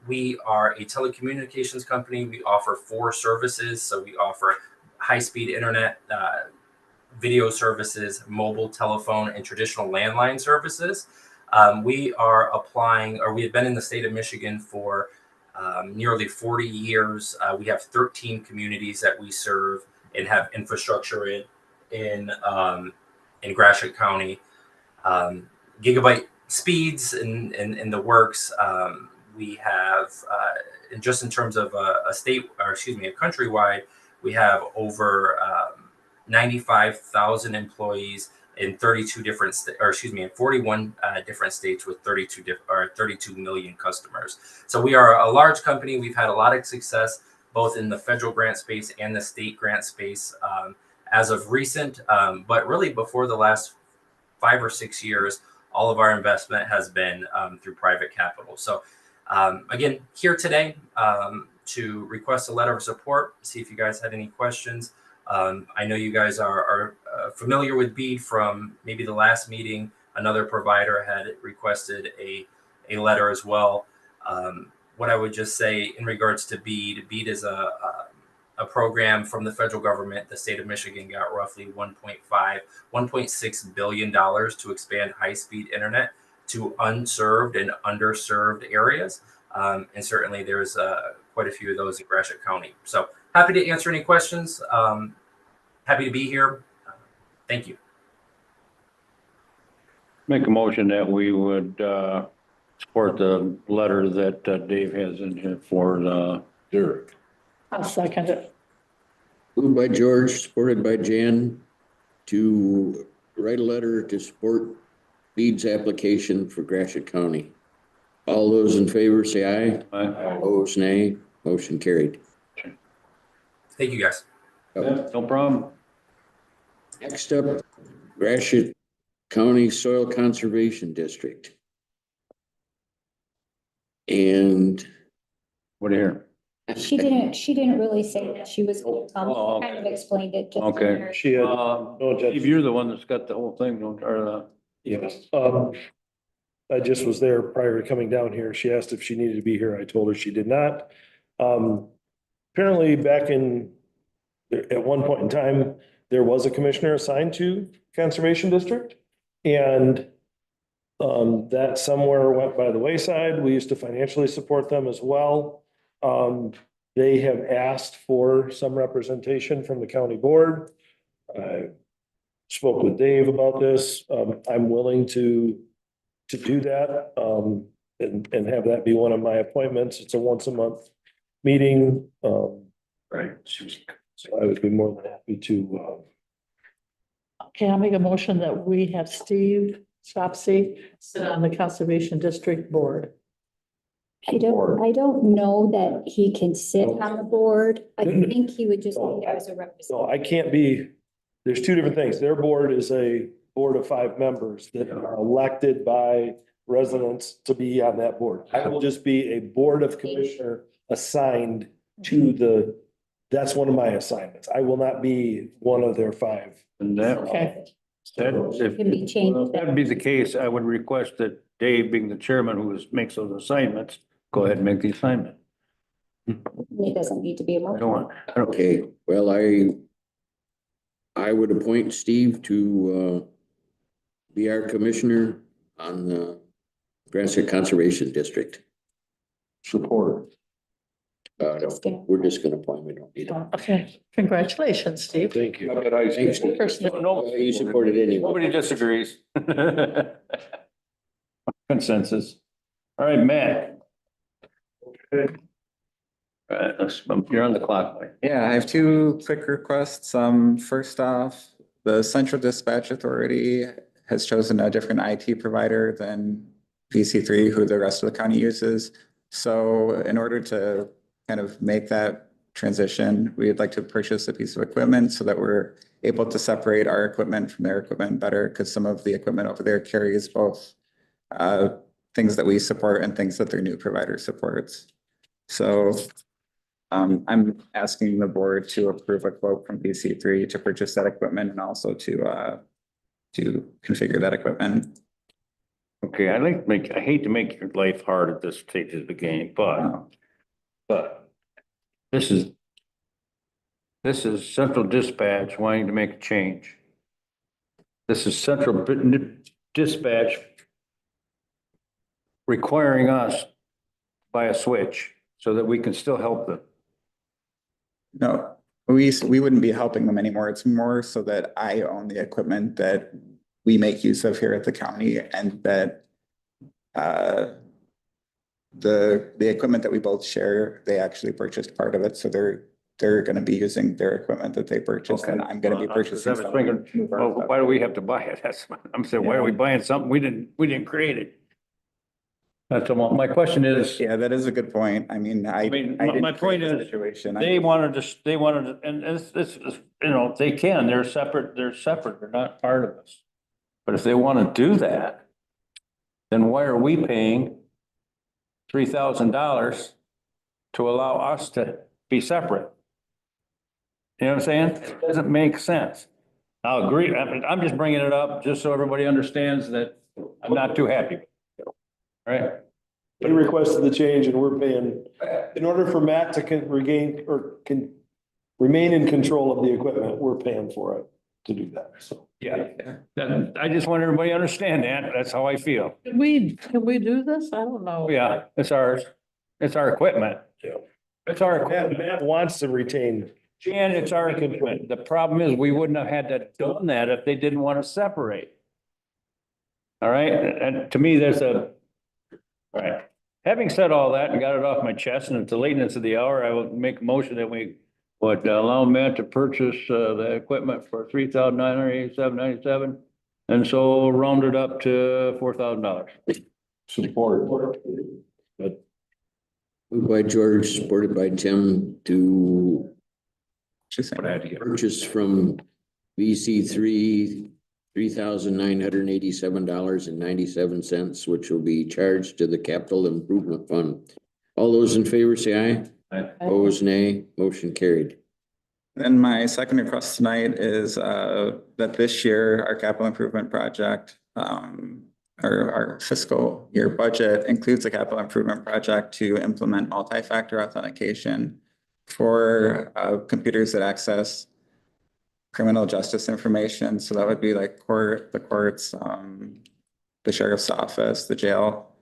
We are a telecommunications company. We offer 4 services. So we offer high-speed internet, video services, mobile telephone, and traditional landline services. We are applying, or we have been in the state of Michigan for nearly 40 years. We have 13 communities that we serve and have infrastructure in Gratiot County. Gigabyte speeds in the works. We have, and just in terms of a countrywide, we have over 95,000 employees in 32 different, in 41 different states with 32 million customers. So we are a large company. We've had a lot of success both in the federal grant space and the state grant space as of recent, but really before the last 5 or 6 years, all of our investment has been through private capital. So again, here today to request a letter of support, see if you guys had any questions. I know you guys are familiar with BEAD from maybe the last meeting. Another provider had requested a letter as well. What I would just say in regards to BEAD is a program from the federal government. The state of Michigan got roughly $1.6 billion to expand high-speed internet to unserved and underserved areas. And certainly there's quite a few of those in Gratiot County. So happy to answer any questions. Happy to be here. Thank you. Make a motion that we would support the letter that Dave has in here for Derek. I'll second it. Moved by George, supported by Jan, to write a letter to support BEAD's application for Gratiot County. All those in favor say aye. Aye. Opposed, nay. Motion carried. Thank you, guys. No problem. Next up, Gratiot County Soil Conservation District. And what do you hear? She didn't really say that. She was, Oh, kind of explained it. Just okay. She had, If you're the one that's got the whole thing, yes. I just was there prior to coming down here. She asked if she needed to be here. I told her she did not. Apparently back at one point in time, there was a commissioner assigned to Conservation District. And that somewhere went by the wayside. We used to financially support them as well. They have asked for some representation from the county board. I spoke with Dave about this. I'm willing to do that and have that be one of my appointments. It's a once a month meeting. Right. So I would be more than happy to. Okay, I'll make a motion that we have Steve Shopsy sit on the Conservation District Board. I don't know that he can sit on the board. I think he would just be there as a representative. No, I can't be, there's two different things. Their board is a board of 5 members that are elected by residents to be on that board. I will just be a board of commissioner assigned to that's one of my assignments. I will not be one of their 5. And that, Okay. if Can be changed. that'd be the case, I would request that Dave, being the chairman who makes those assignments, go ahead and make the assignment. It doesn't need to be a I motion. don't want. okay, well, I would appoint Steve to be our commissioner on the Gratiot Conservation District. Support. We're just gonna appoint, we don't need it. Okay, congratulations, Steve. Thank you. Thanks, Steve. You supported anyway. Nobody disagrees. Consensus. All right, Matt. Okay. All right, you're on the clock, Mike. Yeah, I have 2 quick requests. First off, the Central Dispatch Authority has chosen a different IT provider than VC3, who the rest of the county uses. So in order to kind of make that transition, we'd like to purchase a piece of equipment so that we're able to separate our equipment from their equipment better, because some of the equipment over there carries both things that we support and things that their new provider supports. So I'm asking the board to approve a quote from PC3 to purchase that equipment and also to configure that equipment. Okay, I hate to make your life hard at this stage of the game, but this is central dispatch wanting to make a change. This is central dispatch requiring us by a switch so that we can still help them. No, we wouldn't be helping them anymore. It's more so that I own the equipment that we make use of here at the county, and that the equipment that we both share, they actually purchased part of it, so they're gonna be using their equipment that they purchased, and I'm gonna be purchasing something. Well, why do we have to buy it? I'm saying, why are we buying something? We didn't create it. That's my question is. Yeah, that is a good point. I mean, I My point is, they wanted to, and it's, you know, they can, they're separate, they're not part of us. But if they want to do that, then why are we paying $3,000 to allow us to be separate? You know what I'm saying? It doesn't make sense. I'll agree. I'm just bringing it up just so everybody understands that I'm not too happy. Right? They requested the change and we're paying, in order for Matt to remain in control of the equipment, we're paying for it to do that, so. Yeah, I just want everybody to understand that. That's how I feel. Can we do this? I don't know. Yeah, it's ours. It's our equipment. It's our equipment. Matt wants to retain. And it's our equipment. The problem is we wouldn't have had to done that if they didn't want to separate. All right, and to me, all right. Having said all that and got it off my chest, and at the lateness of the hour, I will make a motion that we would allow Matt to purchase the equipment for $3,987.97, and so round it up to $4,000. Support. Moved by George, supported by Tim to purchase from VC3 $3,987.97, which will be charged to the Capital Improvement Fund. All those in favor say aye. Aye. Opposed, nay. Motion carried. Then my second request tonight is that this year, our capital improvement project, our fiscal year budget includes a capital improvement project to implement multi-factor authentication for computers that access criminal justice information. So that would be like the courts, the sheriff's office, the jail.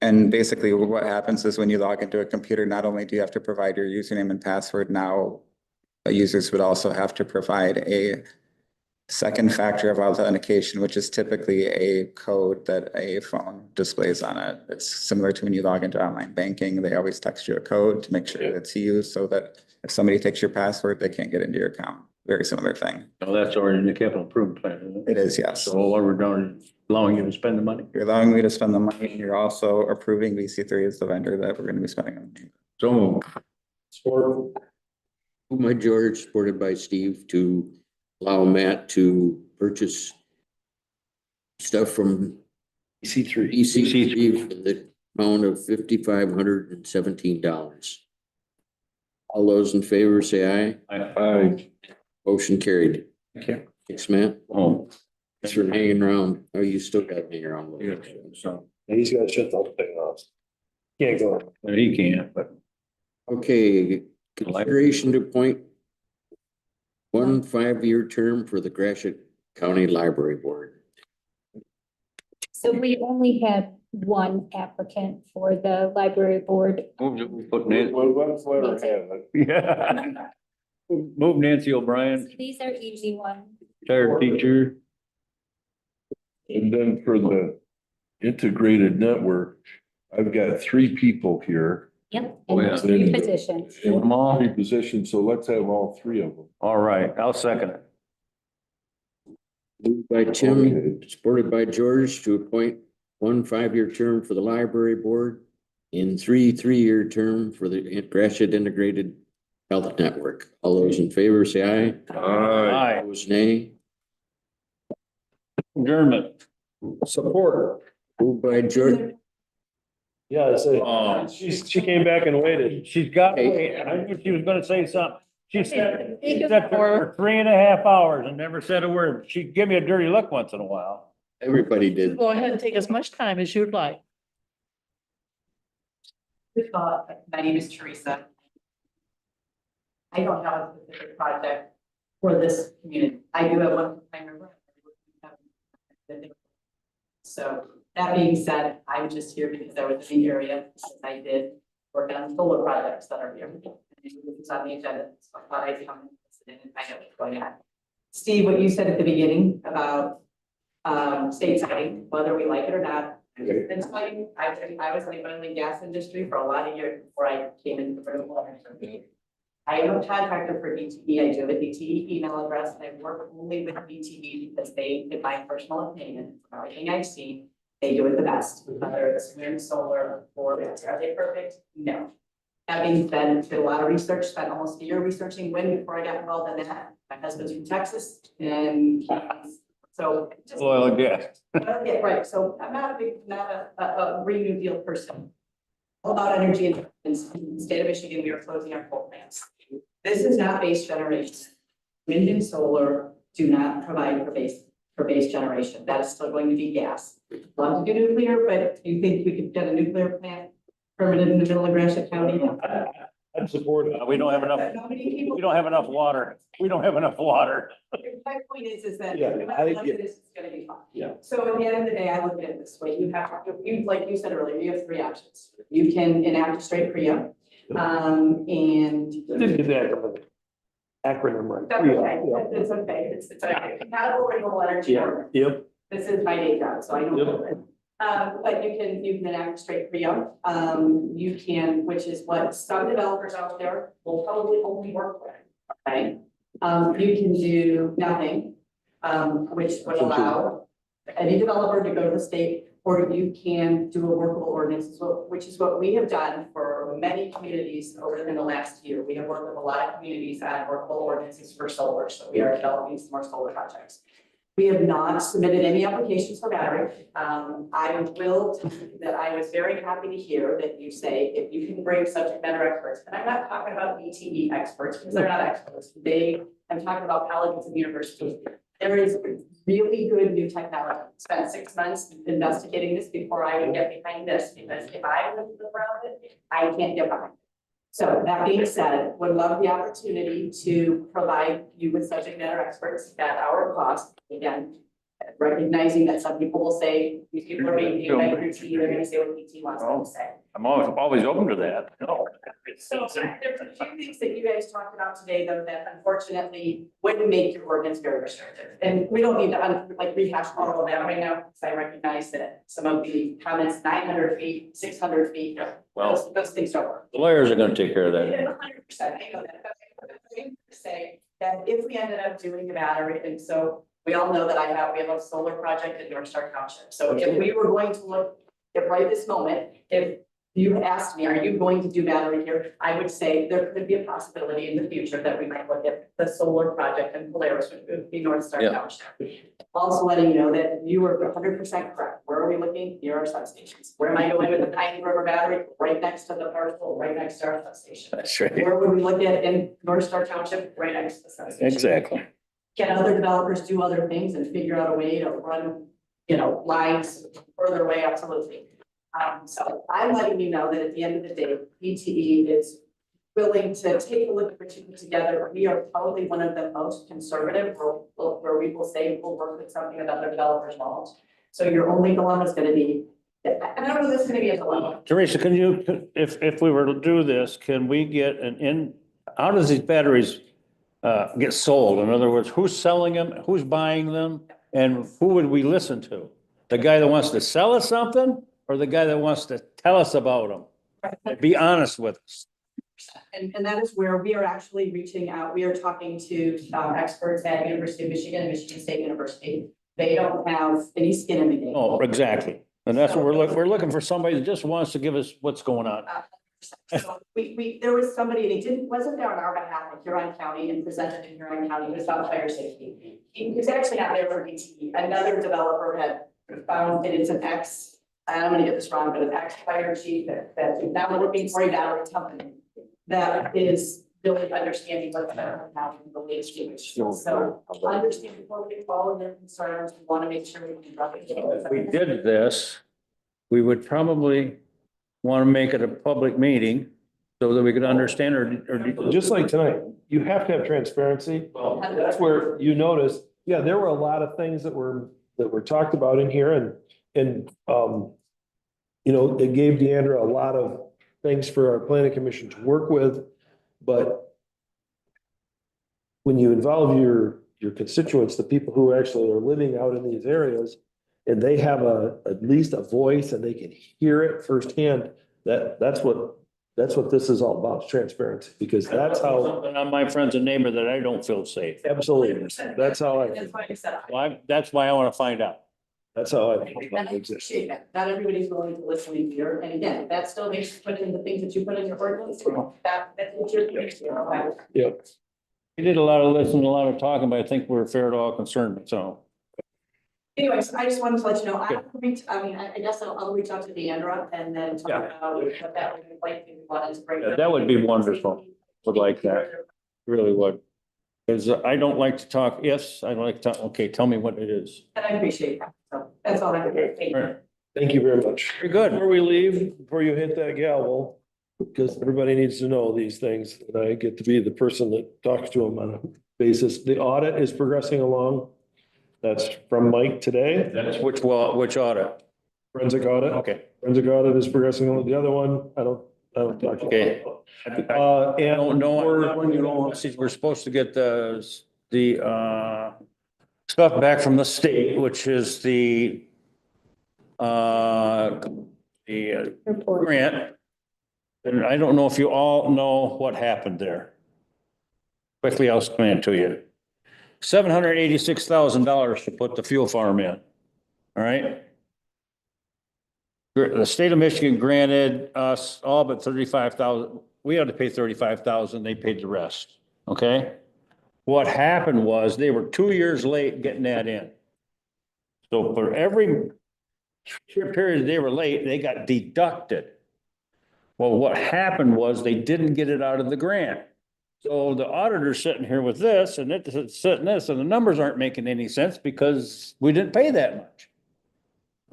And basically what happens is when you log into a computer, not only do you have to provide your username and password, now users would also have to provide a second factor of authentication, which is typically a code that a phone displays on it. It's similar to when you log into online banking, they always text you a code to make sure it's you, so that if somebody takes your password, they can't get into your account. Very similar thing. Oh, that's already in the capital improvement plan, isn't it? It is, yes. So what we're doing, allowing you to spend the money. You're allowing me to spend the money, and you're also approving VC3 as the vendor that we're gonna be spending on. So moved. Support. Moved by George, supported by Steve, to allow Matt to purchase stuff from VC3 for the amount of $5,517. All those in favor say aye. Aye. Motion carried. Thank you. Thanks, Matt. Oh. Thanks for hanging around. Oh, you still got to hang around. So He's gotta shut the whole thing off. Can't go. he can't, but. Okay, consideration to appoint 1 5-year term for the Gratiot County Library Board. So we only had one applicant for the library board. Move Nancy O'Brien, These are easy ones. retired teacher. And then for the integrated network, I've got 3 people here. Yep. Oh, And yeah. there's 3 positions. Them all? 3 positions, so let's have all 3 of them. All right, I'll second it. Moved by Tim, supported by George, to appoint 1 5-year term for the library board and 3 3-year term for the Gratiot Integrated Health Network. All those in favor say aye. Aye. Opposed, nay. Adjournment. Support. Moved by George, Yeah, Oh. she came back and waited. She's got, I knew she was gonna say something. She said for 3.5 hours and never said a word. She'd give me a dirty look once in a while. Everybody did. Go ahead and take as much time as you'd like. My name is Teresa. I don't have a specific project for this community. I do have one. So that being said, I'm just here because I was in the area, because I did work on solar projects that are here. It's on the agenda, so I thought I'd come and find out what's going on. Steve, what you said at the beginning about state siting, whether we like it or not. Been siting, I was in the oil and gas industry for a lot of years before I came into the renewable energy. I am a contractor for DTE. I do have a DTE email address, and I work only with DTE because they, in my personal opinion, from everything I've seen, they do it the best. Whether it's wind, solar, or are they perfect? No. That being said, I did a lot of research, spent almost a year researching wind before I got involved in that. My husband's from Texas, and so. Oil and gas. Yeah, right, so I'm not a Green New Deal person. All about energy in the state of Michigan, we are closing our coal plants. This is not base generation. Wind and solar do not provide for base generation. That is still going to be gas. Love to do nuclear, but do you think we could get a nuclear plant permitted in the middle of Gratiot County? I'm supportive. We don't have enough, we don't have enough water. We don't have enough water. My point is that Yeah, no matter what it is, it's gonna be fine. Yeah. So at the end of the day, I look at it this way, like you said earlier, you have 3 options. You can enact a straight PRIA, and. I didn't get that acronym right. That's okay, it's okay, it's okay. Compatible renewable energy. Yeah, yep. This is my day job, so I know. Yep. But you can enact a straight PRIA. You can, which is what some developers out there will probably only work with, okay? You can do nothing, which would allow any developer to go to the state, or you can do a workable ordinance, which is what we have done for many communities over the last year. We have worked with a lot of communities on workable ordinances for solar, so we are developing some more solar projects. We have not submitted any applications for battery. I will tell you that I was very happy to hear that you say if you can bring subject matter experts, and I'm not talking about DTE experts because they're not experts. I'm talking about colleges and universities. There is really good new technology. Spent 6 months investigating this before I would get behind this, because if I wouldn't look around it, I can't get behind it. So that being said, would love the opportunity to provide you with subject matter experts at our cost. Again, recognizing that some people will say, these people are being paid by DT, they're gonna say what DT wants them to say. I'm always open to that. No. So there's a few things that you guys talked about today, though, that unfortunately wouldn't make your ordinance very restrictive. And we don't need to rehash all of that right now, because I recognize that some of the comments, 900 feet, 600 feet, Well, those things don't work. the lawyers are gonna take care of that. 100%, I know that. But I'm going to say that if we ended up doing a battery, and so we all know that we have a solar project in North Star Township. So if we were going to look at right this moment, if you asked me, are you going to do battery here? I would say there could be a possibility in the future that we might look at the solar project in Polaris, which would be North Star Township. Also letting you know that you are 100% correct. Where are we looking? Here are substations. Where am I going with the Pine River battery? Right next to the parcel, right next to our substation. That's right. Where would we look at in North Star Township? Right next to the substation. Exactly. Can other developers do other things and figure out a way to run, lines further away? Absolutely. So I'm letting you know that at the end of the day, DTE is willing to take a look at what you put together. We are probably one of the most conservative where we will say we'll work with something that other developers won't. So your only dilemma is going to be, and I don't know this is going to be a dilemma. Teresa, can you, if we were to do this, can we get how does these batteries get sold? In other words, who's selling them, who's buying them, and who would we listen to? The guy that wants to sell us something, or the guy that wants to tell us about them? Be honest with us. And that is where we are actually reaching out. We are talking to experts at University of Michigan and Michigan State University. They don't have any skin in the game. Oh, exactly. And that's what we're looking for, somebody that just wants to give us what's going on. So there was somebody, and he wasn't there on our behalf in Huron County and presented in Huron County. It was about fire safety. He was actually not there for DTE. Another developer had found that it's an I'm gonna get this wrong, but an ex-fire chief that is now working for a battery company that is really understanding what's happening in the latest change. So understand before we follow their concerns, we want to make sure we can. If we did this, we would probably want to make it a public meeting so that we could understand or Just like tonight, you have to have transparency. That's where you notice, yeah, there were a lot of things that were talked about in here and, you know, it gave Deandra a lot of things for our planning commission to work with, but when you involve your constituents, the people who actually are living out in these areas, and they have at least a voice and they can hear it firsthand, that's what this is all about, transparency, because that's how. something on my friends and neighbor that I don't feel safe. Absolutely. That's how I, That's why I said. That's why I want to find out. that's how I. And I appreciate that. Not everybody's willing to listen in here. And again, that still makes you put in the things that you put in your ordinance. That's what you're. Yep. We did a lot of listening, a lot of talking, but I think we're fair to all concerned, so. Anyways, I just wanted to let you know, I guess I'll reach out to Deandra and then talk about what that would be like. If we wanted to break. Yeah, that would be wonderful. Would like that. Really would. Because I don't like to talk, yes, I like to talk, okay, tell me what it is. And I appreciate that. So that's all I have to say. All right. Thank you very much. Very good. Before we leave, before you hit that gavel, because everybody needs to know these things, and I get to be the person that talks to them on a basis. The audit is progressing along. That's from Mike today. That's which audit? Forensic audit. Okay. Forensic audit is progressing along. The other one, I don't talk. Okay. And I don't know, you know, see, we're supposed to get the stuff back from the state, which is the grant. And I don't know if you all know what happened there. Quickly, I'll explain it to you. $786,000 to put the fuel farm in. All right. The state of Michigan granted us all but 35,000. We had to pay 35,000. They paid the rest. Okay. What happened was they were 2 years late getting that in. So for every period they were late, they got deducted. Well, what happened was they didn't get it out of the grant. So the auditor's sitting here with this and it's sitting this, and the numbers aren't making any sense because we didn't pay that much.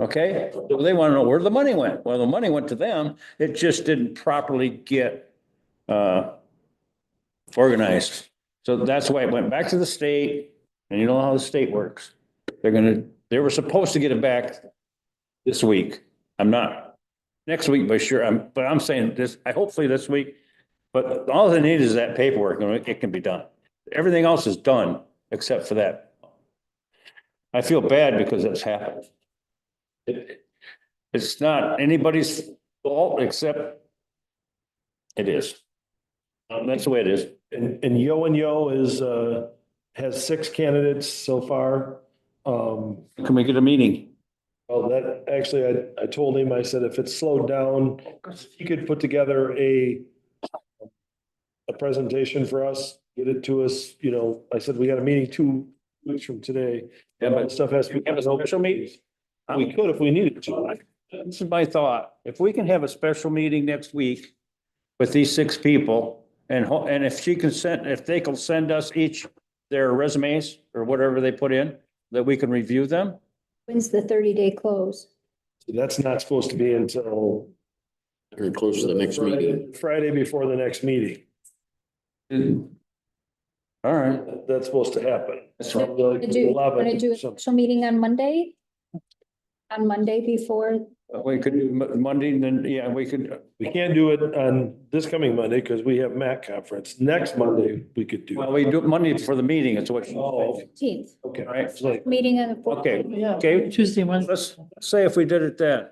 Okay, so they want to know where the money went. Well, the money went to them. It just didn't properly get organized. So that's why it went back to the state, and you know how the state works. They were supposed to get it back this week. I'm not next week, but sure. But I'm saying this, hopefully this week. But all they need is that paperwork, and it can be done. Everything else is done except for that. I feel bad because it's happened. It's not anybody's fault except it is. That's the way it is. And Yo is, has 6 candidates so far. Can we get a meeting? Well, that actually, I told him, I said, if it's slowed down, he could put together a presentation for us, get it to us, you know, I said, we got a meeting 2 weeks from today. Yeah, but stuff has to be. have a special meeting. We could if we needed to. This is my thought. If we can have a special meeting next week with these 6 people and if they can send us each their resumes or whatever they put in, that we can review them. When's the 30-day close? That's not supposed to be until. Or close to the next meeting. Friday before the next meeting. All right. That's supposed to happen. That's From the Want to do 11th, a special meeting on Monday? On Monday before? We could do Monday, and then, yeah, we could. We can't do it on this coming Monday because we have MAC conference. Next Monday, we could do. Well, we do it Monday for the meeting. It's what. Oh, 15th. okay. All right. Meeting on the 14th. Okay, okay. Tuesday, Wednesday. Let's say if we did it then.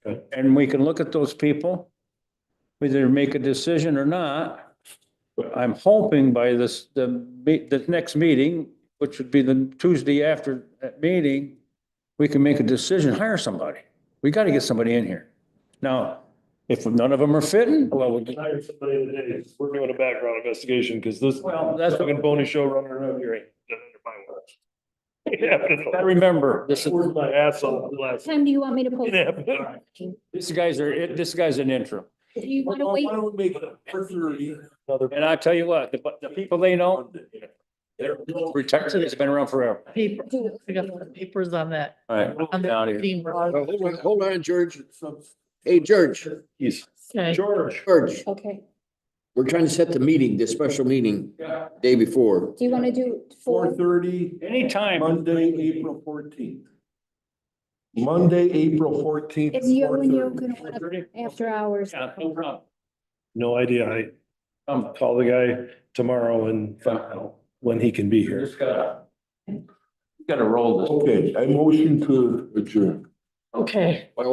Okay. And we can look at those people, whether make a decision or not. I'm hoping by the next meeting, which would be the Tuesday after that meeting, we can make a decision, hire somebody. We got to get somebody in here. Now, if none of them are fitting, well, we'll Hire somebody today. We're doing a background investigation because this. Well, that's- Fucking phony show running around here ain't done under my watch. I remember, this is, worked my ass off the last. Time do you want me to post? this guy's an interim. Do you want to wait? don't we make it 4:30? And I tell you what, the people they know, they're protected, it's been around forever. Paper, I got the papers on that. All right, On down the here. theme. Hold on, George. Hey, George, Okay. George. George, Okay. we're trying to set the meeting, this special meeting, day before. Do you want to do 4? 4:30, Anytime. Monday, April 14th. Monday, April 14th. If you, when you're 4:30. gonna want to, after hours. Yeah, no problem. No idea. I'll call the guy tomorrow and find out when he can be here. Just gotta roll this. Okay, I motion to adjourn. Okay. Well,